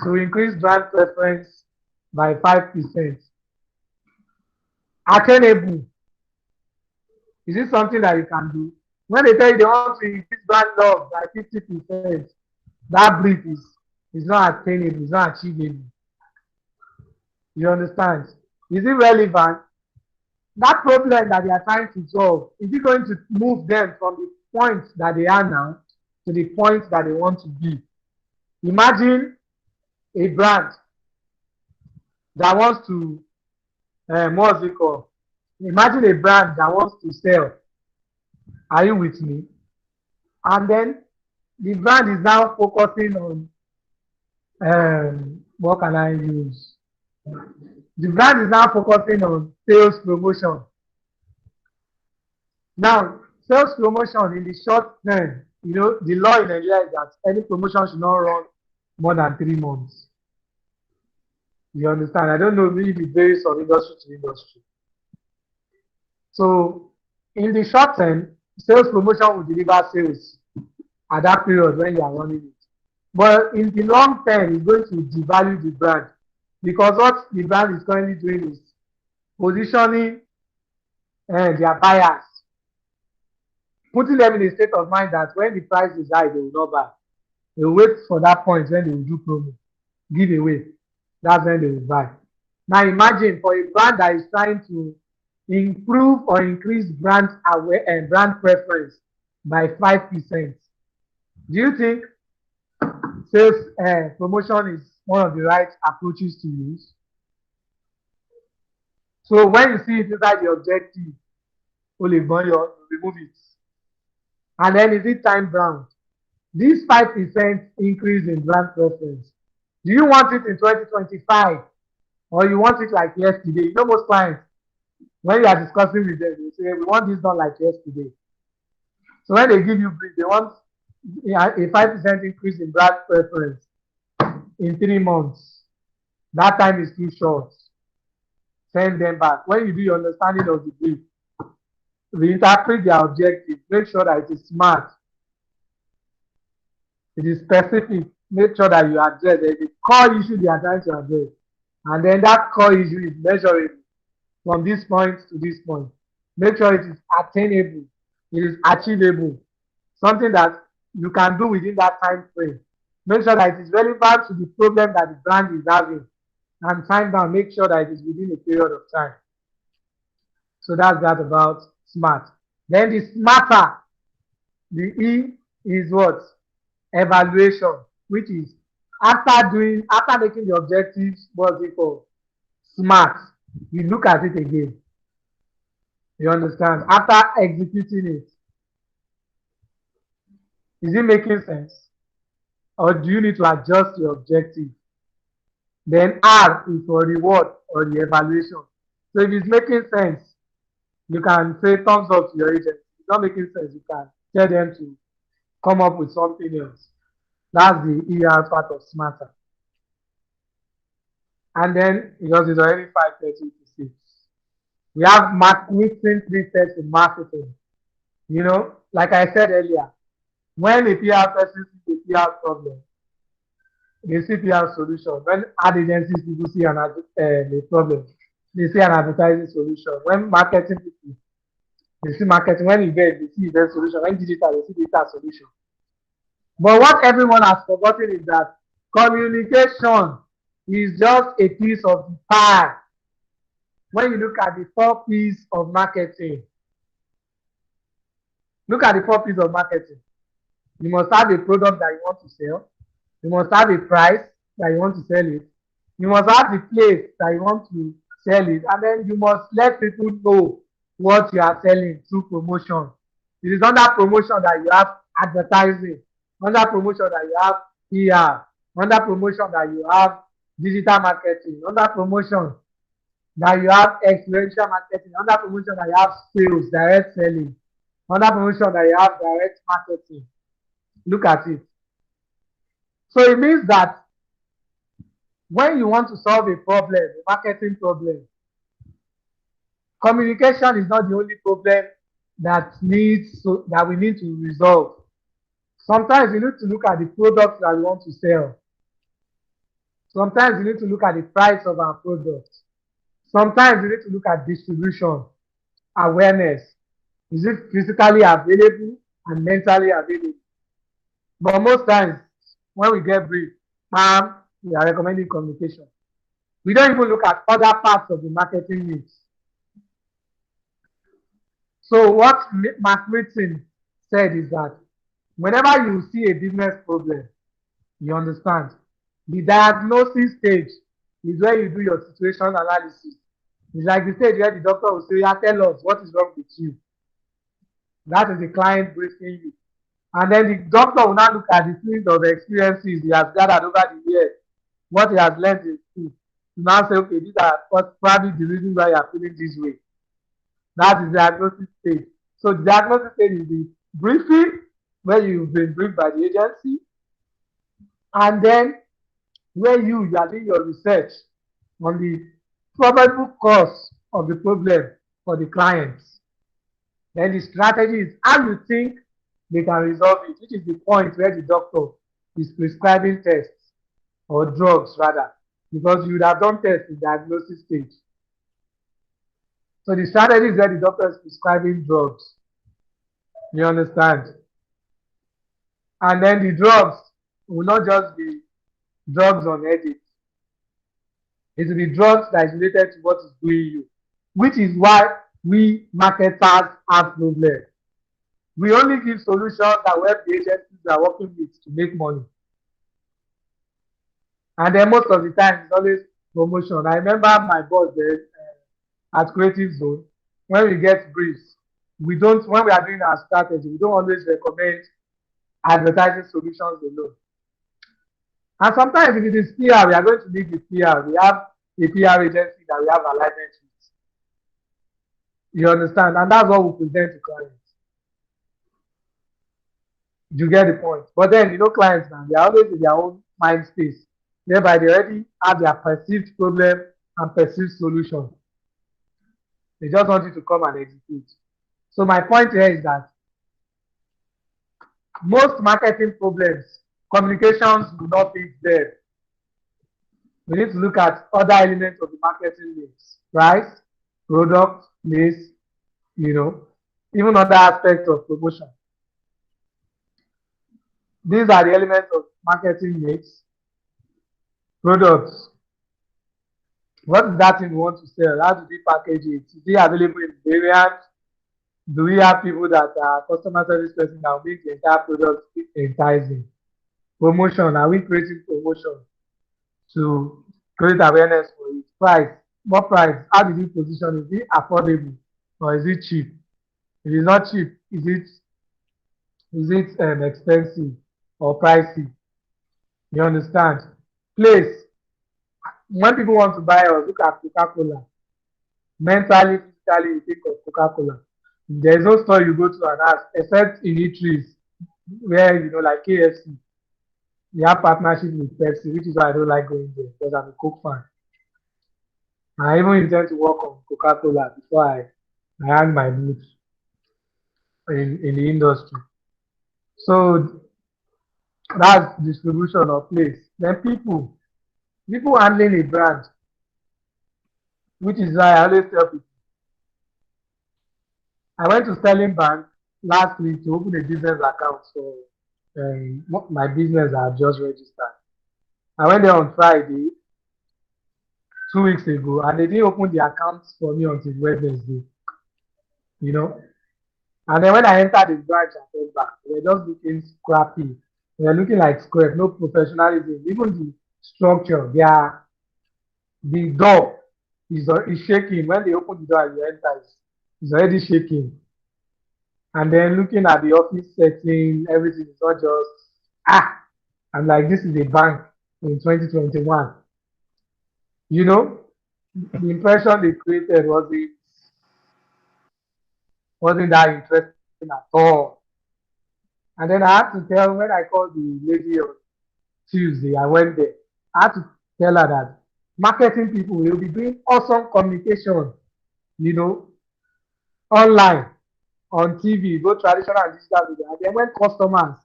so increase brand preference by 5%. Attainable. Is it something that you can do? When they tell you they want to increase brand love by 50%, that brief is not attainable, it's not achievable. You understand? Is it relevant? That problem that they are trying to solve, is it going to move them from the point that they are now to the point that they want to be? Imagine a brand that wants to, what's it called? Imagine a brand that wants to sell. Are you with me? And then the brand is now focusing on, what can I use? The brand is now focusing on sales promotion. Now, sales promotion in the short term, the law in Nigeria is that any promotion should not run more than 3 months. You understand? I don't know if it varies from industry to industry. So, in the short term, sales promotion will deliver sales at that period when you are running it. But in the long term, it's going to devalue the brand, because what the brand is currently doing is positioning their buyers, putting them in a state of mind that when the price is high, they will not buy. They will wait for that point when they will do promo, giveaway. That's when they will buy. Now imagine for a brand that is trying to improve or increase brand preference by 5%. Do you think sales promotion is one of the right approaches to use? So when you see it inside the objective, only remove it. And then is it time bound? this 5% increase in brand preference, do you want it in 2025 or you want it like yesterday? You know, most clients, when you are discussing with them, they say, we want this done like yesterday. So when they give you brief, they want a 5% increase in brand preference in 3 months. That time is too short. Send them back. When you do your understanding of the brief, reinterpret their objective. Make sure that it is smart. It is specific. Make sure that you address the core issue they are trying to address. And then that core issue is measurable from this point to this point. Make sure it is attainable. It is achievable. Something that you can do within that time frame. Make sure that it is relevant to the problem that the brand is having. And time down, make sure that it is within a period of time. So that's that about smart. Then the smarter, the E is what? Evaluation, which is after making the objectives, what's it called? Smart. You look at it again. You understand? After executing it, is it making sense? Or do you need to adjust your objective? Then R is for reward or the evaluation. So if it's making sense, you can say thumbs up to your agent. If it's not making sense, you can tell them to come up with something else. That's the ER part of smarter. And then, because it's already 5:30 to 6, we have mixing 3 steps in marketing. You know, like I said earlier, when a PR person sees a PR problem, they see PR solution. When ad agencies people see a problem, they see an advertising solution. When marketing people, they see marketing. When event, they see event solution. When digital, they see data solution. But what everyone has forgotten is that communication is just a piece of the pie. When you look at the 4 P's of marketing, look at the 4 P's of marketing. You must have a product that you want to sell. You must have a price that you want to sell it. You must have the place that you want to sell it. And then you must let people know what you are selling through promotion. It is under promotion that you have advertising. Under promotion that you have PR. Under promotion that you have digital marketing. Under promotion that you have experiential marketing. Under promotion that you have sales, direct selling. Under promotion that you have direct marketing. Look at it. So it means that when you want to solve a problem, a marketing problem, communication is not the only problem that we need to resolve. Sometimes you need to look at the products that we want to sell. Sometimes you need to look at the price of our product. Sometimes you need to look at distribution, awareness. Is it physically available and mentally available? But most times, when we get brief, we are recommending communication. We don't even look at other parts of the marketing needs. So what Mark Whitson said is that whenever you see a business problem, you understand. The diagnosis stage is where you do your situation analysis. It's like the stage where the doctor will say, yeah, tell us what is wrong with you. That is the client briefing you. And then the doctor will now look at the series of experiences he has gathered over the years, what he has learned in school. To now say, okay, these are probably the reasons why you are feeling this way. That is the diagnosis stage. So the diagnosis stage is the briefing, where you've been briefed by the agency, and then where you are doing your research on the probable cause of the problem for the clients. Then the strategy is how you think they can resolve it, which is the point where the doctor is prescribing tests or drugs rather, because you would have done tests in the diagnosis stage. So the strategy is where the doctor is prescribing drugs. You understand? And then the drugs will not just be drugs on edit. It will be drugs that is related to what is doing you, which is why we marketers have problems. We only give solutions that web agencies are working with to make money. And then most of the time, it's always promotion. I remember my boss there at Creative Zone, when we get briefs, when we are doing our strategy, we don't always recommend advertising solutions alone. And sometimes if it is PR, we are going to need the PR. We have a PR agency that we have alignment with. You understand? And that's what we present to clients. You get the point. But then, clients now, they are always in their own mind space, whereby they already have their perceived problem and perceived solution. They just want you to come and execute. So my point here is that most marketing problems, communications will not fix them. We need to look at other elements of the marketing mix: price, product, place, even other aspects of promotion. These are the elements of marketing mix. Products. What is that thing we want to sell? How do we package it? Is it available in variants? Do we have people that are customer service person that will make the entire product enticing? Promotion. Are we creating promotion to create awareness for it? Price. What price? How did you position? Is it affordable or is it cheap? If it's not cheap, is it expensive or pricey? You understand? Place. When people want to buy or look at Coca-Cola, mentally, physically, you think of Coca-Cola. There is no store you go to and ask, except in eateries, where, like KFC, we have partnership with Pepsi, which is why I don't like going there, because I'm a Coke fan. I even intend to work on Coca-Cola before I hang my boots in the industry. So that's distribution of place. Then people handling a brand, which is why I always tell people. I went to Sterling Bank last week to open a business account for my business I just registered. I went there on Friday, 2 weeks ago, and they didn't open the account for me until Wednesday. And then when I entered the branch and came back, they were just looking scrappy. They were looking like square, no professionalism. Even the structure, the door is shaking. When they open the door and you enter, it's already shaking. And then looking at the office setting, everything is not just, I'm like, this is a bank in 2021. The impression they created wasn't that interesting at all. And then I had to tell, when I called the lady on Tuesday, I went there. I had to tell her that marketing people will be doing awesome communication, online, on TV, both traditional and digital media. And then when customers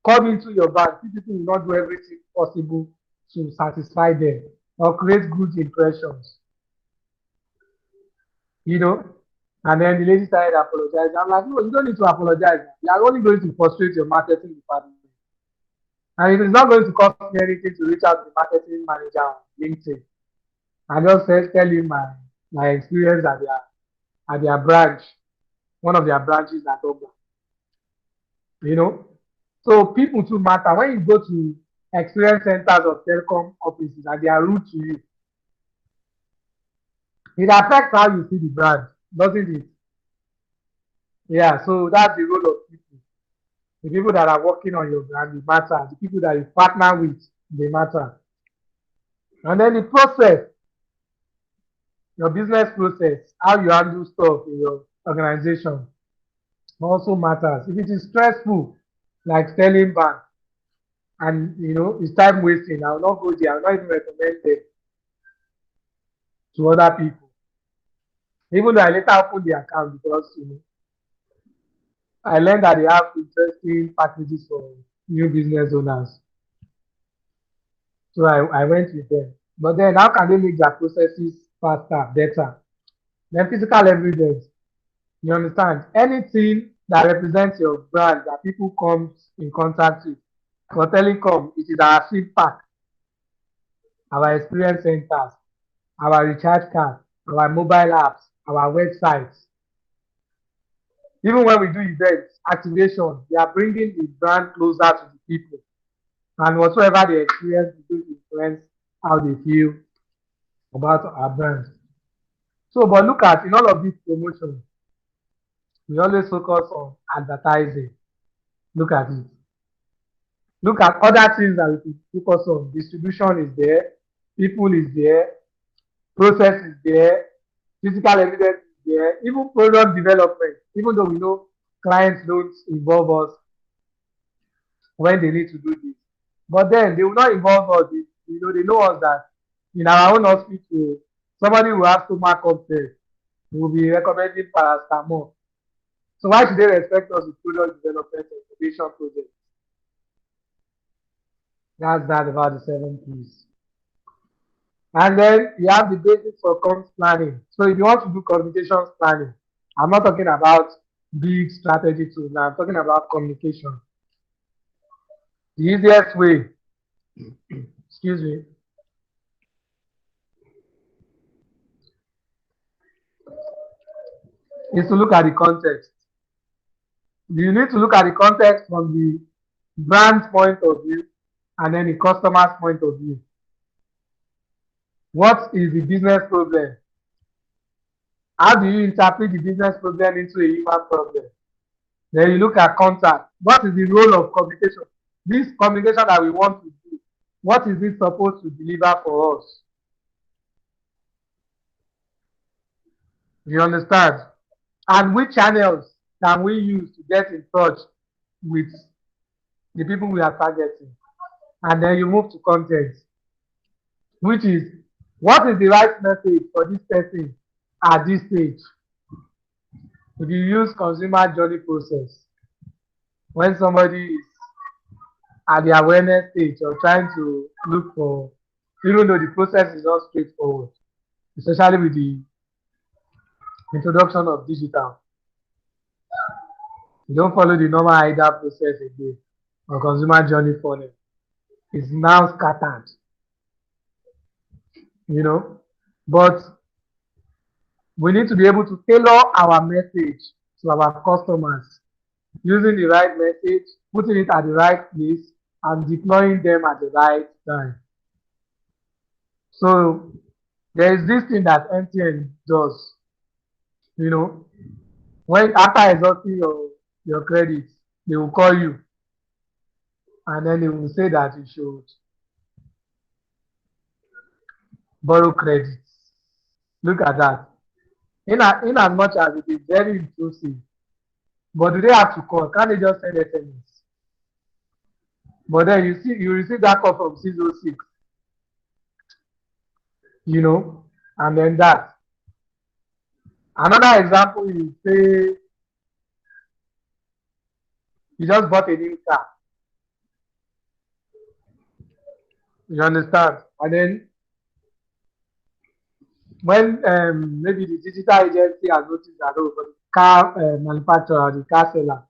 come into your bank, people will not do everything possible to satisfy them or create good impressions. And then the lady started apologizing. I'm like, no, you don't need to apologize. You are only going to frustrate your marketing department. And it is not going to cost me anything to reach out to the marketing manager on LinkedIn. I just tell you my experience at their branch, one of their branches at Oba. So people too matter. When you go to experience centers of telecom offices and they are rude to you, it affects how you see the brand, doesn't it? Yeah, so that's the role of people. The people that are working on your brand, they matter. The people that you partner with, they matter. And then the process, your business process, how you handle stuff in your organization also matters. If it is stressful, like Sterling Bank, and it's time wasting, I will not go there. I will not even recommend it to other people. Even though I later opened the account because I learned that they have interesting packages for new business owners. So I went with them. But then how can they make their processes faster, better? Then physical evidence. You understand? Anything that represents your brand that people come in contact with. For telecom, it is our SIM pack, our experience centers, our recharge card, our mobile apps, our websites. Even when we do events, activation, they are bringing the brand closer to the people. And whatsoever they experience, it will influence how they feel about our brand. So, but look at, in all of these promotions, we always focus on advertising. Look at it. Look at other things that we could focus on. Distribution is there, people is there, process is there, physical evidence is there, even product development, even though we know clients don't involve us when they need to do this. But then they will not involve us. They know us that in our own hospital, somebody will have stomach upset. We will be recommending paracetamol. So why should they respect us with product development and innovation projects? That's that about the 7 P's. And then you have the basics for comms planning. So if you want to do communications planning, I'm not talking about big strategy tools now. I'm talking about communication. The easiest way, excuse me, is to look at the context. You need to look at the context from the brand's point of view and then the customer's point of view. What is the business problem? How do you interpret the business problem into a human problem? Then you look at contact. What is the role of communication? This communication that we want to do, what is it supposed to deliver for us? You understand? And which channels can we use to get in touch with the people we are targeting? And then you move to content, which is what is the right message for this person at this stage? If you use consumer journey process, when somebody is at the awareness stage or trying to look for, even though the process is not straightforward, especially with the introduction of digital, you don't follow the normal IDA process again or consumer journey funnel. It's now scattered, but we need to be able to tailor our message to our customers using the right message, putting it at the right place, and deploying them at the right time. So there is this thing that MTN does, when after exhausting your credits, they will call you and then they will say that you should borrow credits. Look at that. In as much as it is very intrusive, but do they have to call? Can't they just send SMS? But then you receive that call from 606, and then that. Another example is say you just bought a new car. You understand? And then when maybe the digital agency has noticed that for the car manufacturer or the car seller,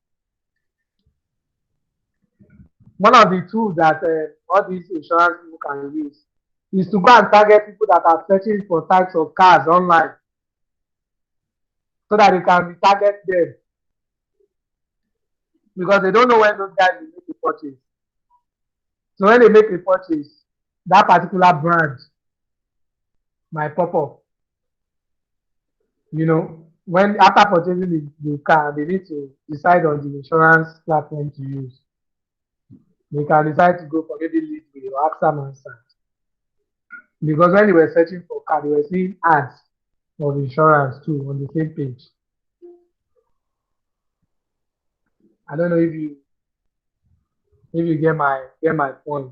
one of the tools that all these insurance people can use is to go and target people that are searching for types of cars online so that they can target them, because they don't know when those guys will make a purchase. So when they make a purchase, that particular brand might pop up. When after purchasing the car, they need to decide on the insurance platform to use. They can decide to go for maybe Leadway or AXA Mansard. Because when they were searching for car, they were seeing ads of insurance too on the same page. I don't know if you get my point.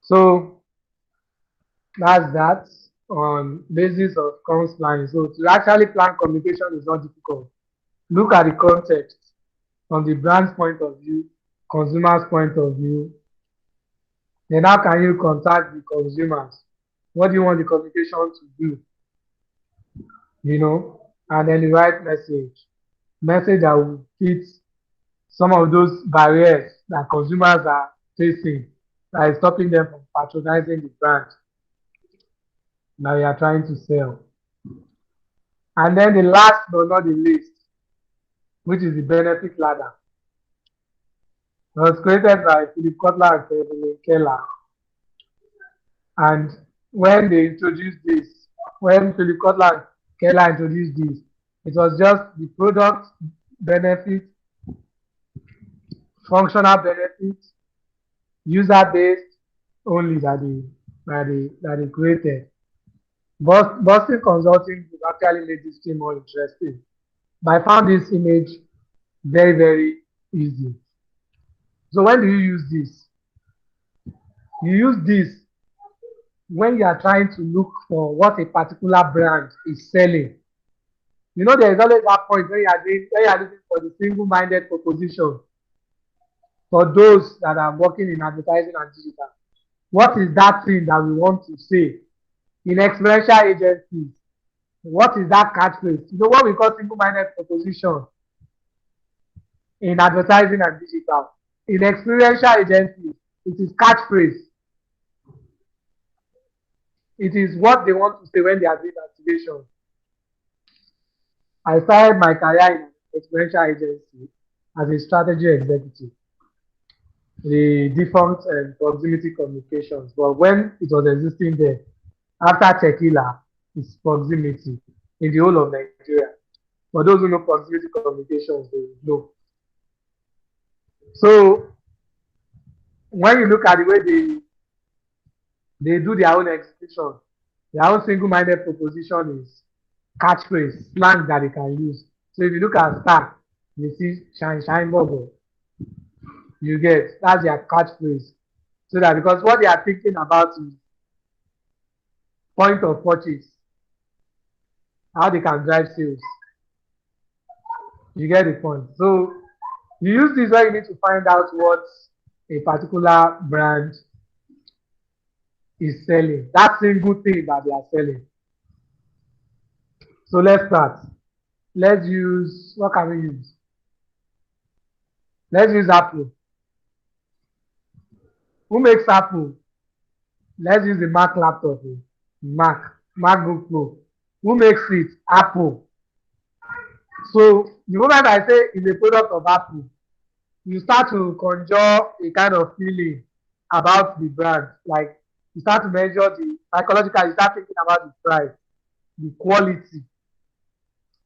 So that's that on basis of comms planning. So to actually plan communication is not difficult. Look at the context from the brand's point of view, consumer's point of view. Then how can you contact the consumers? What do you want the communication to do? And then the right message that will fit some of those barriers that consumers are facing, that is stopping them from patronizing the brand that you are trying to sell. And then the last but not the least, which is the benefit ladder. It was created by Philip Kotler and Kevin Keller. And when they introduced this, when Philip Kotler and Keller introduced this, it was just the product, benefit, functional benefits, user-based only that they created. Boston Consulting Group actually made this thing more interesting. But I found this image very, very easy. So when do you use this? You use this when you are trying to look for what a particular brand is selling. You know, there is always that point when you are looking for the single-minded proposition for those that are working in advertising and digital. What is that thing that we want to say in experiential agencies? What is that catchphrase? You know what we call single-minded proposition in advertising and digital. In experiential agencies, it is catchphrase. It is what they want to say when they are doing activation. I started my career in an experiential agency as a strategy executive. The defunct proximity communications, but when it was existing there, after tequila, it's proximity in the whole of Nigeria. For those who know proximity communications, they know. So when you look at the way they do their own execution, their own single-minded proposition is catchphrase, slang that they can use. So if you look at Star, you see shine, shine, bubble. You get, that's their catchphrase. So that because what they are thinking about is point of purchase, how they can drive sales. You get the point. So you use this when you need to find out what a particular brand is selling. That single thing that they are selling. So let's start. Let's use, what can we use? Let's use Apple. Who makes Apple? Let's use the Mac laptop. MacBook Pro. Who makes it? Apple. So the moment I say it's a product of Apple, you start to conjure a kind of feeling about the brand. Like you start to measure the psychological, you start thinking about the price, the quality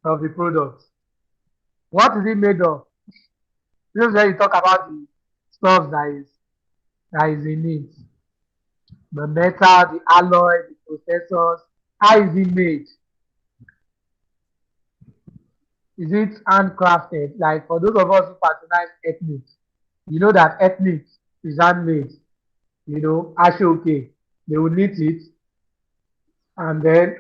of the product. What is it made of? This is where you talk about the stuff that is in it. The metal, the alloy, the processors. How is it made? Is it handcrafted? Like for those of us who patronize ethnic, you know that ethnic is handmade. You know, ashoke, they will knit it and then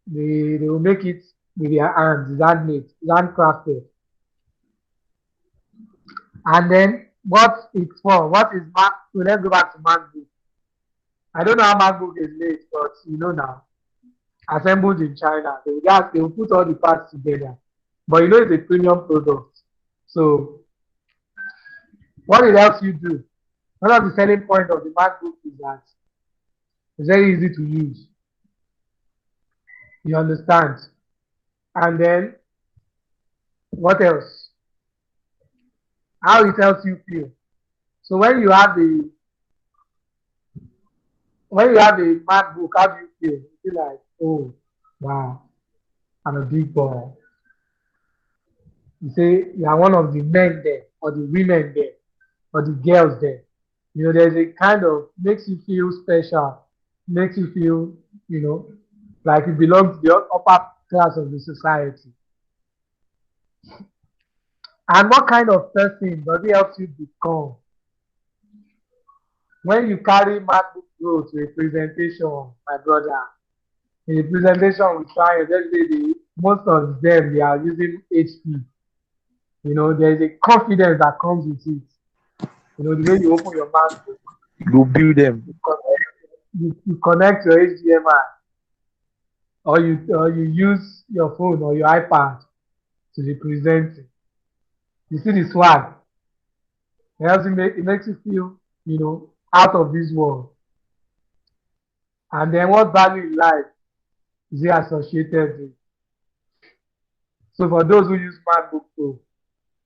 they will make it with their hands. It's handmade, it's handcrafted. And then what it's for? What is Mac? So let's go back to MacBook. I don't know how MacBook is made, but you know now, assembled in China. They will put all the parts together. But you know it's a premium product. So what it helps you do, one of the selling points of the MacBook is that it's very easy to use. You understand? And then what else? How it helps you feel. So when you have a MacBook, how do you feel? You feel like, oh wow, I'm a big boy. You say you are one of the men there, or the women there, or the girls there. You know, there's a kind of makes you feel special, makes you feel, you know, like you belong to the upper class of the society. And what kind of person does it help you become? When you carry MacBook Pro to a presentation, my brother, in a presentation with clients, most of them they are using HP. You know, there's a confidence that comes with it. You know, the way you open your mouth, You build them. you connect your HDMI, or you use your phone or your iPad to be presenting. You see the swag. It makes you feel, you know, out of this world. And then what value in life is it associated with? So for those who use MacBook Pro,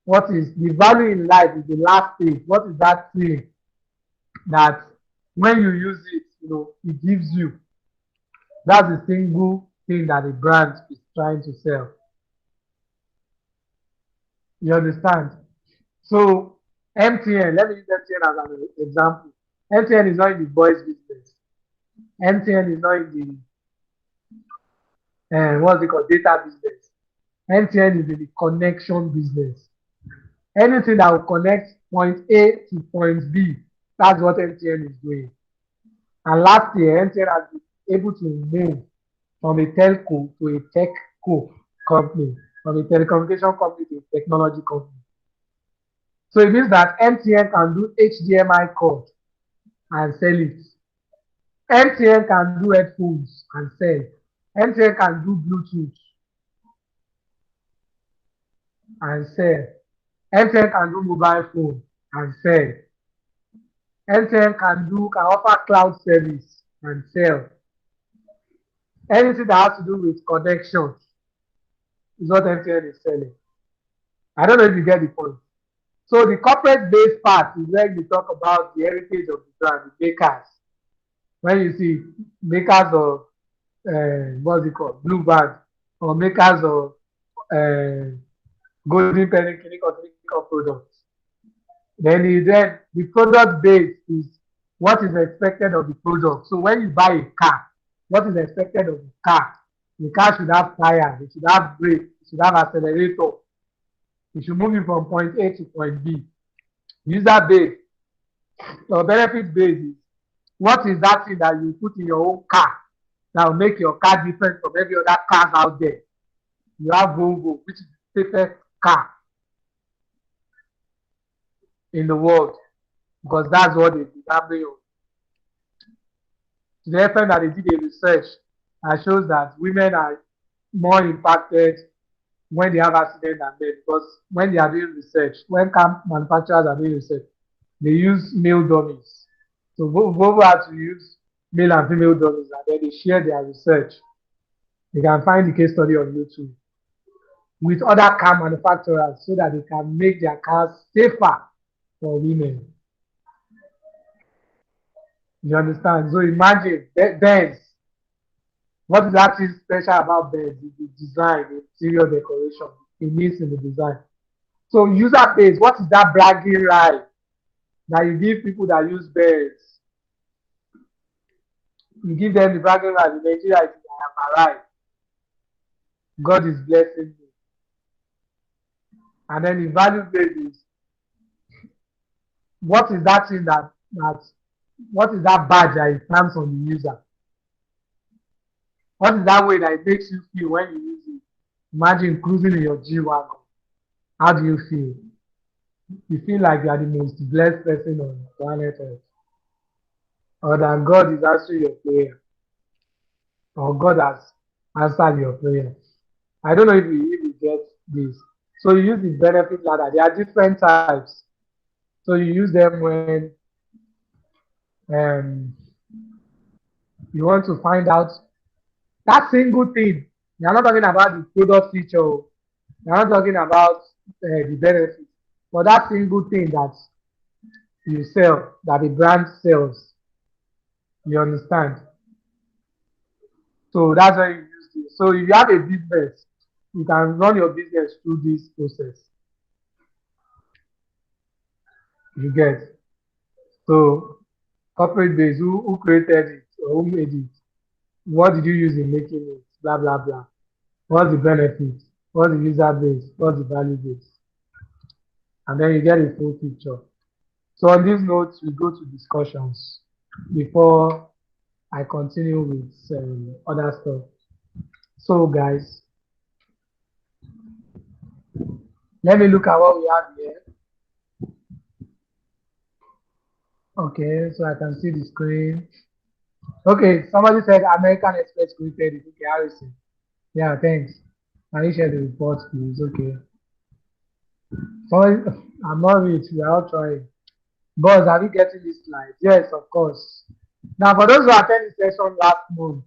what is the value in life is the last thing. What is that thing that when you use it, you know, it gives you? That's the single thing that the brand is trying to sell. You understand? So MTN, let me use MTN as an example. MTN is not in the voice business. MTN is not in the what's it called, data business. MTN is in the connection business. Anything that will connect point A to point B, that's what MTN is doing. And last year, MTN has been able to move from a telco to a techco company, from a telecommunication company to a technology company. So it means that MTN can do HDMI cord and sell it. MTN can do headphones and sell. MTN can do Bluetooth and sell. MTN can do mobile phone and sell. MTN can offer cloud service and sell. Anything that has to do with connection is what MTN is selling. I don't know if you get the point. So the corporate based part is where you talk about the heritage of the brand, the makers. When you see makers of what's it called, Blue Band, or makers of Golden Penny clinical products. Then the product base is what is expected of the product. So when you buy a car, what is expected of the car? The car should have tires, it should have brakes, it should have accelerator. It should move you from point A to point B. User base or benefit base is what is that thing that you put in your own car that will make your car different from every other car out there. You have Volvo, which is the safest car in the world, because that's what they did happening on. To the extent that they did a research that shows that women are more impacted when they have accident than men, because when they are doing research, when car manufacturers are doing research, they use male dummies. So Volvo had to use male and female dummies, and then they share their research. You can find the case study on YouTube with other car manufacturers so that they can make their cars safer for women. You understand? So imagine Benz. What is actually special about Benz is the design, the interior decoration. It means in the design. So user base, what is that bragging right that you give people that use Benz? You give them the bragging right. In Nigeria, I am arrived. God is blessing me. And then the value base is what is that thing what is that badge that it stamps on the user? What is that way that it makes you feel when you use it? Imagine cruising in your G-Wagon. How do you feel? You feel like you are the most blessed person on planet Earth. Or that God is answering your prayer. Or God has answered your prayer. I don't know if you get this. So you use the benefit ladder. There are different types. So you use them when you want to find out that single thing. You're not talking about the product feature. You're not talking about the benefit. But that single thing that you sell, that the brand sells. You understand? So that's why you use this. So if you have a business, you can run your business through this process. You get. So corporate base, who created it or who made it? What did you use in making it? Blah blah blah. What's the benefit? What's the user base? What's the value base? And then you get a full picture. So on these notes, we go to discussions before I continue with other stuff. So guys, let me look at what we have here. Okay, so I can see the screen. Okay, somebody said American Express created it. Okay, Harrison. Yeah, thanks. Can you share the report, please? Okay. Sorry, I'm not rich. We are all trying. Boss, are we getting this slide? Yes, of course. Now, for those who attended the session last month,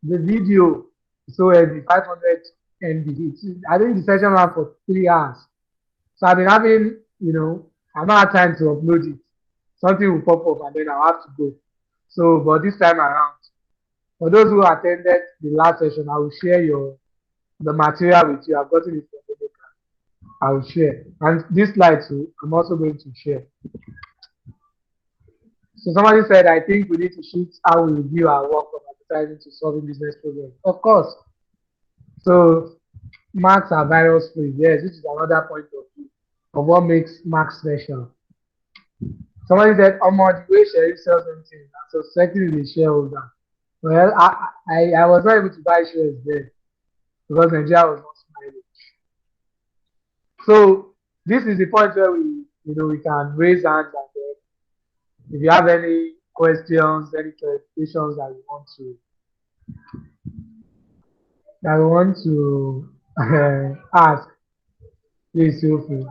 the video so heavy, 500 MB. I think the session ran for 3 hours. So I've been having, I'm not had time to upload it. Something will pop up and then I'll have to go. So, but this time around, for those who attended the last session, I will share the material with you. I've gotten it from the maker. I'll share. And this slide too, I'm also going to share. So somebody said, I think we need to shift how we view our work from advertising to solving business problems. Of course. So marks are virus free. Yes, this is another point of view of what makes marks special. Somebody said, the way Sherif sells something, so secondly the shareholder. Well, I was not able to buy shares there because Nigeria was not smiling. So this is the point where we can raise hands and if you have any questions, any clarifications that we want to ask, please feel free.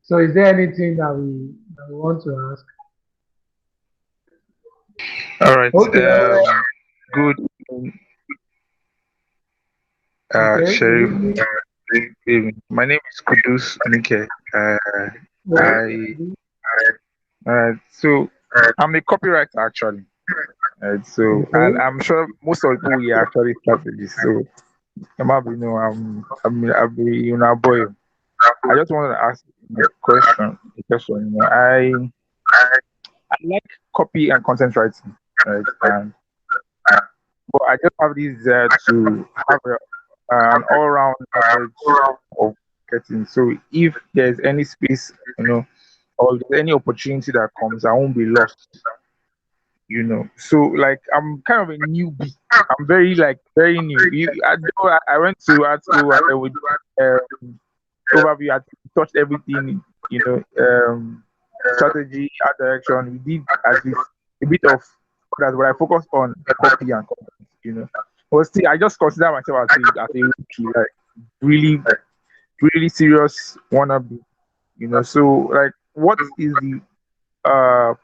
So is there anything that we want to ask? All right. Okay. Good evening, Okay. Sherif. Good evening. My name is Kudus Nike. So I'm a copywriter actually. So and I'm sure most of the people here are actually strategists. So I'll be boy. I just wanted to ask a question. I like copy and content writing, right? And but I just have this desire to have an all-round knowledge of marketing. So if there's any space, or there's any opportunity that comes, I won't be lost. So like I'm kind of a newbie. I'm very new. I went to art school with overview. I touched everything. Strategy, art direction. We did at least a bit of that, but I focused on copy and content. But still, I just consider myself as a rookie, like really, really serious wannabe. So like, what is the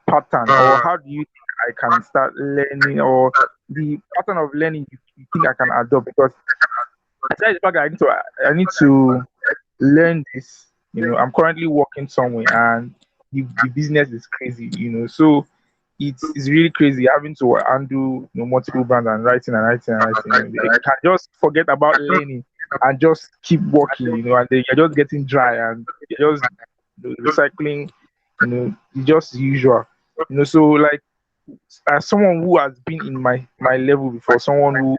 pattern, or how do you think I can start learning, or the pattern of learning you think I can adopt? Because aside the fact that I need to learn this. I'm currently working somewhere and the business is crazy. So it's really crazy having to undo multiple brands and writing and writing and writing. You can just forget about learning and just keep working, and then you're just getting dry and you're just recycling, it's just usual. So like as someone who has been in my level before, someone who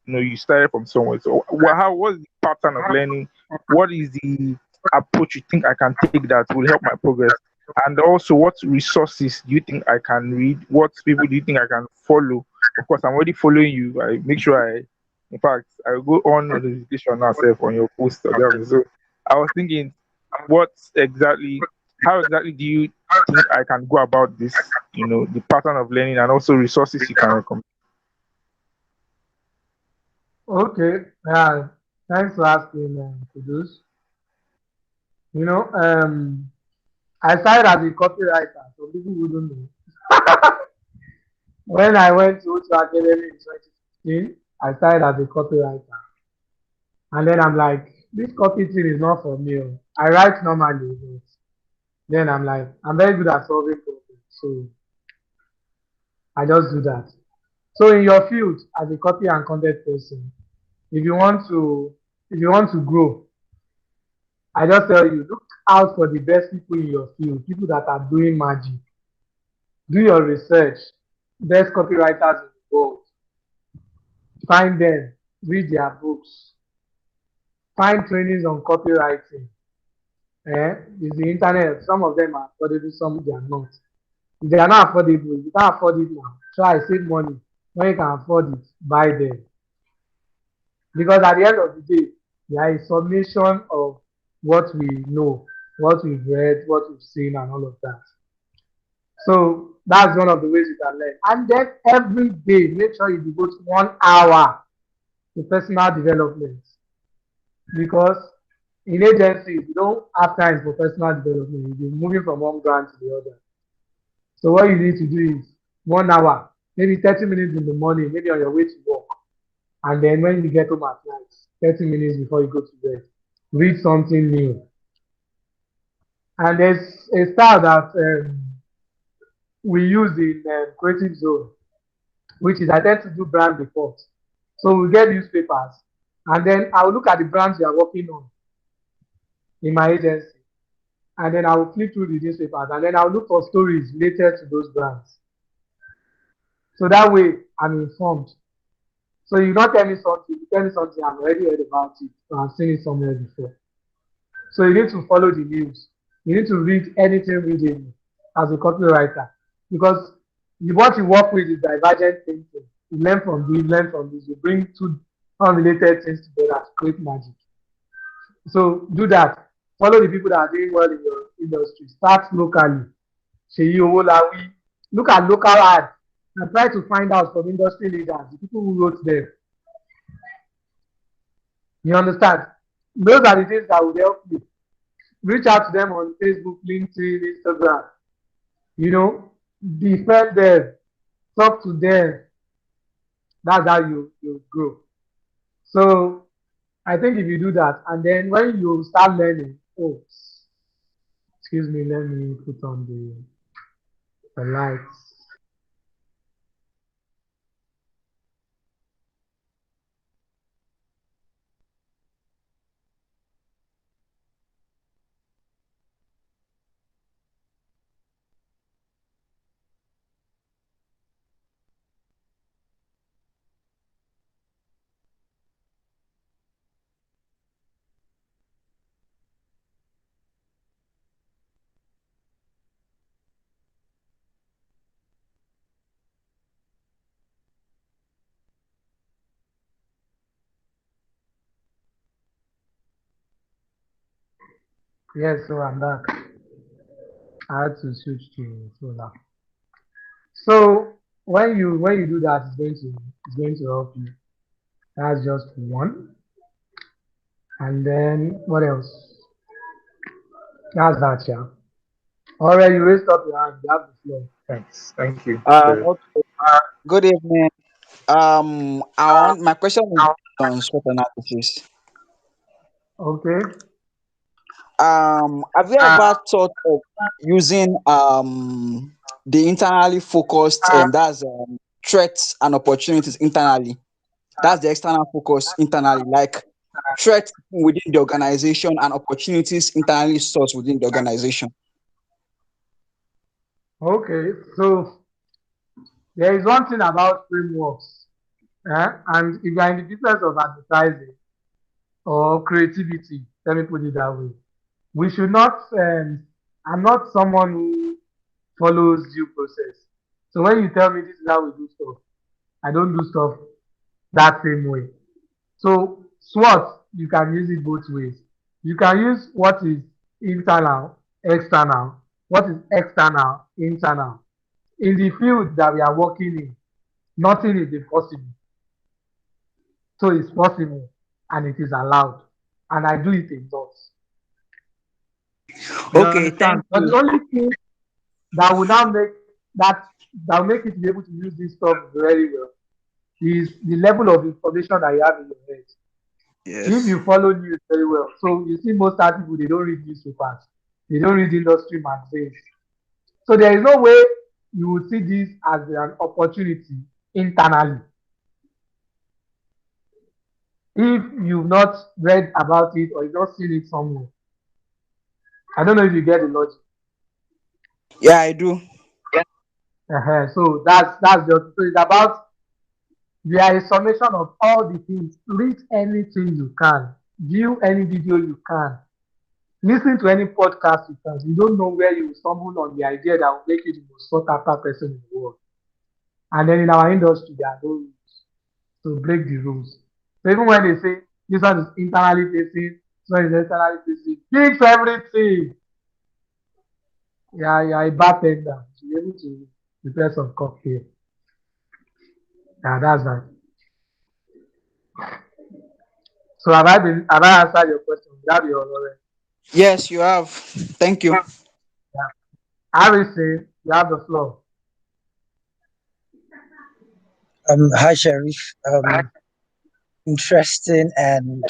you started from somewhere. So what's the pattern of learning? What is the approach you think I can take that will help my progress? And also, what resources do you think I can read? What people do you think I can follow? Of course, I'm already following you. I make sure in fact, I will go on notification now, self on your post. So I was thinking, how exactly do you think I can go about this? The pattern of learning and also resources you can recommend. Okay. Yeah. Thanks for asking, Kudus. I started as a copywriter. So people wouldn't know. When I went to Utu Academy in 2015, I started as a copywriter. And then I'm like, this copy thing is not for me. I write normally, but then I'm like, I'm very good at solving problems. So I just do that. So in your field, as a copy and content person, if you want to grow, I just tell you, look out for the best people in your field, people that are doing magic. Do your research, best copywriters in the world. Find them, read their books, find trainings on copywriting. Is the internet. Some of them are affordable, some they are not. If they are not affordable, if you can't afford it now, try save money. When you can afford it, buy them. Because at the end of the day, there is summation of what we know, what we've read, what we've seen, and all of that. So that's one of the ways you can learn. And then every day, make sure you devote 1 hour to personal development. Because in agencies, you don't have time for personal development. You'll be moving from one grant to the other. So what you need to do is 1 hour, maybe 30 minutes in the morning, maybe on your way to work. And then when you get home at night, 30 minutes before you go to bed, read something new. And there's a style that we use in Creative Zone, which is I tend to do brand reports. So we get newspapers, and then I will look at the brands you are working on. in my agency. And then I will flip through the newspapers and then I'll look for stories related to those brands. So that way I'm informed. So you not tell me something, you tell me something, I've already heard about it, or I've seen it somewhere before. So you need to follow the news. You need to read anything reading as a copywriter. Because what you work with is divergent thinking. You learn from this, learn from this. You bring two unrelated things together to create magic. So do that. Follow the people that are doing well in your industry. Start locally. Sheyi Owolawi. Look at local ads and try to find out from industry leaders, the people who wrote them. You understand? Those are the things that will help you. Reach out to them on Facebook, LinkedIn, Instagram. You know, befriend them, talk to them. That's how you grow. So I think if you do that, and then when you start learning, oh, excuse me, let me put on the lights. Yes, so I'm back. I had to switch to solar. So when you do that, it's going to help you. That's just one. And then what else? That's that, yeah. Alright, you raised up your hand. You have the floor. Thanks. Thank you. Okay. Good evening. My question is on SWOT analysis. Okay. Have you ever thought of using the internally focused that's threats and opportunities internally? That's the external focus internally, like threats within the organization and opportunities internally sourced within the organization. Okay. So there is one thing about frameworks. And if you are in the business of advertising or creativity, let me put it that way, we should not, I'm not someone who follows due process. So when you tell me this is how we do stuff, I don't do stuff that same way. So SWOT, you can use it both ways. You can use what is internal, external, what is external, internal. In the field that we are working in, nothing is impossible. So it's possible and it is allowed. And I do it in dots. You Okay, understand? thank But the you. only thing that will now make that will make it be able to use this stuff very well is the level of information that you have in your head. If Yes. you follow news very well, so you see most of people they don't read newspapers, they don't read industry magazines. So there is no way you will see this as an opportunity internally if you've not read about it or you've not seen it somewhere. I don't know if you get the logic. Yeah, I do. So that's just so it's about we are a summation of all the things. Read anything you can, view any video you can, listen to any podcast you can. You don't know where you stumble on the idea that will make you the most sought after person in the world. And then in our industry, there are no rules to break the rules. So even when they say this one is internally facing, this one is externally facing, fix everything. Yeah, a bartender to be able to prepare some cocktail. Yeah, that's right. So have I answered your question? That be all right. Yes, you have. Thank you. Yeah. Harrison, you have the floor. Hi, Sherif. Interesting and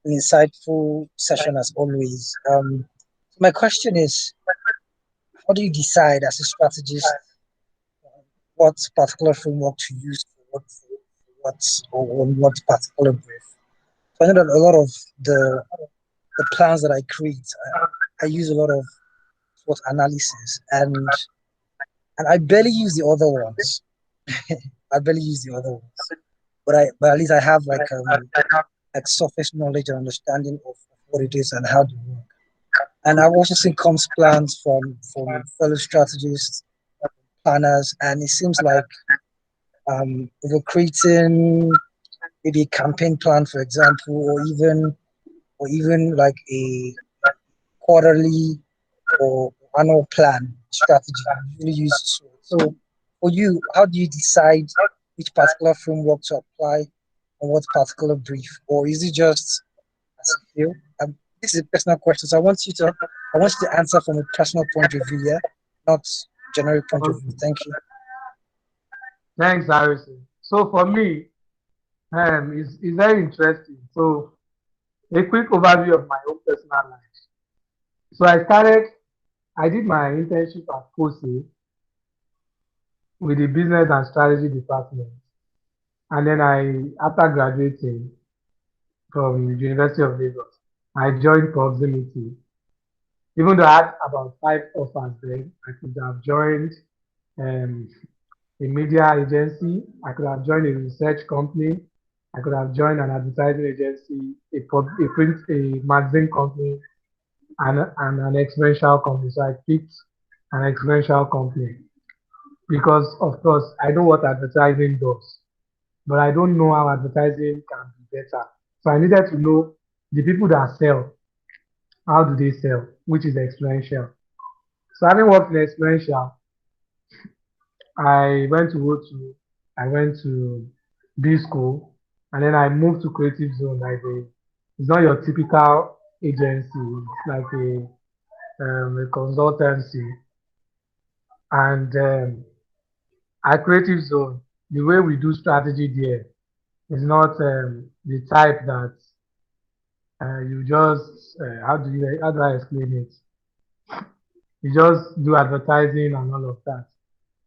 insightful session as always. My question is, how do you decide as a strategist what particular framework to use for what or on what particular brief? So I know that a lot of the the plans that I create, I use a lot of SWOT analysis, and I barely use the other ones. I barely use the other ones, but at least I have like surface knowledge and understanding of what it is and how to work. And I've also seen comms plans from fellow strategists, planners, and it seems like we're creating maybe a campaign plan, for example, or even like a quarterly or annual plan strategy. You usually use SWOT. So for you, how do you decide which particular framework to apply on what particular brief, or is it just as you feel? This is a personal question, so I want you to answer from a personal point of view, yeah, not generic point of view. Thank you. Thanks, Harrison. So for me, it's very interesting. So a quick overview of my own personal life. So I did my internship at COSE with the business and strategy department. And then after graduating from the University of Lagos, I joined Proximity. Even though I had about 5 offers then, I could have joined a media agency, I could have joined a research company, I could have joined an advertising agency, a magazine company, and an experiential company. So I picked an experiential company because, of course, I know what advertising does, but I don't know how advertising can be better. So I needed to know the people that sell, how do they sell, which is experiential. So having worked in experiential, I went to O2, I went to B school, and then I moved to Creative Zone. It's not your typical agency, it's like a consultancy. And at Creative Zone, the way we do strategy there is not the type that you just how do I explain it? You just do advertising and all of that.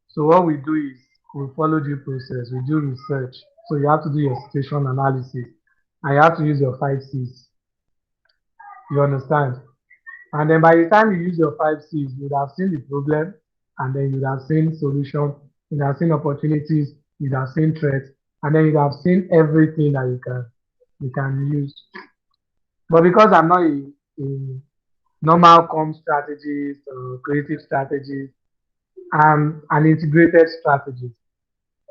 So what we do is we follow due process, we do research. So you have to do your situation analysis and you have to use your 5 C's. You understand? And then by the time you use your 5 C's, you would have seen the problem and then you would have seen solution, you would have seen opportunities, you would have seen threats, and then you would have seen everything that you can use. But because I'm not a normal comm strategist or creative strategist, I'm an integrated strategist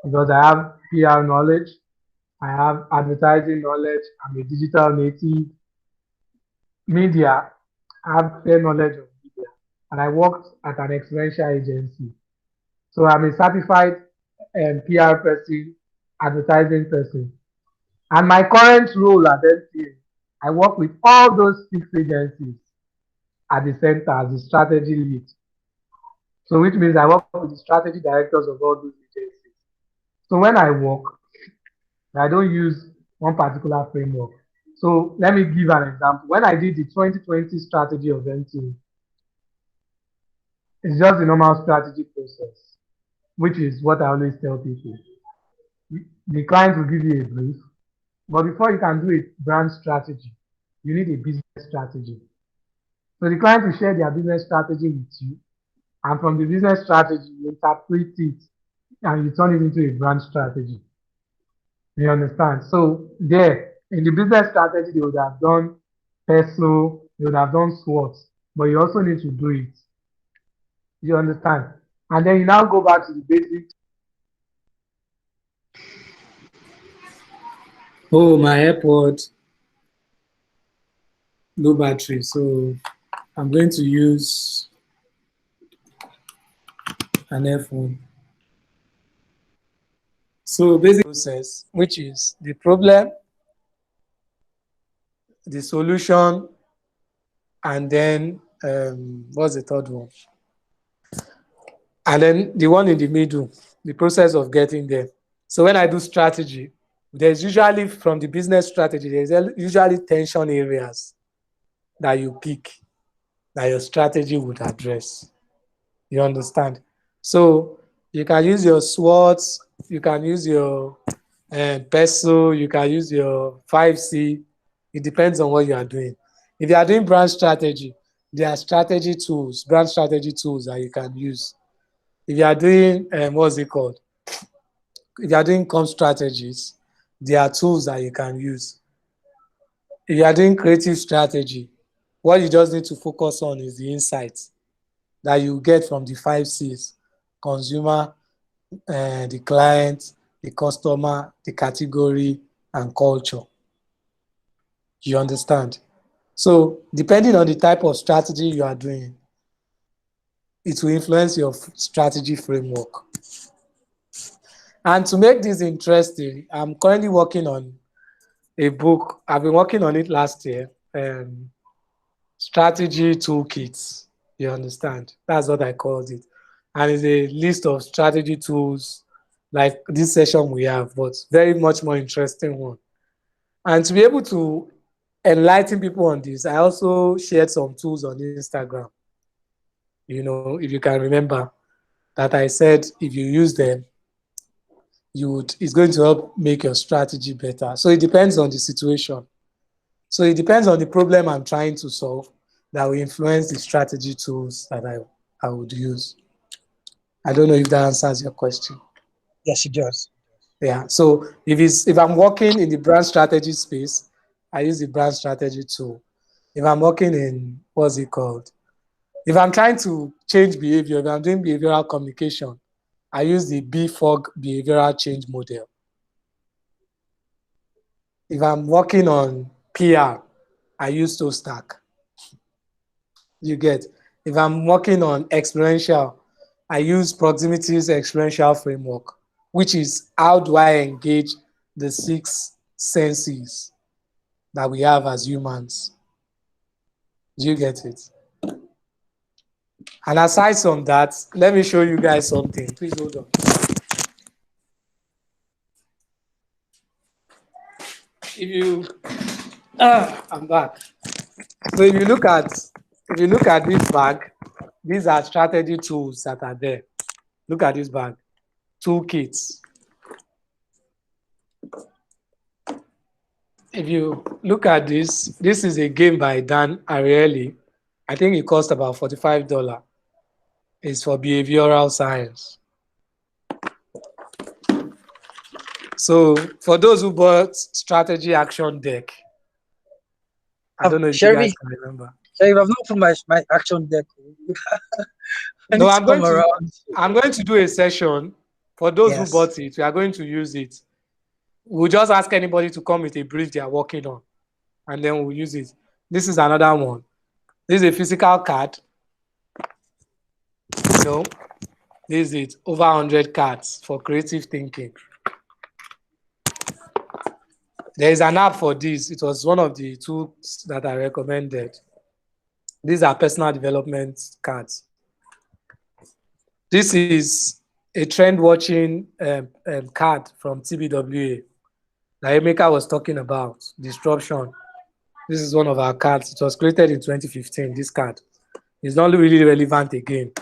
because I have PR knowledge, I have advertising knowledge, I'm a digital native, media, I have fair knowledge of media, and I worked at an experiential agency. So I'm a certified PR person, advertising person. And my current role at NPA, I work with all those 6 agencies at the center as the strategy lead. So which means I work with the strategy directors of all those agencies. So when I work, I don't use one particular framework. So let me give an example. When I did the 2020 strategy of NTA, it's just the normal strategy process, which is what I always tell people. The client will give you a brief, but before you can do a brand strategy, you need a business strategy. So the client will share their business strategy with you, and from the business strategy, you interpret it and you turn it into a brand strategy. You understand? So there, in the business strategy, they would have done PESO, they would have done SWOT, but you also need to do it. You understand? And then you now go back to the basics. Oh, my AirPod, low battery, so I'm going to use an earphone. So basic process, which is the problem, the solution, and then what's the third one? And then the one in the middle, the process of getting there. So when I do strategy, there's usually from the business strategy, there's usually tension areas that you pick that your strategy would address. You understand? So you can use your SWOT, you can use your PESO, you can use your 5C. It depends on what you are doing. If you are doing brand strategy, there are strategy tools, brand strategy tools that you can use. If you are doing, what's it called? If you are doing comp strategies, there are tools that you can use. If you are doing creative strategy, what you just need to focus on is the insights that you get from the 5 C's: consumer, the client, the customer, the category, and culture. You understand? So depending on the type of strategy you are doing, it will influence your strategy framework. And to make this interesting, I'm currently working on a book. I've been working on it last year. Strategy toolkits. You understand? That's what I called it. And it's a list of strategy tools like this session we have, but very much more interesting one. And to be able to enlighten people on this, I also shared some tools on Instagram. You know, if you can remember that I said if you use them, it's going to help make your strategy better. So it depends on the situation. So it depends on the problem I'm trying to solve that will influence the strategy tools that I would use. I don't know if that answers your question. Yes, it does. Yeah. So if I'm working in the brand strategy space, I use the brand strategy tool. If I'm working in, what's it called? If I'm trying to change behavior, if I'm doing behavioral communication, I use the BFOG behavioral change model. If I'm working on PR, I use Stack. You get. If I'm working on experiential, I use Proximity's experiential framework, which is how do I engage the 6 senses that we have as humans. Do you get it? And aside from that, let me show you guys something. Please hold on. If you, I'm back. So if you look at this bag, these are strategy tools that are there. Look at this bag, toolkits. If you look at this is a game by Dan Ariely. I think it cost about $45. It's for behavioral science. So for those who bought strategy action deck, I don't know if you guys can remember. Sherif, I've not put my action deck. No, I'm going to do a session for those who bought it. We are going to use it. We'll just ask anybody to come with a brief they are working on, and then we'll use it. This is another one. This is a physical card. No, this is it. Over 100 cards for creative thinking. There is an app for this. It was one of the tools that I recommended. These are personal development cards. This is a trend watching card from TBWA that Emeka was talking about, disruption. This is one of our cards. It was created in 2015, this card. It's not really relevant again.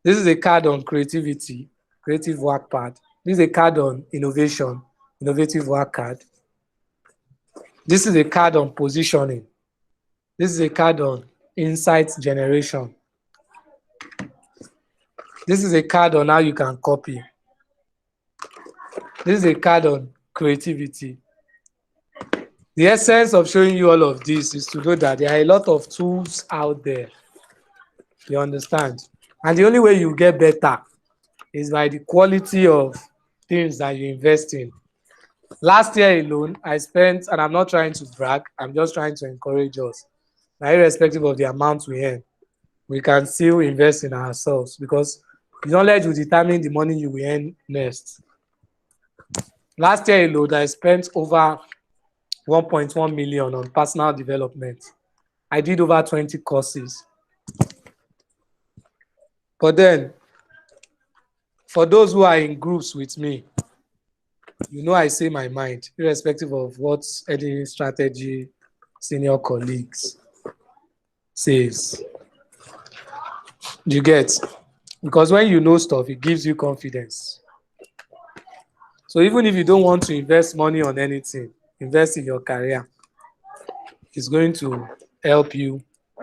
This is a card on creativity, creative work pad. This is a card on innovation, innovative work card. This is a card on positioning. This is a card on insight generation. This is a card on how you can copy. This is a card on creativity. The essence of showing you all of this is to know that there are a lot of tools out there. You understand? And the only way you get better is by the quality of things that you invest in. Last year alone, I spent, and I'm not trying to brag, I'm just trying to encourage us. Now, irrespective of the amount we earn, we can still invest in ourselves because the knowledge will determine the money you will earn next. Last year alone, I spent over 1.1 million on personal development. I did over 20 courses. But then, for those who are in groups with me, you know I say my mind, irrespective of what any strategy senior colleagues says. You get? Because when you know stuff, it gives you confidence. So even if you don't want to invest money on anything, invest in your career. is going to help you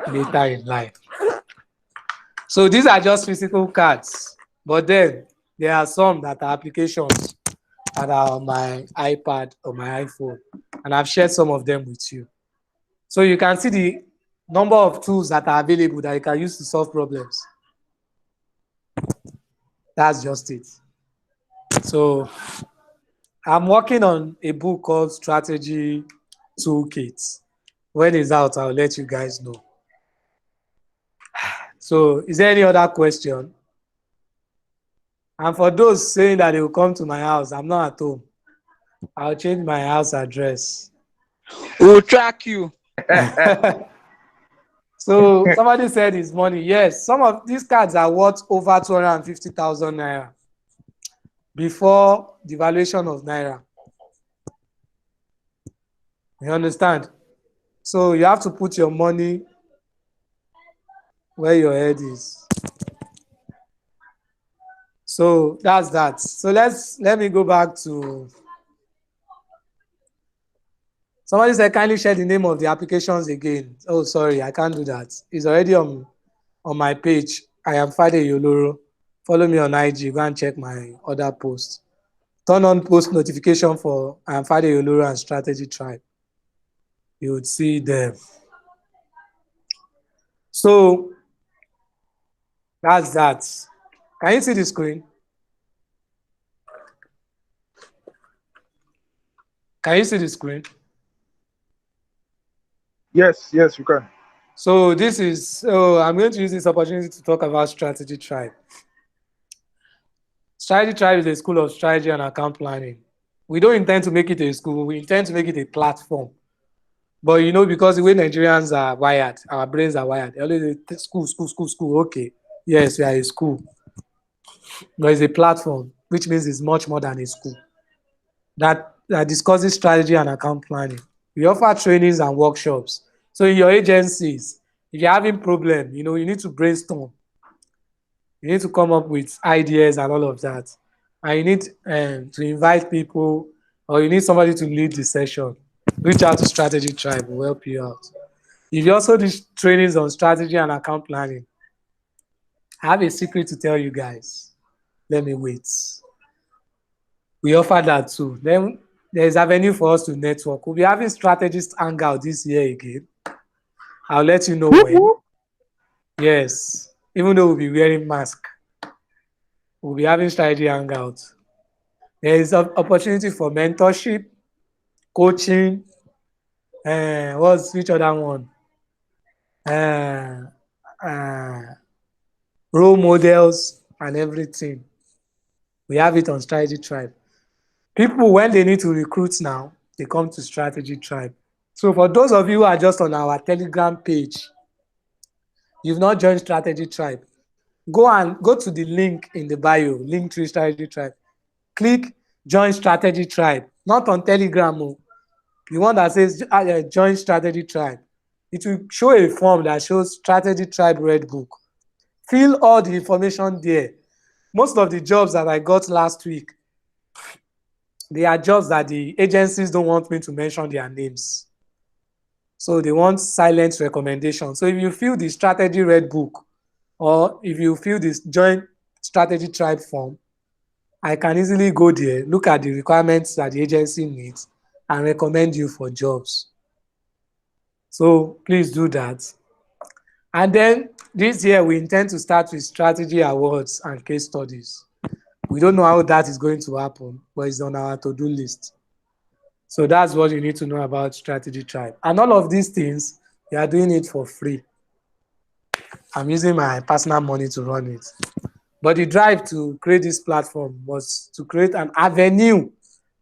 later in life. So these are just physical cards, but then there are some that are applications that are on my iPad or my iPhone, and I've shared some of them with you. So you can see the number of tools that are available that you can use to solve problems. That's just it. So I'm working on a book called Strategy Toolkit. When it's out, I'll let you guys know. So is there any other question? And for those saying that they will come to my house, I'm not at home. I'll change my house address. We'll track you. So somebody said it's money. Yes, some of these cards are worth over 250,000 naira before the valuation of naira. You understand? So you have to put your money where your head is. So that's that. So let me go back to. Somebody said, kindly share the name of the applications again. Oh, sorry, I can't do that. It's already on my page. I am Fade Yoloro. Follow me on IG. Go and check my other posts. Turn on post notification for I am Fade Yoloro and Strategy Tribe. You would see them. So that's that. Can you see the screen? Can you see the screen? Yes, you can. So this is, I'm going to use this opportunity to talk about Strategy Tribe. Strategy Tribe is a school of strategy and account planning. We don't intend to make it a school, we intend to make it a platform. But you know, because the way Nigerians are wired, our brains are wired, they always say, school, okay. Yes, we are a school. But it's a platform, which means it's much more than a school. That discusses strategy and account planning. We offer trainings and workshops. So in your agencies, if you're having problem, you know, you need to brainstorm. You need to come up with ideas and all of that. And you need to invite people, or you need somebody to lead the session. Reach out to Strategy Tribe, will help you out. If you also do trainings on strategy and account planning, I have a secret to tell you guys. Let me wait. We offer that too. Then there's avenue for us to network. We'll be having strategist hangout this year again. I'll let you know when. Yes, even though we'll be wearing masks, we'll be having strategy hangout. There is an opportunity for mentorship, coaching, which other one? Role models and everything. We have it on Strategy Tribe. People, when they need to recruit now, they come to Strategy Tribe. So for those of you who are just on our Telegram page, you've not joined Strategy Tribe, go to the link in the bio, link to Strategy Tribe. Click Join Strategy Tribe, not on Telegram, the one that says Join Strategy Tribe. It will show a form that shows Strategy Tribe Red Book. Fill all the information there. Most of the jobs that I got last week, they are jobs that the agencies don't want me to mention their names. So they want silent recommendation. So if you fill the Strategy Red Book, or if you fill this Joint Strategy Tribe form, I can easily go there, look at the requirements that the agency needs, and recommend you for jobs. So please do that. And then this year, we intend to start with strategy awards and case studies. We don't know how that is going to happen, but it's on our to-do list. So that's what you need to know about Strategy Tribe. And all of these things, we are doing it for free. I'm using my personal money to run it. But the drive to create this platform was to create an avenue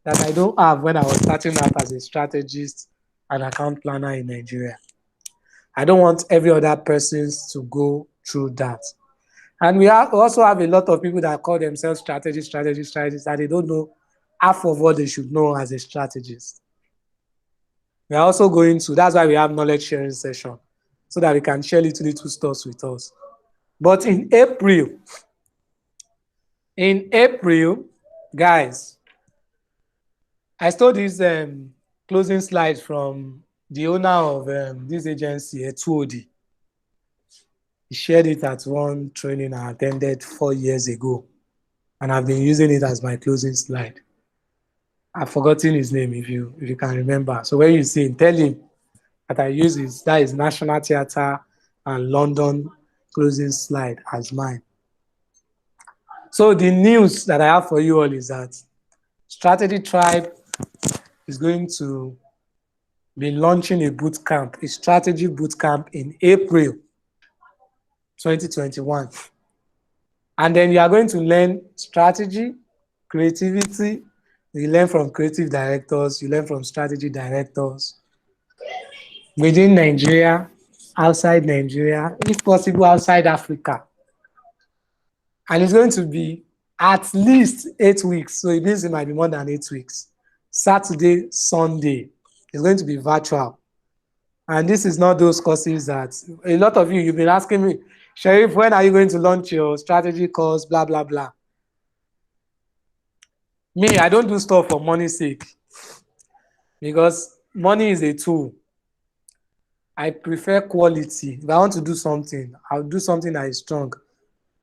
that I don't have when I was starting out as a strategist and account planner in Nigeria. I don't want every other person to go through that. And we also have a lot of people that call themselves strategists, that they don't know half of what they should know as a strategist. We are also going to, that's why we have knowledge sharing session, so that we can share little stuff with us. But in April, guys, I stole these closing slides from the owner of this agency, Etuodi, he shared it at one training I attended 4 years ago, and I've been using it as my closing slide. I've forgotten his name if you can remember. So when you see him, tell him that I use that is National Theatre and London closing slide as mine. So the news that I have for you all is that Strategy Trybe is going to be launching a boot camp, a strategy boot camp in April 2021. And then you are going to learn strategy, creativity. You learn from creative directors, you learn from strategy directors within Nigeria, outside Nigeria, if possible outside Africa. And it's going to be at least 8 weeks. So it means it might be more than 8 weeks. Saturday, Sunday. It's going to be virtual. And this is not those courses that a lot of you've been asking me, Sherif, when are you going to launch your strategy course, blah, blah, blah. Me, I don't do stuff for money's sake because money is a tool. I prefer quality. If I want to do something, I'll do something that is strong.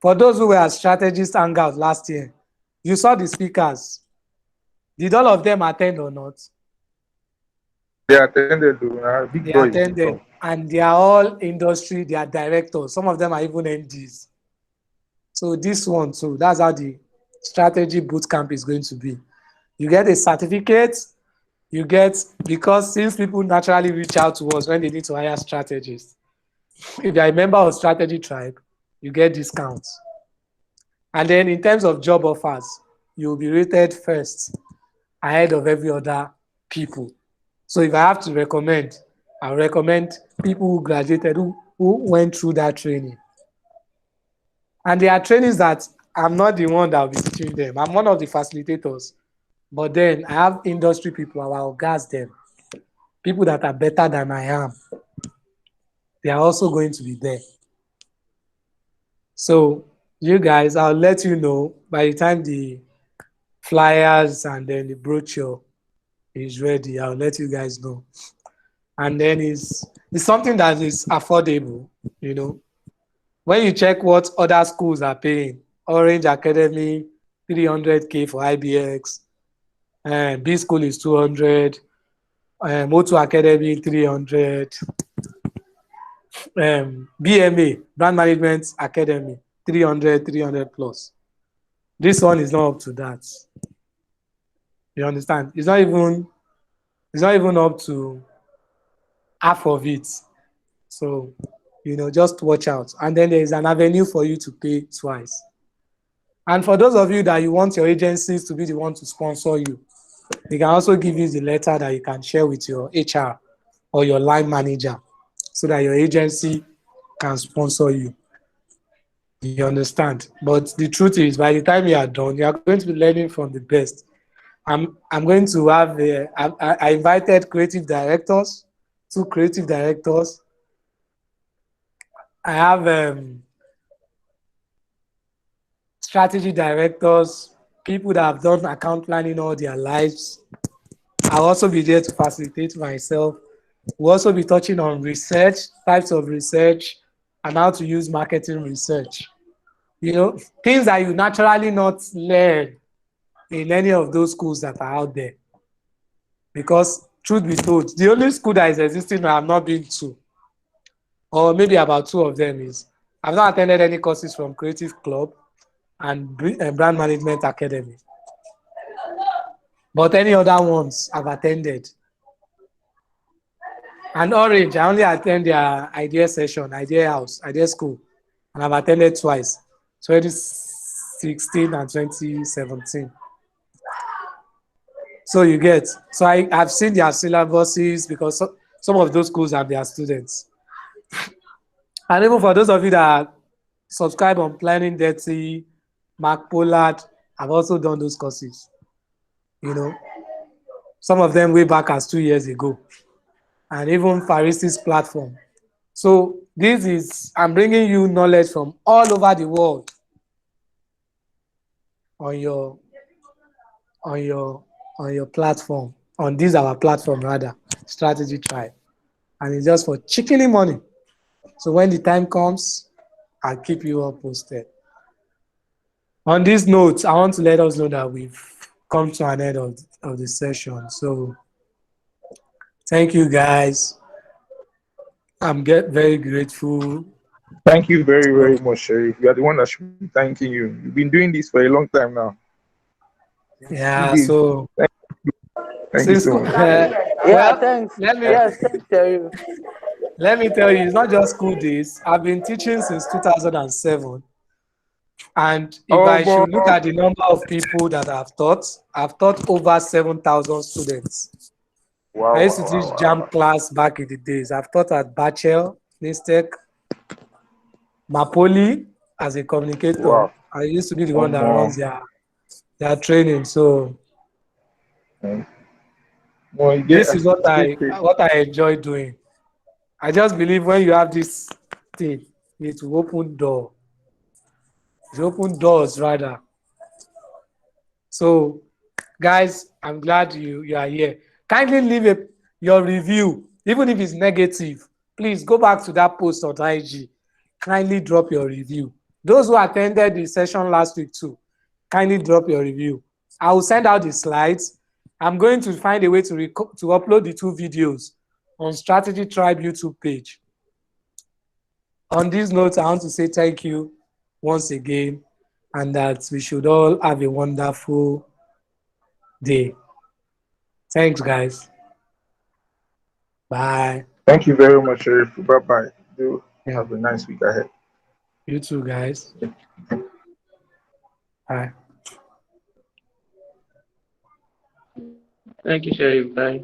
For those who were at Strategist Hangout last year, you saw the speakers. Did all of them attend or not? They attended, big they boys. Attended, and they are all industry, they are directors. Some of them are even MDs. So this one too, that's how the strategy bootcamp is going to be. You get a certificate, because since people naturally reach out to us when they need to hire strategists, if you're a member of Strategy Trybe, you get discounts. And then in terms of job offers, you'll be rated first ahead of every other people. So if I have to recommend, I'll recommend people who graduated, who went through that training. And there are trainings that I'm not the one that will be teaching them. I'm one of the facilitators. But then I have industry people, I will gas them. People that are better than I am. They are also going to be there. So you guys, I'll let you know by the time the flyers and then the brochure is ready, I'll let you guys know. And then it's something that is affordable, you know. When you check what other schools are paying, Orange Academy, 300K for IBX, B School is 200, Motu Academy, 300, BMA, Brand Management Academy, 300 plus. This one is not up to that. You understand? It's not even up to half of it. So, you know, just watch out. And then there is an avenue for you to pay twice. And for those of you that you want your agencies to be the one to sponsor you, they can also give you the letter that you can share with your HR or your line manager so that your agency can sponsor you. You understand? But the truth is, by the time you are done, you are going to be learning from the best. I'm going to have I invited creative directors, 2 creative directors. I have strategy directors, people that have done account planning all their lives. I'll also be there to facilitate myself. We'll also be touching on research, types of research, and how to use marketing research. You know, things that you naturally not learn in any of those schools that are out there. Because truth be told, the only school that is existing that I've not been to, or maybe about 2 of them, is I've not attended any courses from Creative Club and Brand Management Academy. But any other ones I've attended. And Orange, I only attend their idea session, idea house, idea school, and I've attended twice, 2016 and 2017. So you get, so I've seen their syllabuses because some of those schools have their students. And even for those of you that subscribe on Planning Dirty, Mark Pollard, I've also done those courses. You know, some of them way back as 2 years ago. And even Faristi's platform. So this is, I'm bringing you knowledge from all over the world on your platform, on this our platform rather, Strategy Trybe. and it's just for chickening money. So when the time comes, I'll keep you all posted. On this note, I want to let us know that we've come to an end of the session. So thank you guys. I'm very grateful. Thank you very, very much, Sherif. You are the one that should be thanking you. You've been doing this for a long time now. Yeah, You did. so Thank you so much. well, Thanks. let me Yes, thanks, Sherif. let me tell you, it's not just school days. I've been teaching since 2007. And if I should look at the number of people that I've taught over 7,000 students. Wow, I used to wow, teach wow, jam wow. class back in the days. I've taught at Bachel, Nistec, Mapoli as a communicator. Wow. I used to be the one that runs their training. So well, this is what I enjoy doing. I just believe when you have this thing, it will open door. It open doors rather. So guys, I'm glad you are here. Kindly leave your review, even if it's negative. Please go back to that post on IG. Kindly drop your review. Those who attended the session last week too, kindly drop your review. I will send out the slides. I'm going to find a way to upload the 2 videos on Strategy Trybe YouTube page. On this note, I want to say thank you once again, and that we should all have a wonderful day. Thanks, guys. Bye. Thank you very much, Sherif. Bye-bye. Do have a nice week ahead. You too, guys. Bye. Thank you, Sherif. Bye.